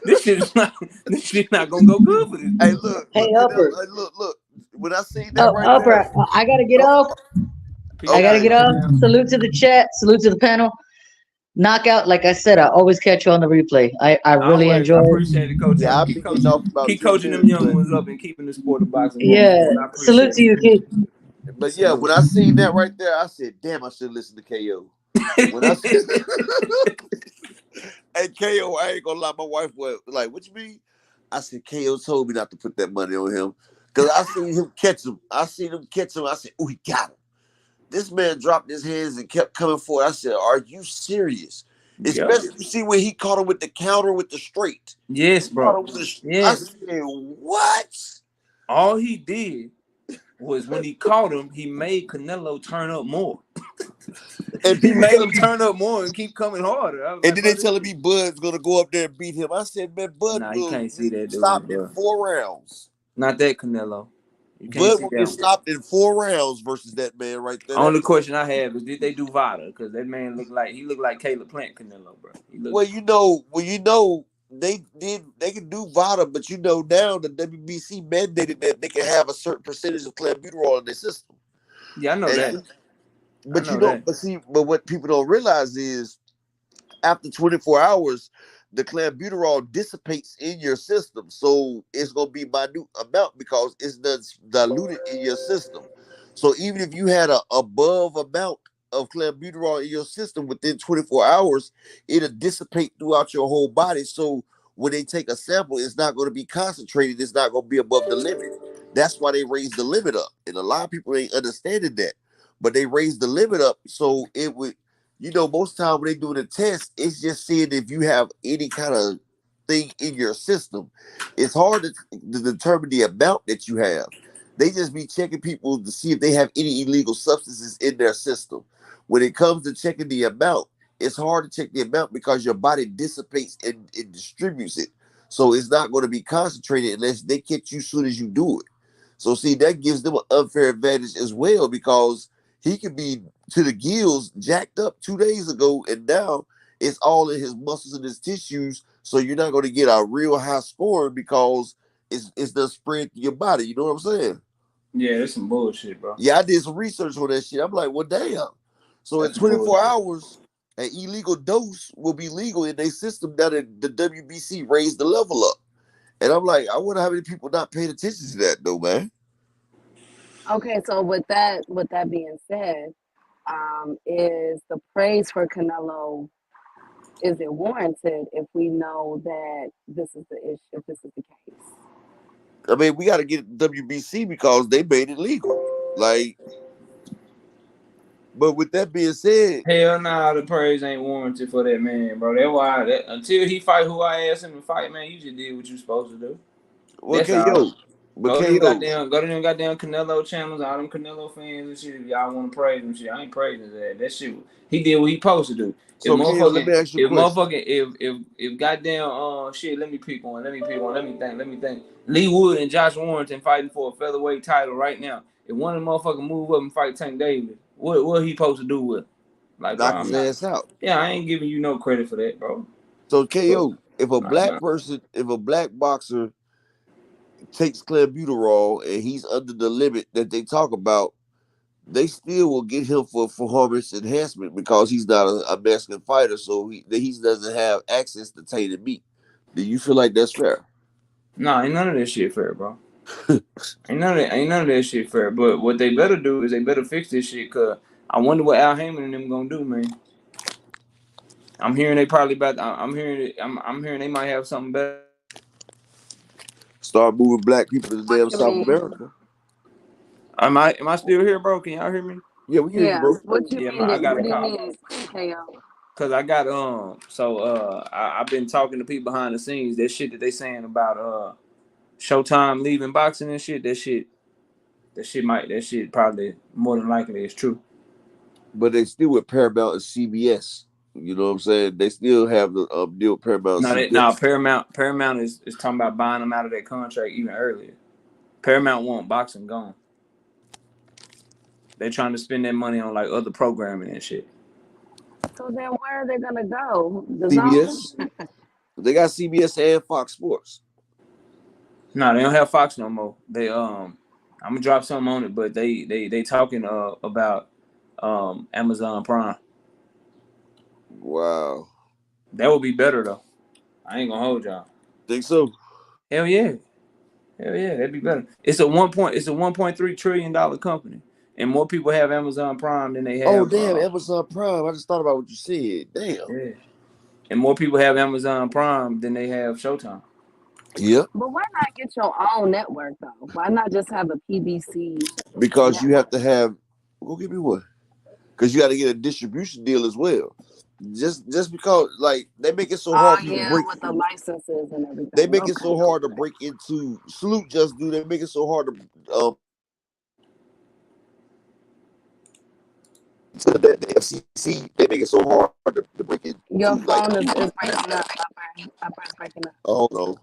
Speaker 9: This shit not gonna go good for this
Speaker 2: Hey,
Speaker 9: dude.
Speaker 2: look,
Speaker 6: Hey,
Speaker 2: Canelo,
Speaker 6: Upper.
Speaker 2: look. When I seen that right
Speaker 6: Upper.
Speaker 2: there,
Speaker 6: I gotta get off. I gotta
Speaker 2: okay.
Speaker 6: get off. Salute to the chat. Salute to the panel. Knockout. Like I said, I always catch you on the replay. I really
Speaker 9: Always, I
Speaker 6: enjoy it.
Speaker 9: appreciate it, Coach.
Speaker 2: Yeah, I've
Speaker 9: Keep
Speaker 2: been getting off about
Speaker 9: keep
Speaker 2: 10
Speaker 9: coaching them
Speaker 2: minutes,
Speaker 9: young ones up and keeping the sport of boxing going,
Speaker 6: Yeah.
Speaker 9: man. I
Speaker 6: Salute
Speaker 9: appreciate
Speaker 6: to you, kid.
Speaker 2: but yeah,
Speaker 9: Salute.
Speaker 2: when I seen that right there, I said, "Damn, I should listen to KO." When I said, "Hey, KO," I ain't gonna lie. My wife was like, "What you mean?" I said, "KO told me not to put that money on him because I seen him catch him. I said, "Oh, he got him." This man dropped his hands and kept coming forward. I said, "Are you serious?"
Speaker 9: Yep.
Speaker 2: Especially you see when he caught him with the counter with the straight.
Speaker 9: Yes, bro.
Speaker 2: I
Speaker 9: Yes.
Speaker 2: said, "What?"
Speaker 9: All he did was when he caught him, he made Canelo turn up more.
Speaker 2: And
Speaker 9: He
Speaker 2: people
Speaker 9: made
Speaker 2: tell
Speaker 9: him
Speaker 2: me,
Speaker 9: turn up more and keep coming harder. I was
Speaker 2: and
Speaker 9: like,
Speaker 2: then
Speaker 9: bro,
Speaker 2: they telling me Bud's gonna go up there and beat him. I said, "Man, Bud
Speaker 9: nah, you
Speaker 2: will
Speaker 9: can't see
Speaker 2: get
Speaker 9: that dude,
Speaker 2: stopped in
Speaker 9: bro.
Speaker 2: 4 rounds.
Speaker 9: Not that Canelo. You can't
Speaker 2: Bud
Speaker 9: see
Speaker 2: will
Speaker 9: that
Speaker 2: get
Speaker 9: one.
Speaker 2: stopped in 4 rounds versus that man right there.
Speaker 9: Only question I have is did they do Vada? Because that man looked like Caleb Plant Canelo, bro.
Speaker 2: Well, they can do Vada, but now the WBC mandated that they can have a certain percentage of clenbuterol in their system.
Speaker 9: Yeah, I know
Speaker 2: And,
Speaker 9: that.
Speaker 2: but what people don't realize is after 24 hours, the clenbuterol dissipates in your system. So it's going to be minute amount because it's diluted in your system. So even if you had a above amount of clenbuterol in your system within 24 hours, it'll dissipate throughout your whole body. So when they take a sample, it's not going to be concentrated. It's not going to be above the limit. That's why they raised the limit up. And a lot of people ain't understanding that. But they raised the limit up so it would, most time when they do the test, it's just seeing if you have any kind of thing in your system. It's hard to determine the amount that you have. They just be checking people to see if they have any illegal substances in their system. When it comes to checking the amount, it's hard to check the amount because your body dissipates and it distributes it. So it's not going to be concentrated unless they catch you soon as you do it. So see, that gives them an unfair advantage as well because he could be to the gills jacked up 2 days ago, and now it's all in his muscles and his tissues. So you're not going to get a real high score because it's the spread through your body. You know what I'm saying?
Speaker 9: Yeah, that's some bullshit, bro.
Speaker 2: Yeah, I did some research on that shit. I'm like, well, damn. So in
Speaker 9: That's some
Speaker 2: 24
Speaker 9: bullshit.
Speaker 2: hours, an illegal dose will be legal in their system. Now that the WBC raised the level up. And I'm like, I wonder how many people not paying attention to that though, man.
Speaker 4: Okay, so with that being said, is the praise for Canelo, is it warranted if we know that this is the issue, if this is the case?
Speaker 2: I mean, we got to get WBC because they made it legal. Like, but with that being said,
Speaker 9: Hell nah, the praise ain't warranted for that man, bro. That's why until he fight who I asked him to fight, man, you just did what you supposed to do.
Speaker 2: well,
Speaker 9: That's all.
Speaker 2: KO, but KO,
Speaker 9: Go to them goddamn Canelo channels, all them Canelo fans and shit. If y'all want to praise him, shit, I ain't praising that. That shit, he did what he supposed to do. If
Speaker 2: so KO, let
Speaker 9: motherfucking,
Speaker 2: me ask you a
Speaker 9: if
Speaker 2: question.
Speaker 9: motherfucking, if goddamn, shit, let me pick one. Let me think. Lee Wood and Josh Warrington fighting for a featherweight title right now. If one of them motherfuckers move up and fight Tank Davis, what he supposed to do with? Like, bro,
Speaker 2: Knock
Speaker 9: I'm
Speaker 2: his
Speaker 9: not.
Speaker 2: ass out.
Speaker 9: Yeah, I ain't giving you no credit for that, bro.
Speaker 2: So
Speaker 9: But,
Speaker 2: KO, if a
Speaker 9: like,
Speaker 2: black
Speaker 9: man.
Speaker 2: person, if a black boxer takes clenbuterol and he's under the limit that they talk about, they still will get him for performance enhancement because he's not a Mexican fighter, so he doesn't have access to tainted meat. Do you feel like that's fair?
Speaker 9: Nah, ain't none of that shit fair, bro. Ain't none of that shit fair. But what they better do is they better fix this shit. Cause I wonder what Al Heyman and them gonna do, man. I'm hearing they probably about. I'm hearing it. I'm hearing they might have something better.
Speaker 2: Start moving black people to the
Speaker 4: What
Speaker 2: damn
Speaker 4: do you
Speaker 2: South
Speaker 4: mean?
Speaker 2: America.
Speaker 9: Am I still here, bro? Can y'all hear me?
Speaker 2: Yeah, we hear you,
Speaker 4: Yeah,
Speaker 2: bro.
Speaker 4: what you
Speaker 9: Yeah,
Speaker 4: mean?
Speaker 9: I got a
Speaker 4: What do you
Speaker 9: call.
Speaker 4: mean, KO?
Speaker 9: Cause I got I've been talking to people behind the scenes. That shit that they saying about Showtime leaving boxing and shit. That shit probably more than likely is true.
Speaker 2: But they still with Paramount and CBS. You know what I'm saying? They still have the deal with Paramount and
Speaker 9: No,
Speaker 2: CBS.
Speaker 9: Paramount is talking about buying them out of that contract even earlier. Paramount want boxing gone. They trying to spend that money on like other programming and shit.
Speaker 4: So then where are they gonna go? The zone?
Speaker 2: CBS. They got CBS and Fox Sports.
Speaker 9: No, they don't have Fox no more. I'm gonna drop something on it, but they talking about Amazon Prime.
Speaker 2: Wow.
Speaker 9: That would be better though. I ain't gonna hold y'all.
Speaker 2: Think so?
Speaker 9: Hell yeah. Hell yeah, that'd be better. It's a $1.3 trillion company. And more people have Amazon Prime than they
Speaker 2: Oh
Speaker 9: have
Speaker 2: damn, Amazon Prime. I just thought about what you said. Damn.
Speaker 9: yeah. And more people have Amazon Prime than they have Showtime.
Speaker 2: Yep.
Speaker 4: But why not get your own network though? Why not just have a PBC
Speaker 2: Because you have
Speaker 4: network?
Speaker 2: to have go give me one. Because you got to get a distribution deal as well. Just because like they make it so hard
Speaker 4: Oh
Speaker 2: for you to
Speaker 4: yeah,
Speaker 2: break.
Speaker 4: with the licenses and
Speaker 2: They
Speaker 4: everything.
Speaker 2: make it
Speaker 4: Okay,
Speaker 2: so hard to
Speaker 4: okay.
Speaker 2: break into salute. Just do they make it so hard to the FCC? They make it so hard to break
Speaker 4: Your
Speaker 2: into like.
Speaker 4: phone is breaking up. Upper is breaking up.
Speaker 2: Oh no.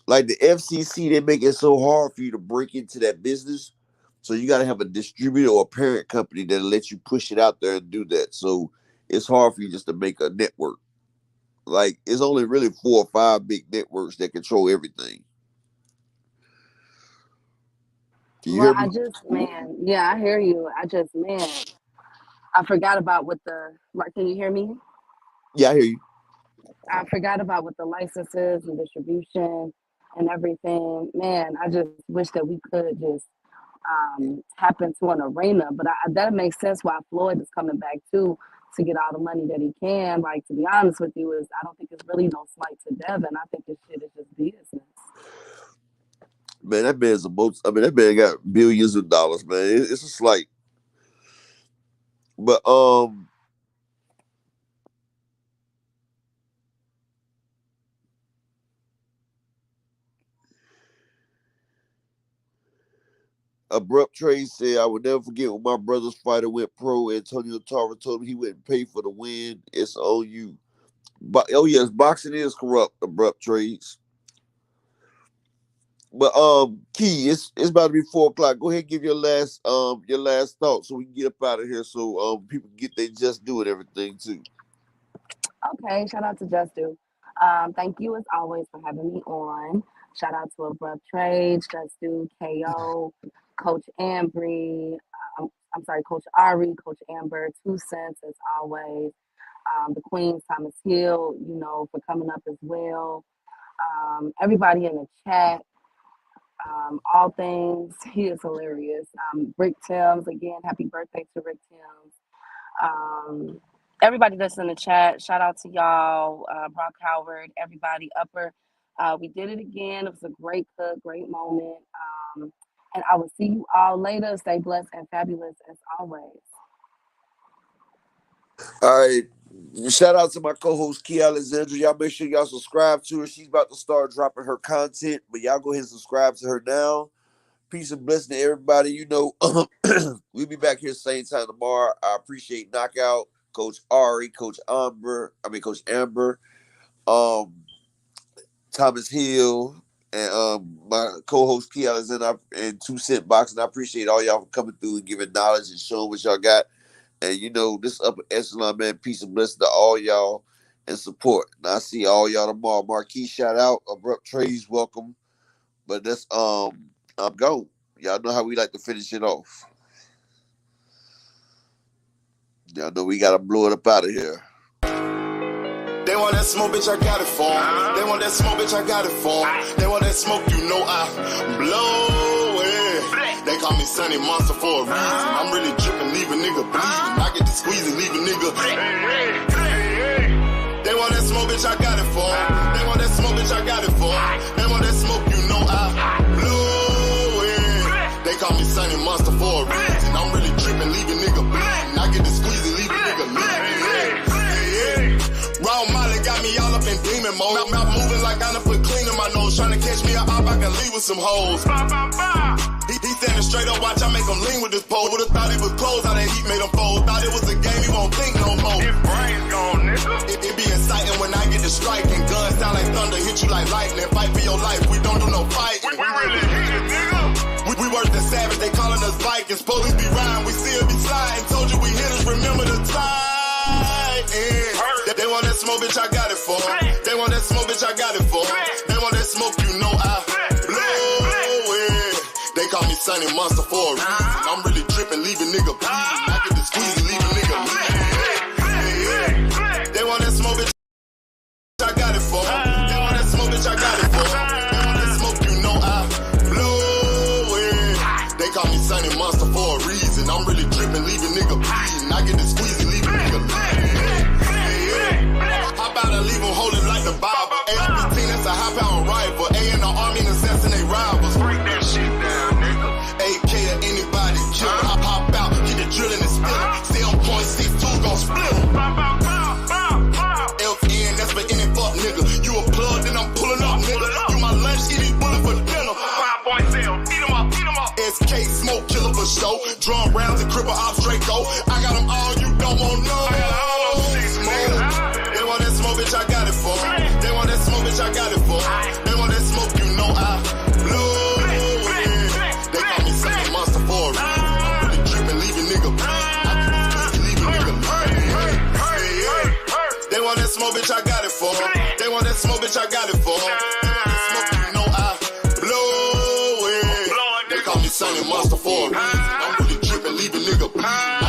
Speaker 2: Like the FCC, they make it so hard for you to break into that business. So you got to have a distributor or a parent company that'll let you push it out there and do that. So it's hard for you just to make a network. Like it's only really 4 or 5 big networks that control everything. Can you
Speaker 4: Well,
Speaker 2: hear me?
Speaker 4: yeah, I hear you. I forgot about what the. Can you hear me?
Speaker 2: Yeah, I hear you.
Speaker 4: I forgot about what the licenses and distribution and everything. Man, I just wish that we could just tap into an arena. But that makes sense why Floyd is coming back too to get all the money that he can. Like to be honest with you, is I don't think it's really no slight to Devin. I think this shit is just business.
Speaker 2: Man, that man's a most. I mean, that man got billions of dollars, man. It's a slight, but Abrupt Trade said, I would never forget when my brother's fighter went pro. Antonio Tarver told him he wouldn't pay for the win. It's on you. But oh yes, boxing is corrupt. Abrupt Trades. But Key, it's about to be 4:00. Go ahead and give your last thought so we can get up out of here so people can get their just do it everything too.
Speaker 4: Okay, shout out to Just Do. Thank you as always for having me on. Shout out to Abrupt Trades, Just Do, KO, Coach Ambry, Coach Ari, Coach Amber, 2 Cents as always. The Queens, Thomas Hill, for coming up as well. Everybody in the chat. All things, he is hilarious. Rick Timms, again, happy birthday to Rick Timms. Everybody that's in the chat, shout out to y'all, Brock Howard, everybody, Upper. We did it again. It was a great cook, great moment. And I will see you all later. Stay blessed and fabulous as always.
Speaker 2: All right. Shout out to my co-host, Key Alexandra. Y'all make sure y'all subscribe to her. She's about to start dropping her content, but y'all go ahead and subscribe to her now. Peace and blessing to everybody. We'll be back here same time tomorrow. I appreciate Knockout, Coach Ari, Coach Amber, Thomas Hill, and my co-host, Key Alexandra, and 2 Cent Boxing. I appreciate all y'all for coming through and giving knowledge and showing what y'all got. And this upper echelon, man, peace and blessing to all y'all and support. And I see all y'all tomorrow. Marquis, shout out. Abrupt Trades, welcome. But that's I'm gone. Y'all know how we like to finish it off. Y'all know we gotta blow it up out of here.
Speaker 1: They want that smoke, bitch, I got it for 'em. They want that smoke, bitch, I got it for 'em. They want that smoke, I blow it. They call me Sunny Monster for a reason. I'm really dripping, leave a nigga bleeding. I get to squeeze and leave a nigga. They want that smoke, bitch, I got it for 'em. They want that smoke, bitch, I got it for 'em. They want that smoke, I blow it. They call me Sunny Monster for a reason. I'm really dripping, leave a nigga bleeding. I get to squeeze and leave a nigga bleeding. Raw Molly got me all up in demon mode. Mouth moving like I done put clean in my nose. Trying to catch me up, I can leave with some hoes. He standing straight up, watch I make him lean with this pole. Would've thought it was closed, how that heat made him fold. Thought it was a game, he won't think no more. His brain's gone, nigga. It be exciting when I get to striking. Guns sound like thunder, hit you like lightning. Fight for your life, we don't do no fighting. We really hit it, nigga. We worse than savage, they calling us Vikings. Police be riding, we still be sliding. Told you we hit us, remember the time. They want that smoke, bitch, I got it for 'em. They want that smoke, bitch, I got it for 'em. They want that smoke, I blow it. They call me Sunny Monster for a reason. I'm really dripping, leave a nigga bleeding. I get the squeeze and leave a nigga bleeding. They want that smoke, bitch, I got it for 'em. They want that smoke, bitch, I got it for 'em. They want that smoke, I blow it. They call me Sunny Monster for a reason. I'm really dripping, leave a nigga bleeding. I get the squeeze and leave a nigga bleeding. How about I leave them holding like the Bible? AR-15, that's a high-power rifle. A in the army and assassinate rivals. Break that shit down, nigga. AK to anybody kill. Hop out, get the drilling and spilling. 7.62 gon' split 'em. LPN, that's for any fuck nigga. You a plug, then I'm pulling up, nigga. You my lunch, eat these bullets for dinner. 5.0, eat 'em up, eat 'em up. SK, smoke killer for show. Drum rounds and cripple ops, Draco. I got them all, you don't want no. They want that smoke, bitch, I got it for 'em. They want that smoke, bitch, I got it for 'em. They want that smoke, I blow it. They call me Sunny Monster for a reason. I'm really dripping, leave a nigga bleeding. I can squeeze and leave a nigga bleeding. They want that smoke, bitch, I got it for 'em. They want that smoke, bitch, I got it for 'em. They want that smoke, I blow it. They call me Sunny Monster for a reason. I'm really dripping, leave a nigga bleeding.